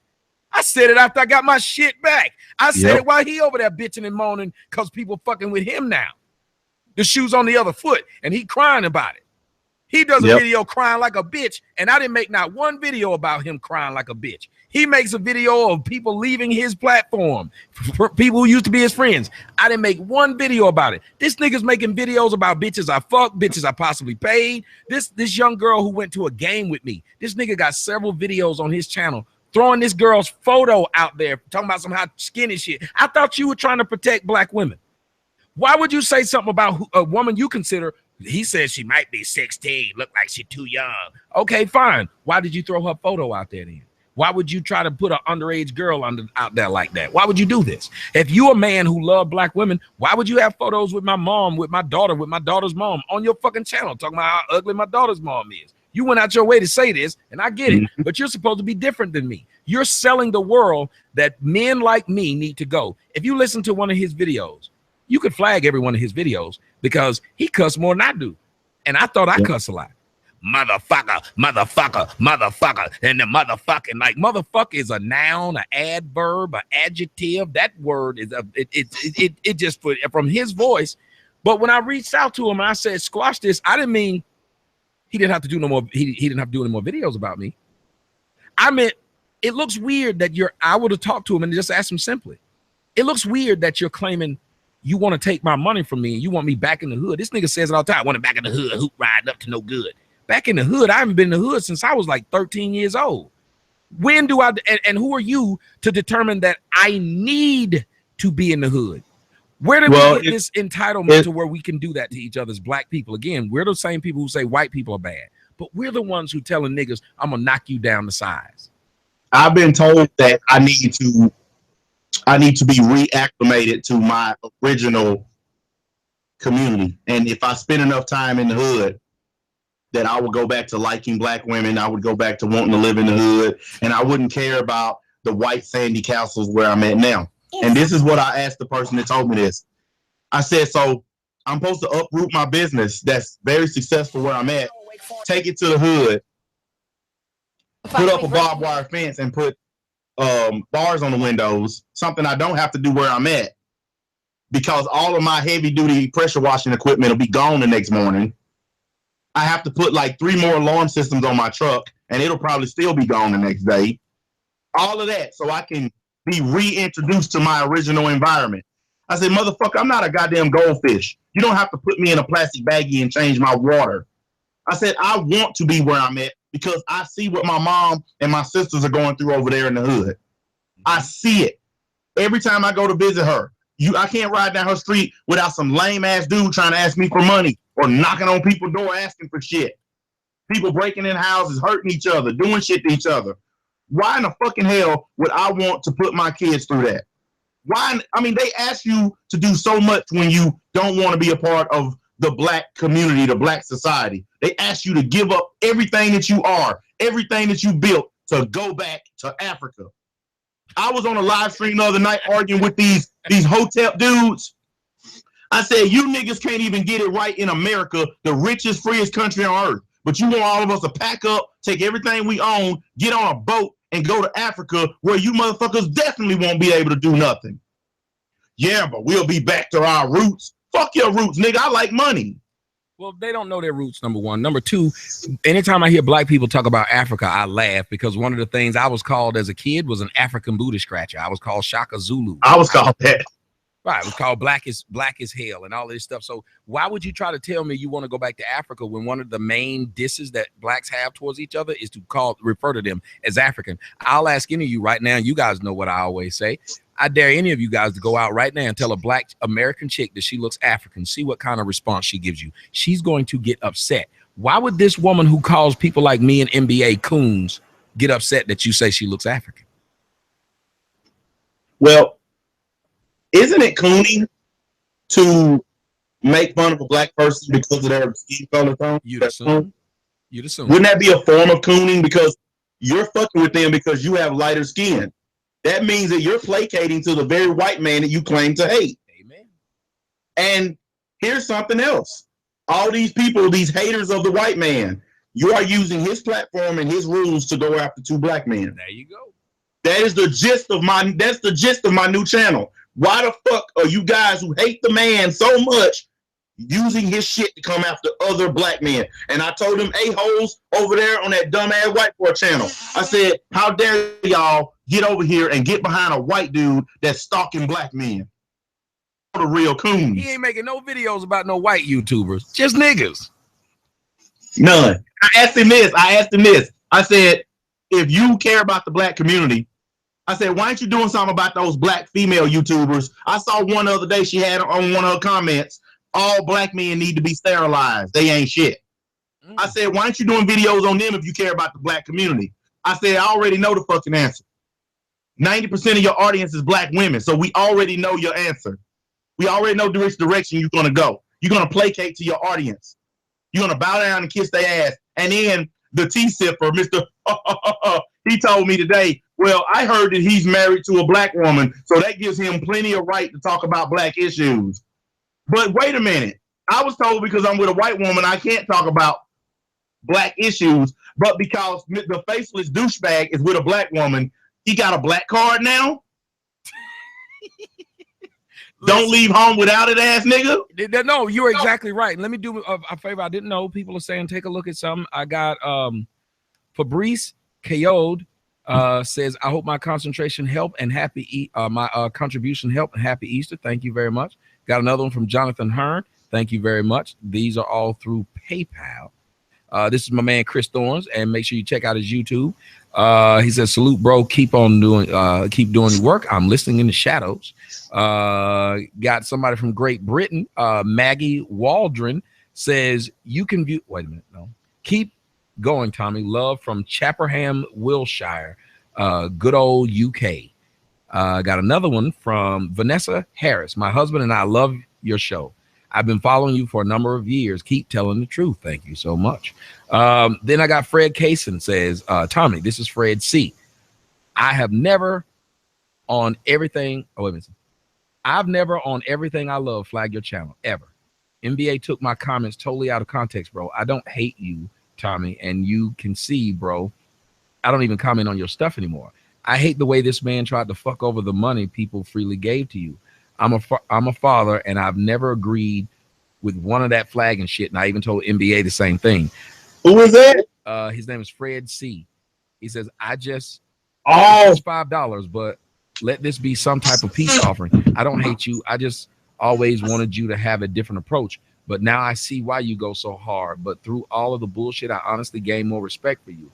I said it after I got my shit back. I said it while he over there bitching and moaning because people fucking with him now. The shoe's on the other foot, and he crying about it. He does a video crying like a bitch, and I didn't make not one video about him crying like a bitch. He makes a video of people leaving his platform, people who used to be his friends. I didn't make one video about it. This nigga's making videos about bitches I fucked, bitches I possibly paid. This young girl who went to a game with me. This nigga got several videos on his channel throwing this girl's photo out there, talking about some hot skinny shit. I thought you were trying to protect black women. Why would you say something about a woman you consider? He says she might be 16, look like she's too young. Okay, fine. Why did you throw her photo out there then? Why would you try to put an underage girl out there like that? Why would you do this? If you're a man who loves black women, why would you have photos with my mom, with my daughter's mom on your fucking channel, talking about how ugly my daughter's mom is? You went out your way to say this, and I get it, but you're supposed to be different than me. You're selling the world that men like me need to go. If you listen to one of his videos, you could flag every one of his videos because he cuss more than I do. And I thought I cuss a lot. Motherfucker, motherfucker, motherfucker. And the motherfucking, like, motherfucker is a noun, an adverb, an adjective. That word is it just put from his voice. But when I reached out to him and I said, squash this, I didn't mean he didn't have to do no more. He didn't have to do any more videos about me. I meant it looks weird that I would have talked to him and just asked him simply. It looks weird that you're claiming you want to take my money from me and you want me back in the hood. This nigga says it all the time. I want it back in the hood, hoop riding up to no good. Back in the hood, I haven't been in the hood since I was like 13 years old. When do I, and who are you to determine that I need to be in the hood? Where did we get this entitlement to where we can do that to each other as black people? Again, we're the same people who say white people are bad, but we're the ones who telling niggas, I'm gonna knock you down to size. I've been told that I need to be reacclimated to my original community. And if I spend enough time in the hood, that I would go back to liking black women. I would go back to wanting to live in the hood, and I wouldn't care about the white sandy castles where I'm at now. And this is what I asked the person that told me this. I said, so I'm supposed to uproot my business that's very successful where I'm at take it to the hood, put up a barbed wire fence, and put bars on the windows, something I don't have to do where I'm at, because all of my heavy duty pressure washing equipment will be gone the next morning. I have to put like 3 more alarm systems on my truck, and it'll probably still be gone the next day. All of that so I can be reintroduced to my original environment. I said, motherfucker, I'm not a goddamn goldfish. You don't have to put me in a plastic baggie and change my water. I said, I want to be where I'm at because I see what my mom and my sisters are going through over there in the hood. I see it. Every time I go to visit her, I can't ride down her street without some lame ass dude trying to ask me for money or knocking on people's door asking for shit. People breaking in houses, hurting each other, doing shit to each other. Why in the fucking hell would I want to put my kids through that? Why? I mean, they ask you to do so much when you don't want to be a part of the black community, the black society. They ask you to give up everything that you are, everything that you built to go back to Africa. I was on a live stream the other night arguing with these hotel dudes. I said, you niggas can't even get it right in America, the richest, freest country on earth. But you want all of us to pack up, take everything we own, get on a boat, and go to Africa where you motherfuckers definitely won't be able to do nothing. Yeah, but we'll be back to our roots. Fuck your roots, nigga. I like money. Well, they don't know their roots, number one. Number two, anytime I hear black people talk about Africa, I laugh because one of the things I was called as a kid was an African booty scratcher. I was called Shaka Zulu. I was called that. Right, it was called black as hell and all this stuff. So why would you try to tell me you want to go back to Africa when one of the main disses that blacks have towards each other is to refer to them as African? I'll ask any of you right now. You guys know what I always say. I dare any of you guys to go out right now and tell a black American chick that she looks African. See what kind of response she gives you. She's going to get upset. Why would this woman who calls people like me and MBA coons get upset that you say she looks African? Well, isn't it cooning to make fun of a black person because of their skin color tone? You'd assume. Wouldn't that be a form of cooning because you're fucking with them because you have lighter skin? That means that you're placating to the very white man that you claim to hate. Amen. And here's something else. All these people, these haters of the white man, you are using his platform and his rules to go after 2 black men. There you go. That's the gist of my new channel. Why the fuck are you guys who hate the man so much using his shit to come after other black men? And I told them a-holes over there on that dumbass white boy channel. I said, how dare y'all get over here and get behind a white dude that's stalking black men? The real coon. He ain't making no videos about no white YouTubers, just niggas. None. I asked him this. I said, if you care about the black community, I said, why aren't you doing something about those black female YouTubers? I saw one the other day, she had on one of her comments, all black men need to be sterilized. They ain't shit. I said, why aren't you doing videos on them if you care about the black community? I said, I already know the fucking answer. 90% of your audience is black women, so we already know your answer. We already know which direction you're going to go. You're going to placate to your audience. You're going to bow down and kiss their ass. And then the T-sipper, Mr. He told me today, well, I heard that he's married to a black woman, so that gives him plenty of right to talk about black issues. But wait a minute. I was told because I'm with a white woman, I can't talk about black issues, but because the faceless douchebag is with a black woman, he got a black card now? Don't leave home without it, ass nigga. No, you're exactly right. Let me do a favor. I didn't know. People are saying, take a look at something. I got Fabrice Kayode says, I hope my concentration helped and my contribution helped and happy Easter. Thank you very much. Got another one from Jonathan Hearn. Thank you very much. These are all through PayPal. This is my man Chris Thorns, and make sure you check out his YouTube. He says, salute, bro. Keep doing the work. I'm listening in the shadows. Got somebody from Great Britain. Maggie Waldron says, you can view. Wait a minute. No. Keep going, Tommy. Love from Chapperham, Wiltshire. Good old UK. Got another one from Vanessa Harris. My husband and I love your show. I've been following you for a number of years. Keep telling the truth. Thank you so much. Then I got Fred Kaysen says, Tommy, this is Fred C. I have never on everything. Oh, wait a minute. I've never on everything I love flagged your channel ever. NBA took my comments totally out of context, bro. I don't hate you. Tommy, and you can see, bro, I don't even comment on your stuff anymore. I hate the way this man tried to fuck over the money people freely gave to you. I'm a father, and I've never agreed with one of that flag and shit. And I even told MBA the same thing. Who is that? His name is Fred C. He says, it's just Oh, $5, but let this be some type of peace offering. I don't hate you. I just always wanted you to have a different approach. But now I see why you go so hard. But through all of the bullshit, I honestly gain more respect for you.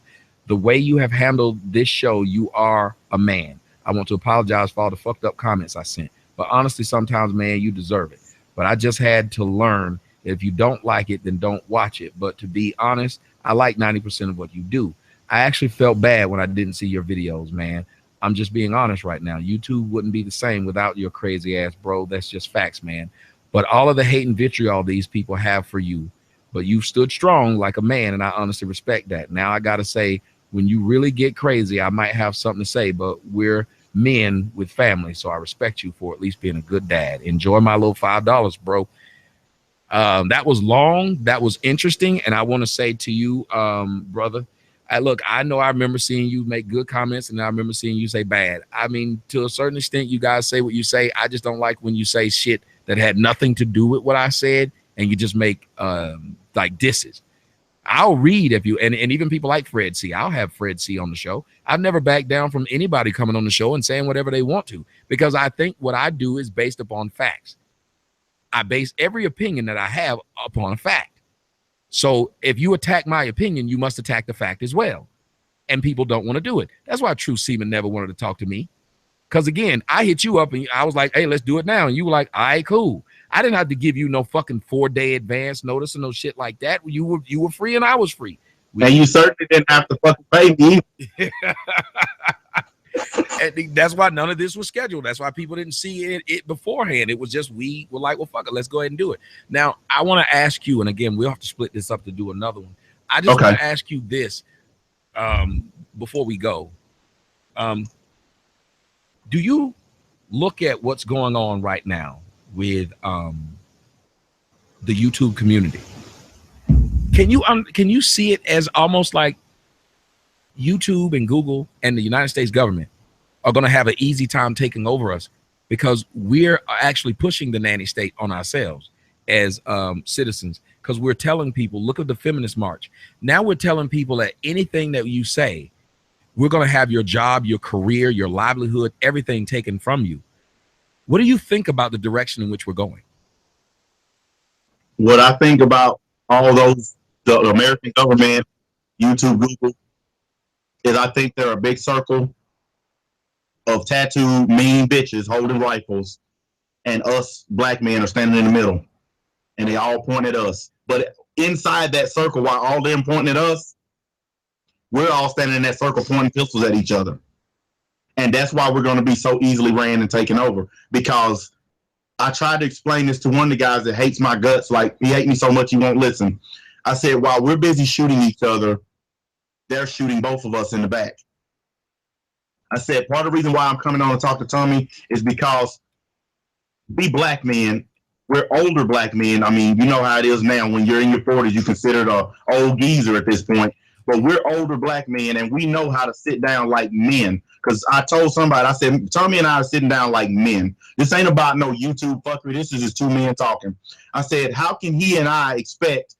The way you have handled this show, you are a man. I want to apologize for all the fucked up comments I sent. But honestly, sometimes, man, you deserve it. But I just had to learn, if you don't like it, then don't watch it. But to be honest, I like 90% of what you do. I actually felt bad when I didn't see your videos, man. I'm just being honest right now. YouTube wouldn't be the same without your crazy ass, bro. That's just facts, man. But all of the hate and vitriol these people have for you, but you've stood strong like a man, and I honestly respect that. Now I got to say, when you really get crazy, I might have something to say, but we're men with family, so I respect you for at least being a good dad. Enjoy my little $5, bro. That was long. That was interesting. And I want to say to you, brother, look, I know I remember seeing you make good comments, and I remember seeing you say bad. I mean, to a certain extent, you guys say what you say. I just don't like when you say shit that had nothing to do with what I said, and you just make like disses. I'll read if you, and even people like Fred C. I'll have Fred C. on the show. I've never backed down from anybody coming on the show and saying whatever they want to, because I think what I do is based upon facts. I base every opinion that I have upon a fact. So if you attack my opinion, you must attack the fact as well. And people don't want to do it. That's why True Seaman never wanted to talk to me. Because again, I hit you up and I was like, hey, let's do it now. And you were like, all right, cool. I didn't have to give you no fucking 4-day advance notice and no shit like that. You were free and I was free. And you certainly didn't have to fucking pay me. And that's why none of this was scheduled. That's why people didn't see it beforehand. It was just, we were like, well, fuck it, let's go ahead and do it. Now, I want to ask you, and again, we'll have to split this up to do another one. I just want to ask you this before we go. Do you look at what's going on right now with the YouTube community? Can you see it as almost like YouTube and Google and the United States government are going to have an easy time taking over us because we're actually pushing the nanny state on ourselves as citizens? Because we're telling people, look at the feminist march. Now we're telling people that anything that you say, we're going to have your job, your career, your livelihood, everything taken from you. What do you think about the direction in which we're going? What I think about all those, the American government, YouTube, Google, is I think they're a big circle of tattooed mean bitches holding rifles, and us black men are standing in the middle, and they all point at us. But inside that circle, while all them pointing at us, we're all standing in that circle pointing pistols at each other. And that's why we're going to be so easily ran and taken over. Because I tried to explain this to one of the guys that hates my guts, like he hates me so much he won't listen. I said, while we're busy shooting each other, they're shooting both of us in the back. I said, part of the reason why I'm coming on to talk to Tommy is because we black men, we're older black men. I mean, you know how it is now. When you're in your 40s, you're considered an old geezer at this point. But we're older black men, and we know how to sit down like men. Because I told somebody, I said, Tommy and I are sitting down like men. This ain't about no YouTube fuckery. This is just two men talking. I said, how can he and I expect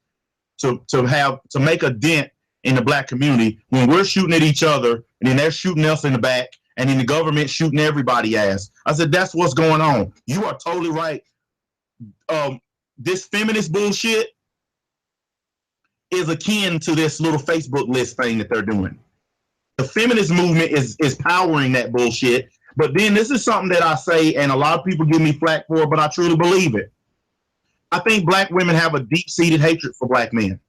to make a dent in the black community when we're shooting at each other, and then they're shooting us in the back, and then the government shooting everybody ass? I said, that's what's going on. You are totally right. This feminist bullshit is akin to this little Facebook list thing that they're doing. The feminist movement is powering that bullshit. But then this is something that I say, and a lot of people give me flack for, but I truly believe it. I think black women have a deep-seated hatred for black men.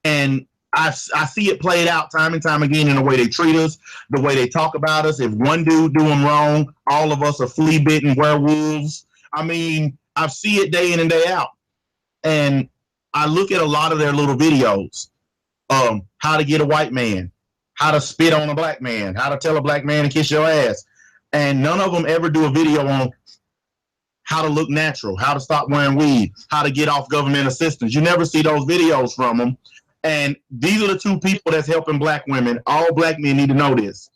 And I see it played out time and time again in the way they treat us, the way they talk about us. If one dude do them wrong, all of us are flea-bitten werewolves. I mean, I see it day in and day out. And I look at a lot of their little videos, how to get a white man, how to spit on a black man, how to tell a black man to kiss your ass. And none of them ever do a video on how to look natural, how to stop wearing weed, how to get off government assistance. You never see those videos from them. And these are the two people that's helping black women. All black men need to know this.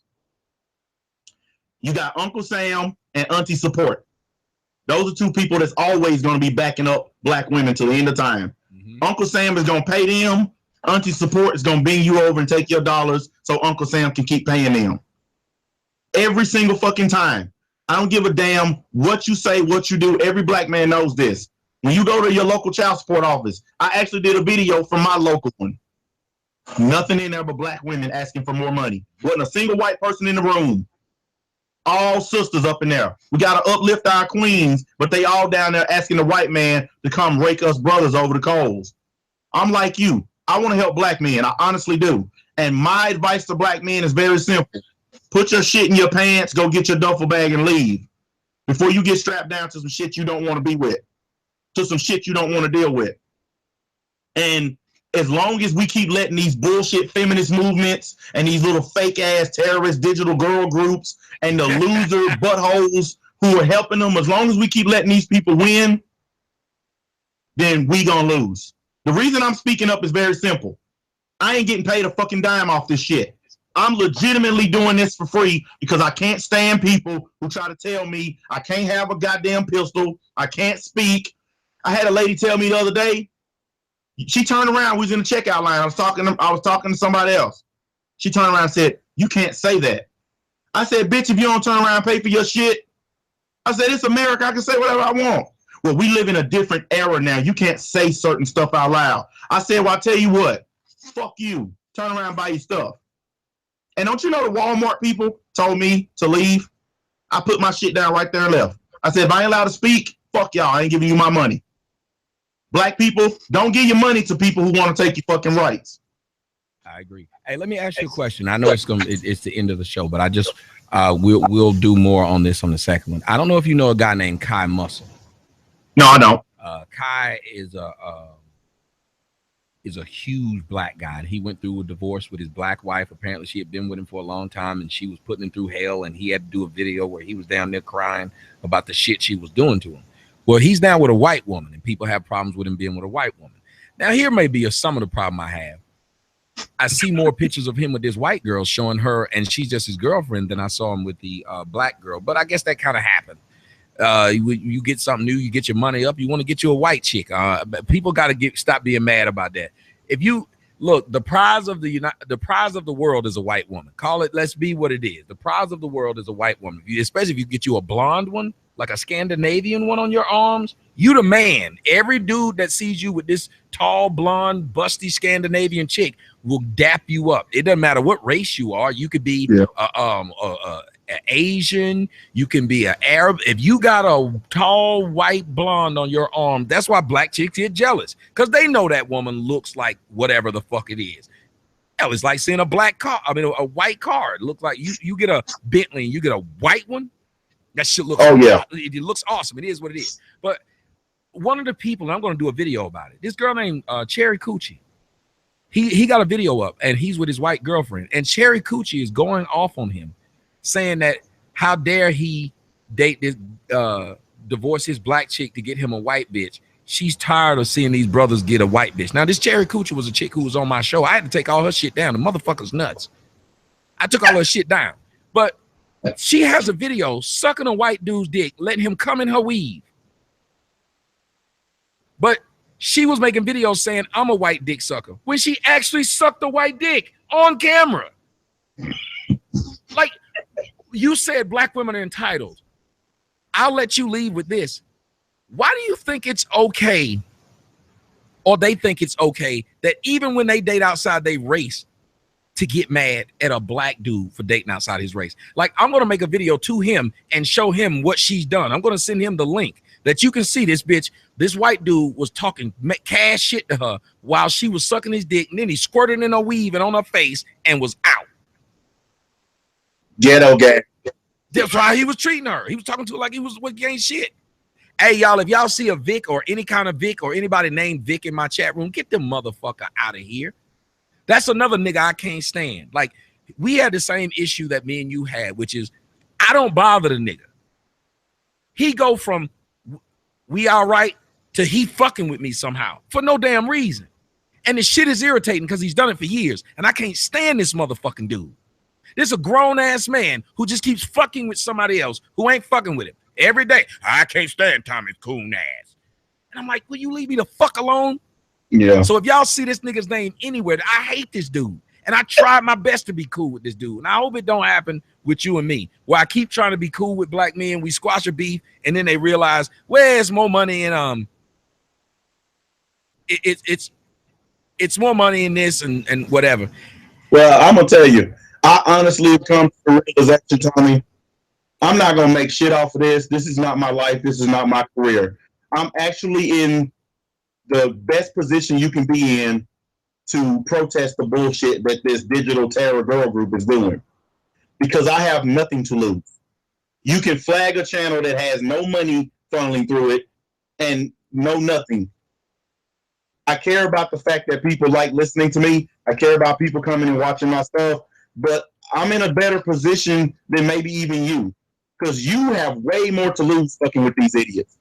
You got Uncle Sam and Auntie Support. Those are two people that's always going to be backing up black women till the end of time. Uncle Sam is going to pay them. Auntie Support is going to bring you over and take your dollars so Uncle Sam can keep paying them. Every single fucking time. I don't give a damn what you say, what you do. Every black man knows this. When you go to your local child support office, I actually did a video from my local one. Nothing in there but black women asking for more money. Wasn't a single white person in the room. All sisters up in there. We got to uplift our queens, but they all down there asking the white man to come rake us brothers over the coals. I'm like you. I want to help black men. I honestly do. And my advice to black men is very simple. Put your shit in your pants, go get your duffel bag and leave. Before you get strapped down to some shit you don't want to be with. To some shit you don't want to deal with. And as long as we keep letting these bullshit feminist movements and these little fake ass terrorist digital girl groups and the loser buttholes who are helping them, as long as we keep letting these people win, then we gonna lose. The reason I'm speaking up is very simple. I ain't getting paid a fucking dime off this shit. I'm legitimately doing this for free because I can't stand people who try to tell me I can't have a goddamn pistol, I can't speak. I had a lady tell me the other day, she turned around, we was in the checkout line, I was talking to somebody else. She turned around and said, "You can't say that." I said, "Bitch, if you don't turn around and pay for your shit," I said, "It's America, I can say whatever I want." Well, we live in a different era now. You can't say certain stuff out loud. I said, "Well, I'll tell you what, fuck you. Turn around and buy your stuff." And don't you know the Walmart people told me to leave? I put my shit down right there and left. I said, if I ain't allowed to speak, fuck y'all. I ain't giving you my money. Black people, don't give your money to people who want to take your fucking rights. I agree. Hey, let me ask you a question. I know it's the end of the show, but I just we'll do more on this on the second one. I don't know if you know a guy named Kai Muscle. No, I don't. Kai is a huge black guy. And he went through a divorce with his black wife. Apparently she had been with him for a long time and she was putting him through hell, and he had to do a video where he was down there crying about the shit she was doing to him. Well, he's now with a white woman, and people have problems with him being with a white woman. Now, here may be some of the problem I have. I see more pictures of him with this white girl showing her, and she's just his girlfriend, than I saw him with the black girl. But I guess that kind of happened. You get something new, you get your money up, you want to get you a white chick. People got to stop being mad about that. If you look, the prize of the world is a white woman. Call it, let's be what it is. The prize of the world is a white woman. Especially if you get you a blonde one, like a Scandinavian one on your arms, you the man. Every dude that sees you with this tall, blonde, busty Scandinavian chick will dap you up. It doesn't matter what race you are. You could be Asian, you can be an Arab. If you got a tall white blonde on your arm, that's why black chicks get jealous, because they know that woman looks like whatever the fuck it is. Hell, it's like seeing a black car. I mean, a white car. It looks like you get a Bentley and you get a white one. That shit looks. Oh yeah, it looks awesome. It is what it is. But one of the people, and I'm going to do a video about it. This girl named Cherry Coochie. He got a video up, and he's with his white girlfriend, and Cherry Coochie is going off on him, saying that how dare he date this divorce his black chick to get him a white bitch. She's tired of seeing these brothers get a white bitch. Now, this Cherry Coochie was a chick who was on my show. I had to take all her shit down. The motherfucker's nuts. I took all her shit down. But she has a video sucking a white dude's dick, letting him come in her weave. But she was making videos saying, I'm a white dick sucker, when she actually sucked a white dick on camera. Like, you said black women are entitled. I'll let you leave with this. Why do you think it's okay, or they think it's okay, that even when they date outside their race, to get mad at a black dude for dating outside his race? Like, I'm going to make a video to him and show him what she's done. I'm going to send him the link that you can see this bitch. This white dude was talking cash shit to her while she was sucking his dick, and then he squirted in her weave and on her face and was out. Ghetto gang. That's how he was treating her. He was talking to her like he was with gang shit. Hey, y'all, if y'all see a Vic or any kind of Vic or anybody named Vic in my chat room, get them motherfucker out of here. That's another nigga I can't stand. Like, we had the same issue that me and you had, which is I don't bother the nigga. He go from we all right to he fucking with me somehow for no damn reason. And the shit is irritating because he's done it for years. And I can't stand this motherfucking dude. This a grown-ass man who just keeps fucking with somebody else who ain't fucking with him every day. I can't stand Tommy's coon ass. And I'm like, will you leave me the fuck alone? Yeah. So if y'all see this nigga's name anywhere, I hate this dude. And I tried my best to be cool with this dude. And I hope it don't happen with you and me, where I keep trying to be cool with black men. We squash a beef, and then they realize, where's more money in it's more money in this and whatever. Well, I'm gonna tell you, I honestly have come to the realization, Tommy, I'm not gonna make shit off of this. This is not my life. This is not my career. I'm actually in the best position you can be in to protest the bullshit that this digital terror girl group is doing, because I have nothing to lose. You can flag a channel that has no money funneling through it and no nothing. I care about the fact that people like listening to me. I care about people coming and watching my stuff, but I'm in a better position than maybe even you, because you have way more to lose fucking with these idiots.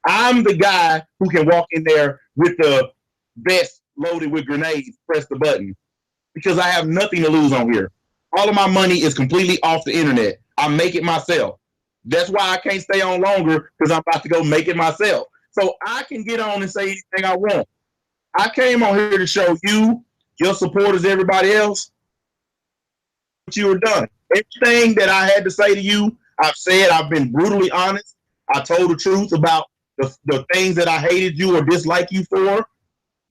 I'm the guy who can walk in there with the vest loaded with grenades, press the button, because I have nothing to lose on here. All of my money is completely off the internet. I make it myself. That's why I can't stay on longer, because I'm about to go make it myself. So I can get on and say anything I want. I came on here to show you, your supporters, everybody else, what you were done. Everything that I had to say to you, I've said. I've been brutally honest. I told the truth about the things that I hated you or disliked you for.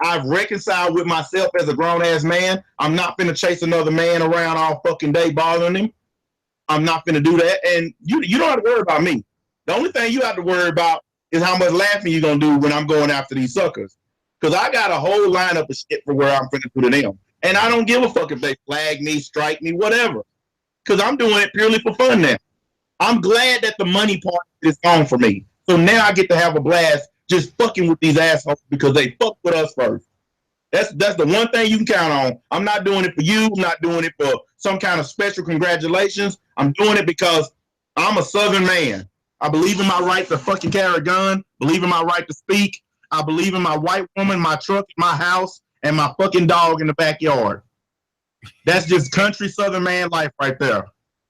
I've reconciled with myself as a grown-ass man. I'm not finna chase another man around all fucking day bothering him. I'm not finna do that. And you don't have to worry about me. The only thing you have to worry about is how much laughing you're gonna do when I'm going after these suckers. Because I got a whole lineup of shit for where I'm finna put it in. And I don't give a fuck if they flag me, strike me, whatever. Because I'm doing it purely for fun now. I'm glad that the money part is gone for me. So now I get to have a blast just fucking with these assholes because they fucked with us first. That's the one thing you can count on. I'm not doing it for you. I'm not doing it for some kind of special congratulations. I'm doing it because I'm a Southern man. I believe in my right to fucking carry a gun, believe in my right to speak. I believe in my white woman, my truck, my house, and my fucking dog in the backyard. That's just country Southern man life right there.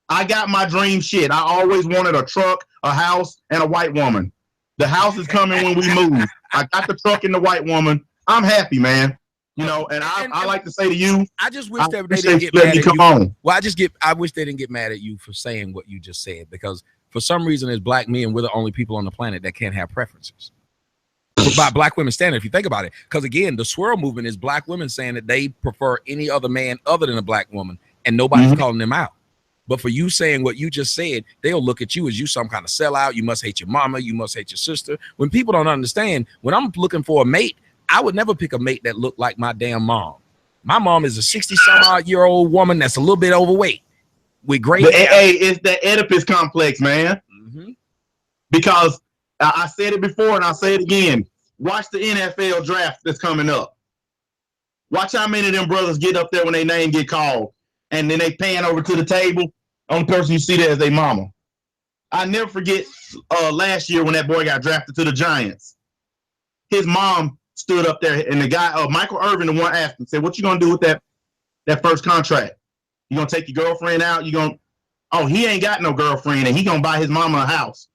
I got my dream shit. I always wanted a truck, a house, and a white woman. The house is coming when we move. I got the truck and the white woman. I'm happy, man. You know, and I like to say to you, I just wish they didn't get mad at you. On. Well, I wish they didn't get mad at you for saying what you just said, because for some reason, as black men, we're the only people on the planet that can't have preferences. By black women standard, if you think about it, because again, the swirl movement is black women saying that they prefer any other man other than a black woman, and nobody's calling them out. But for you saying what you just said, they'll look at you as you some kind of sellout. You must hate your mama. You must hate your sister. When people don't understand, when I'm looking for a mate, I would never pick a mate that looked like my damn mom. My mom is a 60-some-odd-year-old woman that's a little bit overweight with great hair. Hey, it's the Oedipus complex, man. Because I said it before and I'll say it again. Watch the NFL draft that's coming up. Watch how many of them brothers get up there when their name get called, and then they pan over to the table. Only person you see there is their mama. I never forget last year when that boy got drafted to the Giants. His mom stood up there, and the guy, Michael Irvin, the one asked him, said, "What you gonna do with that first contract? You gonna take your girlfriend out? You gonna?" Oh, he ain't got no girlfriend, and he gonna buy his mama a house.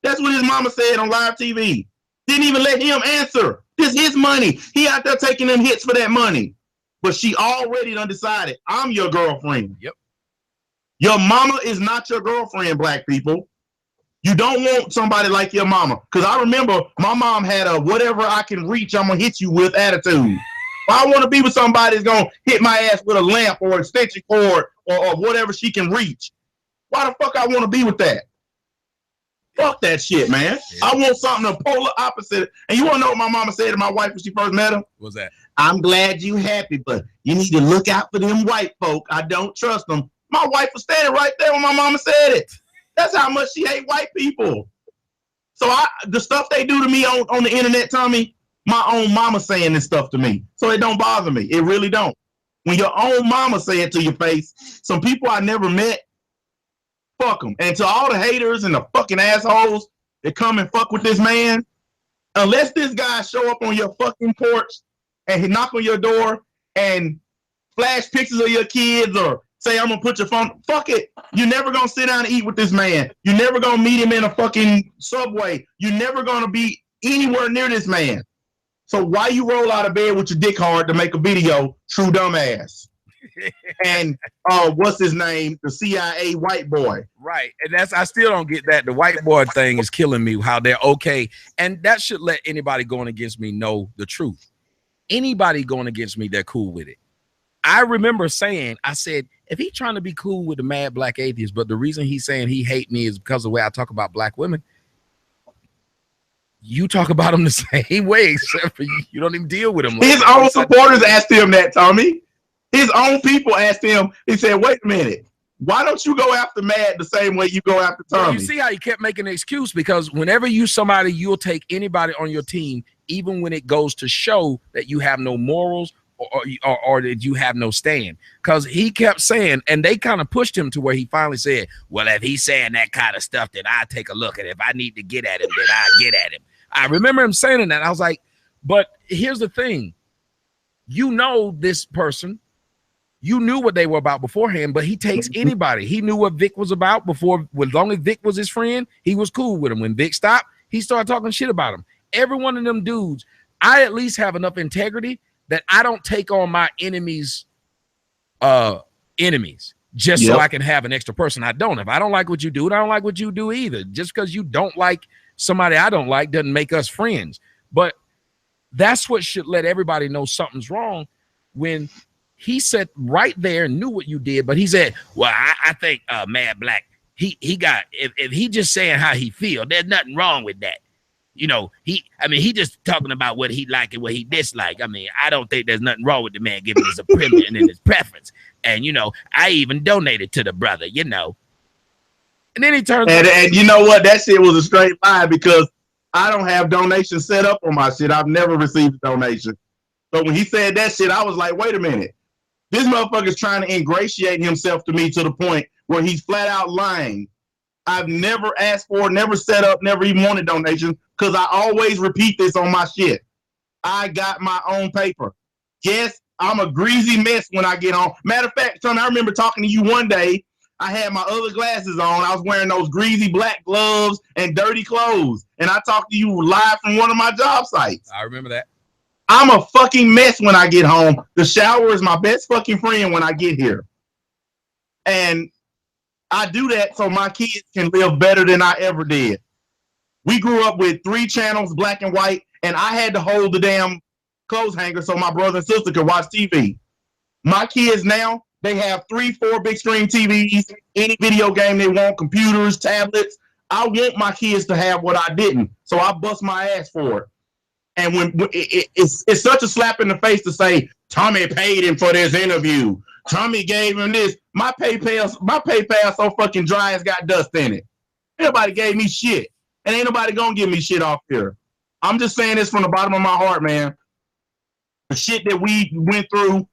That's what his mama said on live TV. Didn't even let him answer. This his money. He out there taking them hits for that money. But she already done decided, I'm your girlfriend. Yep. Your mama is not your girlfriend, black people. You don't want somebody like your mama. Because I remember my mom had a whatever I can reach, I'm going to hit you with attitude. I want to be with somebody that's going to hit my ass with a lamp or extension cord or whatever she can reach. Why the fuck I want to be with that? Fuck that shit, man. Yeah. I want something the polar opposite. And you want to know what my mama said to my wife when she first met her? What's that? I'm glad you happy, but you need to look out for them white folk. I don't trust them. My wife was standing right there when my mama said it. That's how much she hate white people. So the stuff they do to me on the internet, Tommy, my own mama saying this stuff to me. So it don't bother me. It really don't. When your own mama say it to your face, some people I never met, fuck them. And to all the haters and the fucking assholes that come and fuck with this man, unless this guy show up on your fucking porch and he knock on your door and flash pictures of your kids or say, I'm gonna put your phone, fuck it. You're never gonna sit down and eat with this man. You're never gonna meet him in a fucking Subway. You're never gonna be anywhere near this man. So why you roll out of bed with your dick hard to make a video, true dumbass? And what's his name? The CIA white boy. Right. And I still don't get that. The white boy thing is killing me, how they're okay. And that should let anybody going against me know the truth. Anybody going against me, they're cool with it. I remember saying, I said, if he's trying to be cool with the mad black atheist, but the reason he's saying he hate me is because of the way I talk about black women, you talk about them the same way, except for you don't even deal with them. His own supporters asked him that, Tommy. His own people asked him, he said, wait a minute, why don't you go after Mad the same way you go after Tommy? Well, you see how he kept making an excuse, because whenever you somebody, you'll take anybody on your team, even when it goes to show that you have no morals or that you have no stand. Because he kept saying, and they kind of pushed him to where he finally said, well, if he's saying that kind of stuff, then I take a look at it. If I need to get at him, then I get at him. I remember him saying that. I was like, but here's the thing. You know this person. You knew what they were about beforehand, but he takes anybody. He knew what Vic was about before. As long as Vic was his friend, he was cool with him. When Vic stopped, he started talking shit about him. Every one of them dudes, I at least have enough integrity that I don't take on my enemies' enemies just so I can have an extra person. I don't. If I don't like what you do, I don't like what you do either. Just because you don't like somebody I don't like doesn't make us friends. But that's what should let everybody know something's wrong. When he said right there, knew what you did, but he said, well, I think Mad Black, he got, if he just saying how he feel, there's nothing wrong with that. You know, he just talking about what he like and what he dislike. I mean, I don't think there's nothing wrong with the man giving his opinion and his preference. And, you know, I even donated to the brother, you know. And then he turns and you know what? That shit was a straight lie, because I don't have donations set up on my shit. I've never received a donation. So when he said that shit, I was like, wait a minute. This motherfucker's trying to ingratiate himself to me to the point where he's flat out lying. I've never asked for, never set up, never even wanted donations, because I always repeat this on my shit. I got my own paper. Yes, I'm a greasy mess when I get on. Matter of fact, Tony, I remember talking to you one day. I had my other glasses on. I was wearing those greasy black gloves and dirty clothes. And I talked to you live from one of my job sites. I remember that. I'm a fucking mess when I get home. The shower is my best fucking friend when I get here. And I do that so my kids can live better than I ever did. We grew up with 3 channels, black and white, and I had to hold the damn clothes hanger so my brother and sister could watch TV. My kids now, they have 3, 4 big screen TVs, any video game they want, computers, tablets. I want my kids to have what I didn't, so I bust my ass for it. And when it's such a slap in the face to say, Tommy paid him for this interview. Tommy gave him this. My PayPal so fucking dry, it's got dust in it. Nobody gave me shit. And ain't nobody gonna give me shit off here. I'm just saying this from the bottom of my heart, man. The shit that we went through,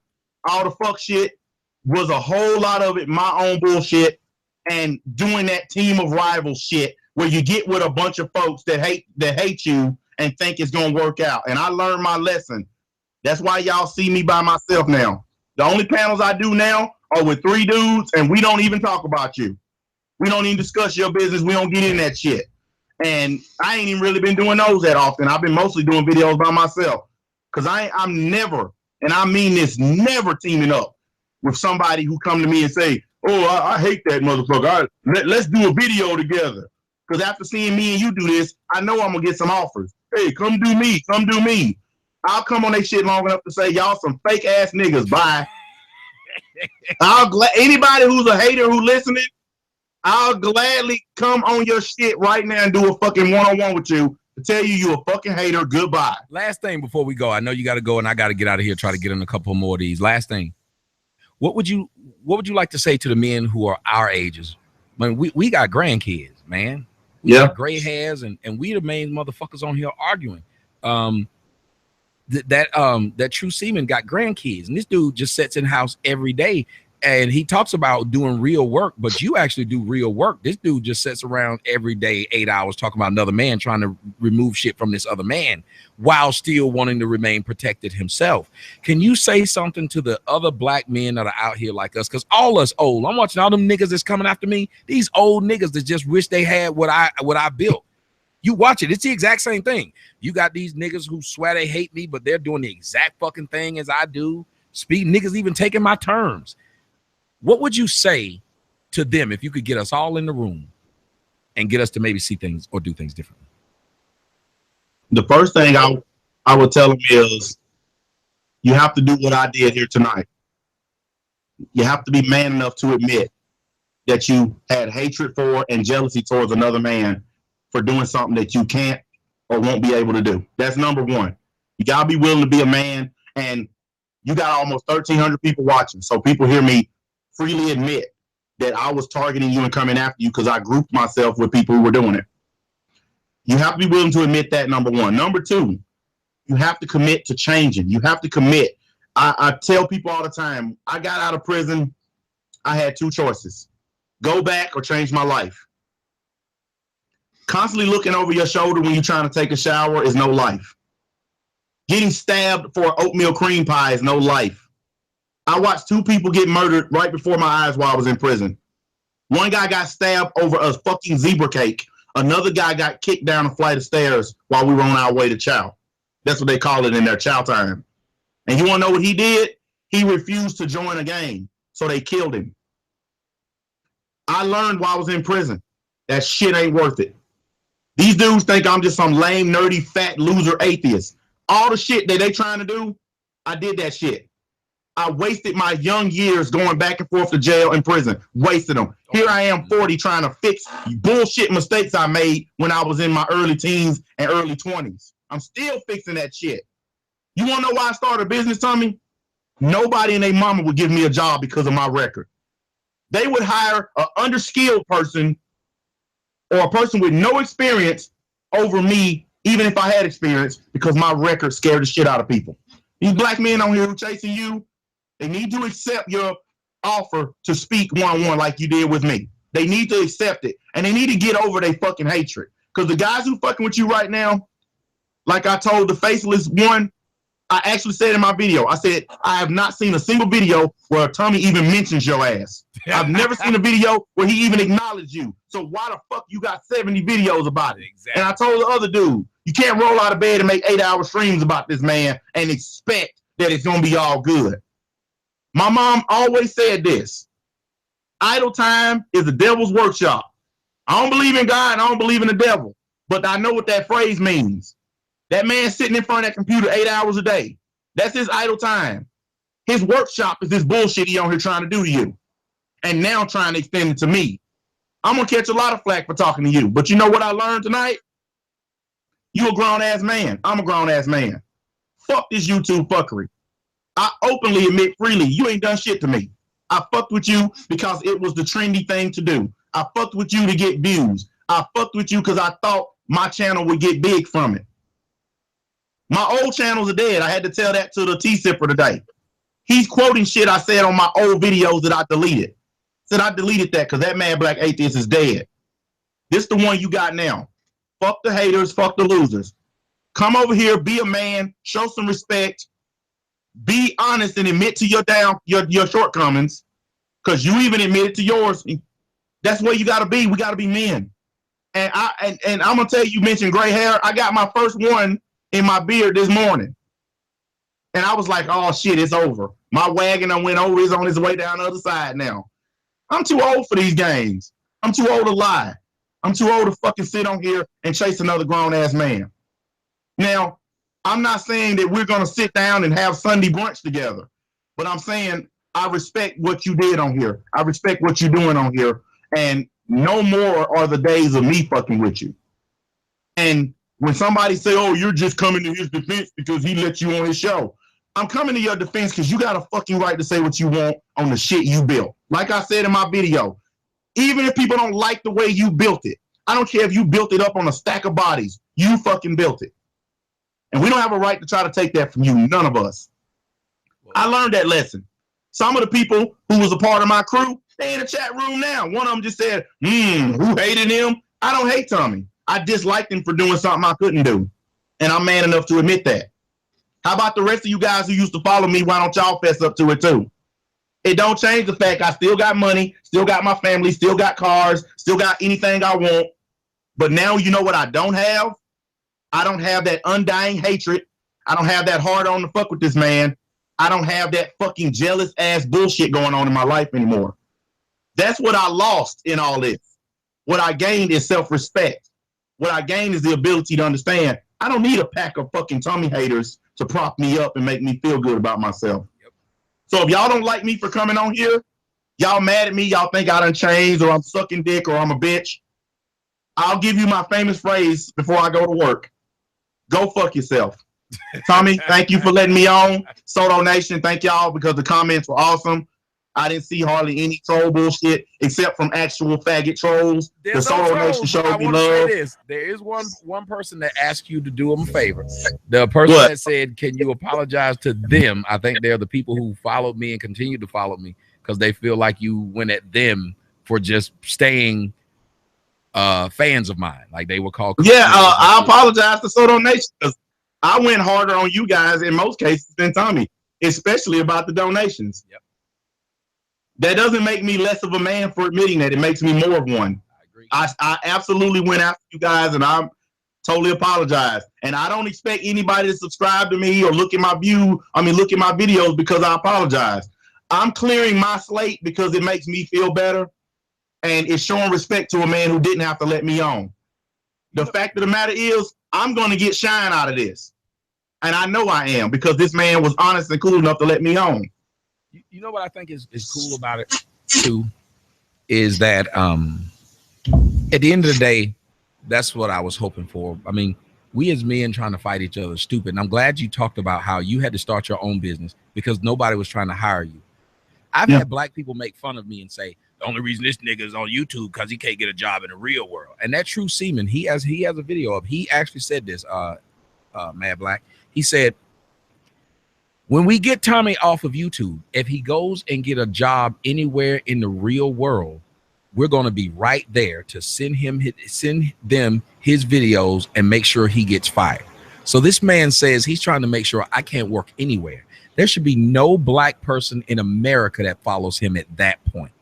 all the fuck shit, was a whole lot of it my own bullshit, and doing that team of rivals shit where you get with a bunch of folks that hate you and think it's gonna work out. And I learned my lesson. That's why y'all see me by myself now. The only panels I do now are with 3 dudes, and we don't even talk about you. We don't even discuss your business. We don't get in that shit. And I ain't even really been doing those that often. I've been mostly doing videos by myself. Because I'm never, and I mean this, never teaming up with somebody who come to me and say, oh, I hate that motherfucker. Let's do a video together. Because after seeing me and you do this, I know I'm going to get some offers. Hey, come do me. Come do me. I'll come on that shit long enough to say, y'all some fake ass niggas. Bye. Anybody who's a hater who listening, I'll gladly come on your shit right now and do a fucking one-on-one with you to tell you a fucking hater. Goodbye. Last thing before we go, I know you got to go and I got to get out of here, try to get in a couple more of these. Last thing, what would you like to say to the men who are our ages? I mean, we got grandkids, man. We got gray hairs, and we the main motherfuckers on here arguing. That True Seaman got grandkids, and this dude just sits in the house every day. And he talks about doing real work, but you actually do real work. This dude just sits around every day, 8 hours, talking about another man, trying to remove shit from this other man while still wanting to remain protected himself. Can you say something to the other black men that are out here like us? Because all us old, I'm watching all them niggas that's coming after me. These old niggas that just wish they had what I built. You watch it. It's the exact same thing. You got these niggas who swear they hate me, but they're doing the exact fucking thing as I do. Speak niggas even taking my terms. What would you say to them if you could get us all in the room and get us to maybe see things or do things differently? The first thing I would tell them is you have to do what I did here tonight. You have to be man enough to admit that you had hatred for and jealousy towards another man for doing something that you can't or won't be able to do. That's number one. You got to be willing to be a man, and you got almost 1,300 people watching. So people hear me freely admit that I was targeting you and coming after you because I grouped myself with people who were doing it. You have to be willing to admit that, number one. Number two, you have to commit to changing. You have to commit. I tell people all the time, I got out of prison, I had two choices. Go back or change my life. Constantly looking over your shoulder when you're trying to take a shower is no life. Getting stabbed for oatmeal cream pie is no life. I watched two people get murdered right before my eyes while I was in prison. One guy got stabbed over a fucking zebra cake. Another guy got kicked down a flight of stairs while we were on our way to chow. That's what they call it in their chow time. And you want to know what he did? He refused to join a gang, so they killed him. I learned while I was in prison that shit ain't worth it. These dudes think I'm just some lame, nerdy, fat, loser atheist. All the shit that they trying to do, I did that shit. I wasted my young years going back and forth to jail and prison. Wasted them. Here I am, 40, trying to fix bullshit mistakes I made when I was in my early teens and early 20s. I'm still fixing that shit. You want to know why I started a business, Tommy? Nobody and their mama would give me a job because of my record. They would hire an underskilled person or a person with no experience over me, even if I had experience, because my record scared the shit out of people. These black men on here who chasing you, they need to accept your offer to speak one-on-one like you did with me. They need to accept it. And they need to get over their fucking hatred. Because the guys who fucking with you right now, like I told the faceless one, I actually said in my video, I said, I have not seen a single video where Tommy even mentions your ass. I've never seen a video where he even acknowledged you. So why the fuck you got 70 videos about it? Exactly. And I told the other dude, you can't roll out of bed and make 8-hour streams about this man and expect that it's going to be all good. My mom always said this: idle time is the devil's workshop. I don't believe in God, I don't believe in the devil, but I know what that phrase means. That man sitting in front of that computer 8 hours a day, that's his idle time. His workshop is this bullshit he on here trying to do to you. And now trying to extend it to me. I'm going to catch a lot of flack for talking to you. But you know what I learned tonight? You a grown-ass man. I'm a grown-ass man. Fuck this YouTube fuckery. I openly admit freely, you ain't done shit to me. I fucked with you because it was the trendy thing to do. I fucked with you to get views. I fucked with you because I thought my channel would get big from it. My old channels are dead. I had to tell that to the T-Sipper today. He's quoting shit I said on my old videos that I deleted. Said I deleted that because that mad black atheist is dead. This the one you got now. Fuck the haters, fuck the losers. Come over here, be a man, show some respect, be honest and admit to your shortcomings, because you even admitted to yours. That's where you gotta be. We gotta be men. And I'm gonna tell you, you mentioned gray hair. I got my first one in my beard this morning. And I was like, oh shit, it's over. My wagon I went over, is on its way down the other side now. I'm too old for these games. I'm too old to lie. I'm too old to fucking sit on here and chase another grown-ass man. Now, I'm not saying that we're going to sit down and have Sunday brunch together, but I'm saying I respect what you did on here. I respect what you're doing on here, and no more are the days of me fucking with you. And when somebody say, oh, you're just coming to his defense because he let you on his show, I'm coming to your defense because you got a fucking right to say what you want on the shit you built. Like I said in my video, even if people don't like the way you built it, I don't care if you built it up on a stack of bodies, you fucking built it. And we don't have a right to try to take that from you, none of us. I learned that lesson. Some of the people who was a part of my crew, they in the chat room now. One of them just said, who hated him? I don't hate Tommy. I disliked him for doing something I couldn't do. And I'm man enough to admit that. How about the rest of you guys who used to follow me? Why don't y'all fess up to it too? It don't change the fact I still got money, still got my family, still got cars, still got anything I want. But now you know what I don't have? I don't have that undying hatred. I don't have that hard on to fuck with this man. I don't have that fucking jealous ass bullshit going on in my life anymore. That's what I lost in all this. What I gained is self-respect. What I gained is the ability to understand I don't need a pack of fucking Tommy haters to prop me up and make me feel good about myself. Yep. So if y'all don't like me for coming on here, y'all mad at me, y'all think I done changed or I'm sucking dick or I'm a bitch, I'll give you my famous phrase before I go to work. Go fuck yourself. Tommy, thank you for letting me on. Soto Nation, thank y'all because the comments were awesome. I didn't see hardly any troll bullshit except from actual faggot trolls. There's the Soto Nation showed me love. There is one person that asked you to do them a favor. The person that said, can you apologize to them? I think they're the people who followed me and continue to follow me because they feel like you went at them for just staying fans of mine. Like they were called. Yeah, I apologize to Soto Nation because I went harder on you guys in most cases than Tommy, especially about the donations. Yep. That doesn't make me less of a man for admitting that. It makes me more of one. I agree. I absolutely went after you guys, and I totally apologize. And I don't expect anybody to subscribe to me or look at my videos because I apologize. I'm clearing my slate because it makes me feel better, and it's showing respect to a man who didn't have to let me on. The fact of the matter is, I'm going to get shine out of this, and I know I am because this man was honest and cool enough to let me on. You know what I think is cool about it too is that at the end of the day, that's what I was hoping for. I mean, we as men trying to fight each other is stupid. And I'm glad you talked about how you had to start your own business because nobody was trying to hire you. I've had black people make fun of me and say the only reason this nigga is on YouTube because he can't get a job in the real world. And that True Seaman, he has a video of. He actually said this. Mad Black. He said, when we get Tommy off of YouTube, if he goes and get a job anywhere in the real world, we're going to be right there to send them his videos and make sure he gets fired. So this man says he's trying to make sure I can't work anywhere. There should be no black person in America that follows him at that point.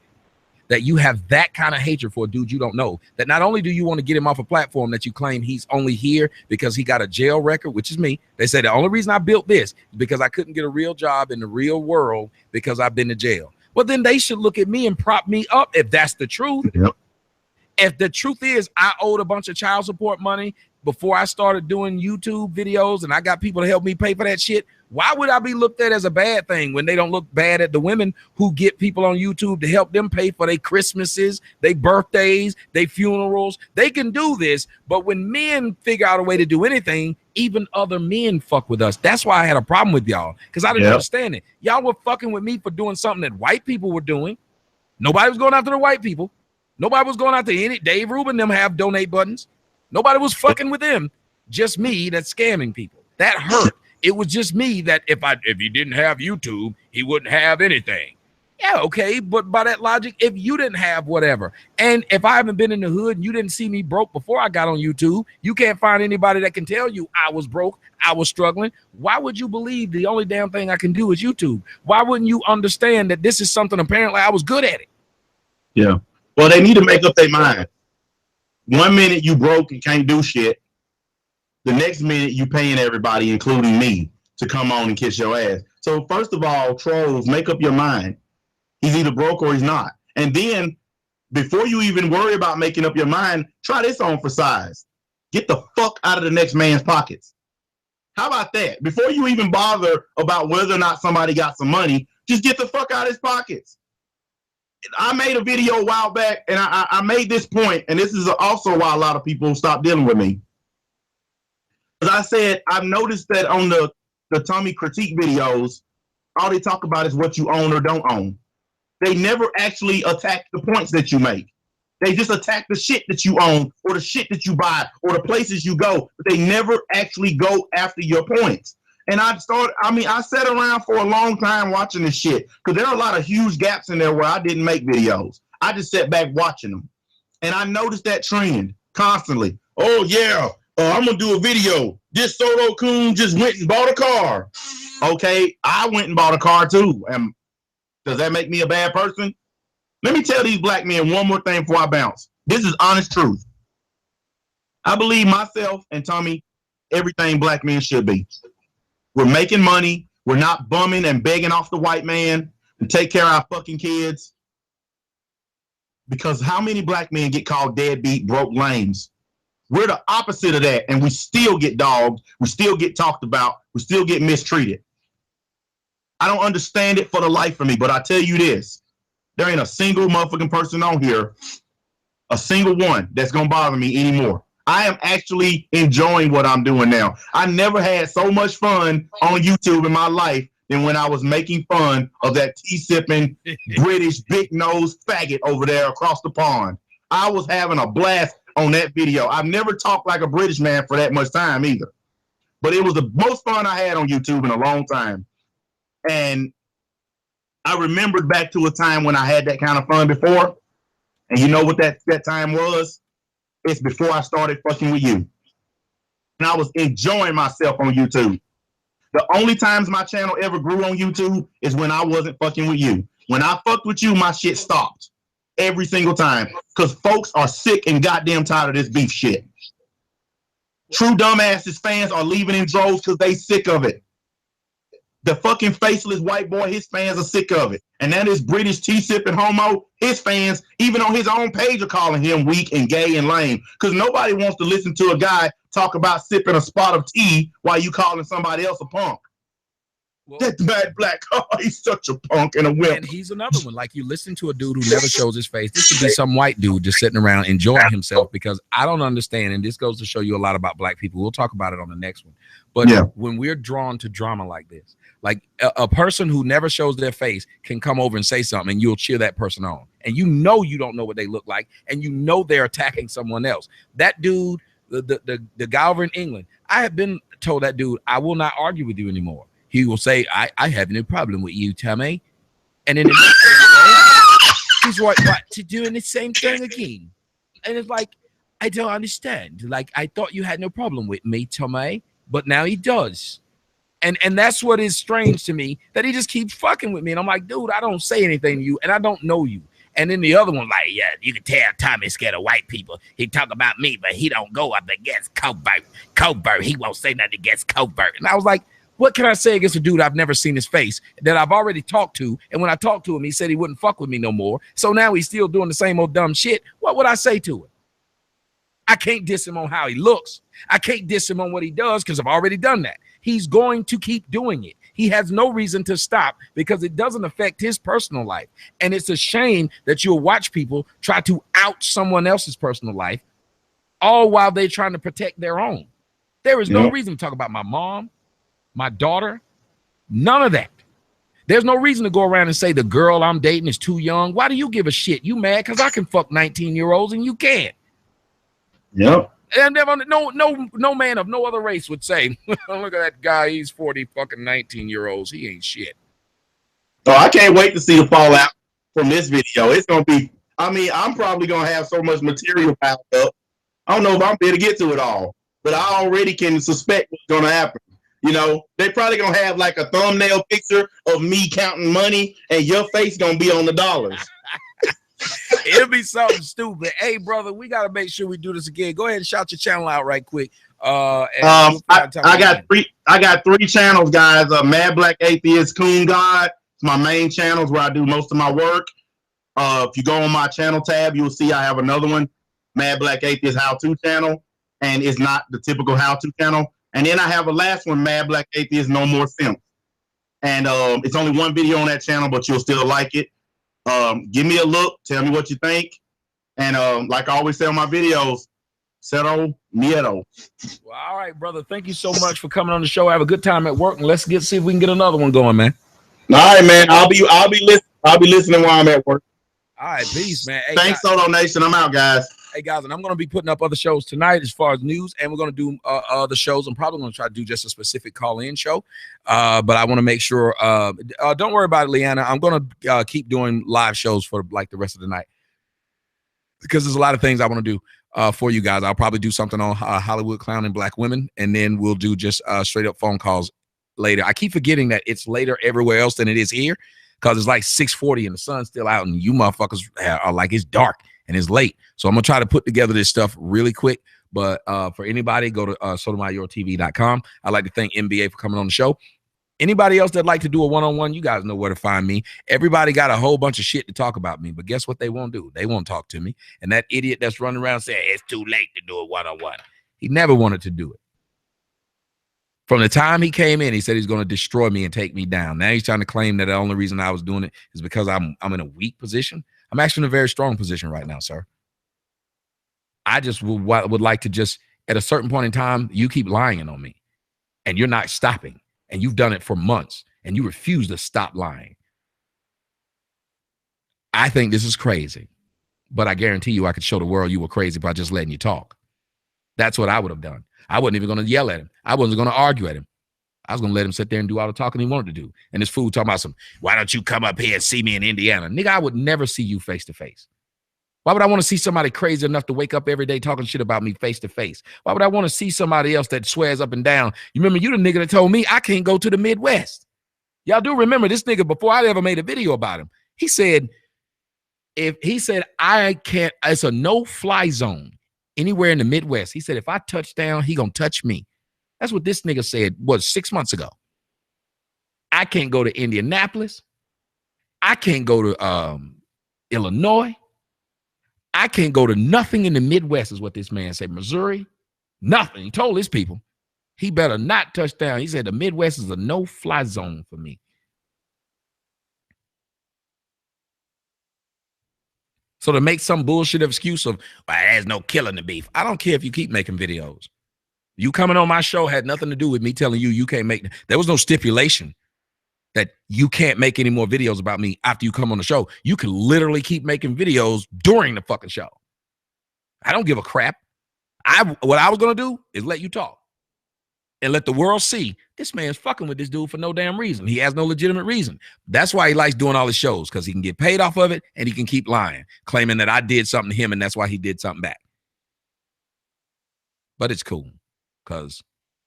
That you have that kind of hatred for a dude you don't know. That not only do you want to get him off a platform that you claim he's only here because he got a jail record, which is me. They say the only reason I built this is because I couldn't get a real job in the real world because I've been to jail. Well, then they should look at me and prop me up if that's the truth. Yep. If the truth is I owed a bunch of child support money before I started doing YouTube videos and I got people to help me pay for that shit, why would I be looked at as a bad thing when they don't look bad at the women who get people on YouTube to help them pay for their Christmases, their birthdays, their funerals? They can do this, but when men figure out a way to do anything, even other men fuck with us. That's why I had a problem with y'all, because I didn't understand it. Y'all were fucking with me for doing something that white people were doing. Nobody was going after the white people. Nobody was going after any. Dave Rubin them have donate buttons. Nobody was fucking with them. Just me that's scamming people. That hurt. It was just me that if he didn't have YouTube, he wouldn't have anything. Yeah, okay, but by that logic, if you didn't have whatever, and if I haven't been in the hood and you didn't see me broke before I got on YouTube, you can't find anybody that can tell you I was broke, I was struggling. Why would you believe the only damn thing I can do is YouTube? Why wouldn't you understand that this is something apparently I was good at it? Yeah. Well, they need to make up their mind. 1 minute you broke and can't do shit. The next minute you paying everybody, including me, to come on and kiss your ass. So first of all, trolls, make up your mind. He's either broke or he's not. And then before you even worry about making up your mind, try this on for size. Get the fuck out of the next man's pockets. How about that? Before you even bother about whether or not somebody got some money, just get the fuck out of his pockets. I made a video a while back, and I made this point, and this is also why a lot of people stop dealing with me. As I said, I've noticed that on the Tommy critique videos, all they talk about is what you own or don't own. They never actually attack the points that you make. They just attack the shit that you own or the shit that you buy or the places you go, but they never actually go after your points. And I sat around for a long time watching this shit because there are a lot of huge gaps in there where I didn't make videos. I just sat back watching them. And I noticed that trend constantly. Oh, yeah, I'm going to do a video. This Solo Coon just went and bought a car. Okay, I went and bought a car too. Does that make me a bad person? Let me tell these black men one more thing before I bounce. This is honest truth. I believe myself and Tommy, everything black men should be. We're making money. We're not bumming and begging off the white man to take care of our fucking kids. Because how many black men get called deadbeat, broke lames? We're the opposite of that, and we still get dogged. We still get talked about. We still get mistreated. I don't understand it for the life of me, but I tell you this. There ain't a single motherfucking person on here, a single one, that's going to bother me anymore. I am actually enjoying what I'm doing now. I never had so much fun on YouTube in my life than when I was making fun of that tea-sipping British big-nosed faggot over there across the pond. I was having a blast on that video. I've never talked like a British man for that much time either. But it was the most fun I had on YouTube in a long time. And I remembered back to a time when I had that kind of fun before. And you know what that time was? It's before I started fucking with you. And I was enjoying myself on YouTube. The only times my channel ever grew on YouTube is when I wasn't fucking with you. When I fucked with you, my shit stopped. Every single time. Because folks are sick and goddamn tired of this beef shit. True dumbasses fans are leaving in droves because they sick of it. The fucking faceless white boy, his fans are sick of it. And then this British tea-sipping homo, his fans, even on his own page, are calling him weak and gay and lame. Because nobody wants to listen to a guy talk about sipping a spot of tea while you calling somebody else a punk. Well, that bad black, oh, he's such a punk and a wimp. And he's another one. Like, you listen to a dude who never shows his face. This could be some white dude just sitting around enjoying himself, because I don't understand, and this goes to show you a lot about black people. We'll talk about it on the next one. But when we're drawn to drama like this, like a person who never shows their face can come over and say something and you'll cheer that person on. And you know don't know what they look like, and you know they're attacking someone else. That dude, the guy over in England, I have been told that dude, I will not argue with you anymore. He will say, I have no problem with you, Tommy. And then he's what to doing the same thing again. And it's like, I don't understand. Like, I thought you had no problem with me, Tommy, but now he does. And that's what is strange to me, that he just keeps fucking with me. And I'm like, dude, I don't say anything to you, and I don't know you. And then the other one, like, yeah, you can tell Tommy's scared of white people. He talk about me, but he don't go up against Covert. Covert, he won't say nothing against Covert. And I was like, what can I say against a dude I've never seen his face, that I've already talked to? And when I talked to him, he said he wouldn't fuck with me no more. So now he's still doing the same old dumb shit. What would I say to him? I can't diss him on how he looks. I can't diss him on what he does, because I've already done that. He's going to keep doing it. He has no reason to stop, because it doesn't affect his personal life. And it's a shame that you'll watch people try to out someone else's personal life, all while they're trying to protect their own. There is no reason to talk about my mom, my daughter, none of that. There's no reason to go around and say the girl I'm dating is too young. Why do you give a shit? You mad because I can fuck 19-year-olds and you can't? Yep. And no man of no other race would say, look at that guy, he's 40 fucking 19-year-olds. He ain't shit. So I can't wait to see the fallout from this video. It's going to be, I mean, I'm probably going to have so much material piled up. I don't know if I'm able to get to it all, but I already can suspect what's going to happen. You know, they probably going to have like a thumbnail picture of me counting money, and your face going to be on the dollars. It'll be something stupid. Hey, brother, we got to make sure we do this again. Go ahead and shout your channel out right quick. I got three channels, guys. Mad Black Atheist, Coon God. It's my main channels where I do most of my work. If you go on my channel tab, you'll see I have another one, Mad Black Atheist How To channel, and it's not the typical how to channel. And then I have a last one, Mad Black Atheist No More Simps. And it's only one video on that channel, but you'll still like it. Give me a look. Tell me what you think. And like I always say on my videos, cero miedo. Well, all right, brother. Thank you so much for coming on the show. Have a good time at work, and let's see if we can get another one going, man. All right, man. I'll be listening while I'm at work. All right, peace, man. Hey, thanks, Soto Nation. I'm out, guys. Hey guys, and I'm going to be putting up other shows tonight as far as news, and we're going to do other shows. I'm probably going to try to do just a specific call-in show, but I want to make sure. Don't worry about it, Leanna. I'm going to keep doing live shows for like the rest of the night because there's a lot of things I want to do for you guys. I'll probably do something on Hollywood clown and black women, and then we'll do just straight up phone calls later. I keep forgetting that it's later everywhere else than it is here because it's like 6:40 and the sun's still out, and you motherfuckers are like it's dark and it's late. So I'm gonna try to put together this stuff really quick. But for anybody, go to sotomayoRTV.com. I'd like to thank MBA for coming on the show. Anybody else that'd like to do a one-on-one, you guys know where to find me. Everybody got a whole bunch of shit to talk about me, but guess what they won't do? They won't talk to me. And that idiot that's running around saying it's too late to do a one-on-one, he never wanted to do it. From the time he came in, he said he's going to destroy me and take me down. Now he's trying to claim that the only reason I was doing it is because I'm in a weak position. I'm actually in a very strong position right now, sir. I just would like to just, at a certain point in time, you keep lying on me and you're not stopping, and you've done it for months and you refuse to stop lying. I think this is crazy, but I guarantee you I could show the world you were crazy by just letting you talk. That's what I would have done. I wasn't even going to yell at him. I wasn't going to argue at him. I was going to let him sit there and do all the talking he wanted to do. And this fool talking about why don't you come up here and see me in Indiana? Nigga, I would never see you face to face. Why would I want to see somebody crazy enough to wake up every day talking shit about me face to face? Why would I want to see somebody else that swears up and down? You remember you the nigga that told me I can't go to the Midwest. Y'all do remember this nigga before I ever made a video about him. He said, I can't, it's a no-fly zone anywhere in the Midwest. He said, if I touch down, he gonna touch me. That's what this nigga said 6 months ago. I can't go to Indianapolis. I can't go to Illinois. I can't go to nothing in the Midwest is what this man said. Missouri, nothing. He told his people he better not touch down. He said the Midwest is a no-fly zone for me. So to make some bullshit excuse of, well, there's no killing the beef. I don't care if you keep making videos. You coming on my show had nothing to do with me telling you can't make. There was no stipulation that you can't make any more videos about me after you come on the show. You can literally keep making videos during the fucking show. I don't give a crap. What I was going to do is let you talk and let the world see this man's fucking with this dude for no damn reason. He has no legitimate reason. That's why he likes doing all his shows, because he can get paid off of it and he can keep lying, claiming that I did something to him and that's why he did something back. But it's cool, because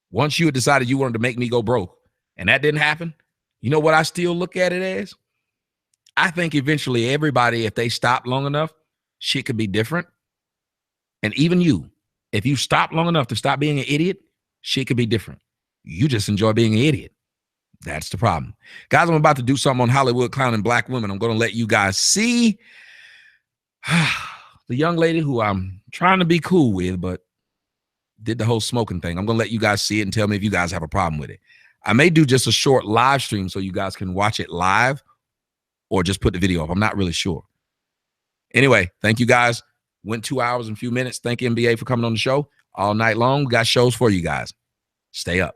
once you had decided you wanted to make me go broke and that didn't happen, you know what I still look at it as? I think eventually everybody, if they stop long enough, shit could be different. And even you, if you stop long enough to stop being an idiot, shit could be different. You just enjoy being an idiot. That's the problem. Guys, I'm about to do something on Hollywood clown and black women. I'm going to let you guys see the young lady who I'm trying to be cool with, but did the whole smoking thing. I'm going to let you guys see it and tell me if you guys have a problem with it. I may do just a short live stream so you guys can watch it live or just put the video up. I'm not really sure. Anyway, thank you guys. Went 2 hours and a few minutes. Thank you, MBA, for coming on the show all night long. We got shows for you guys. Stay up.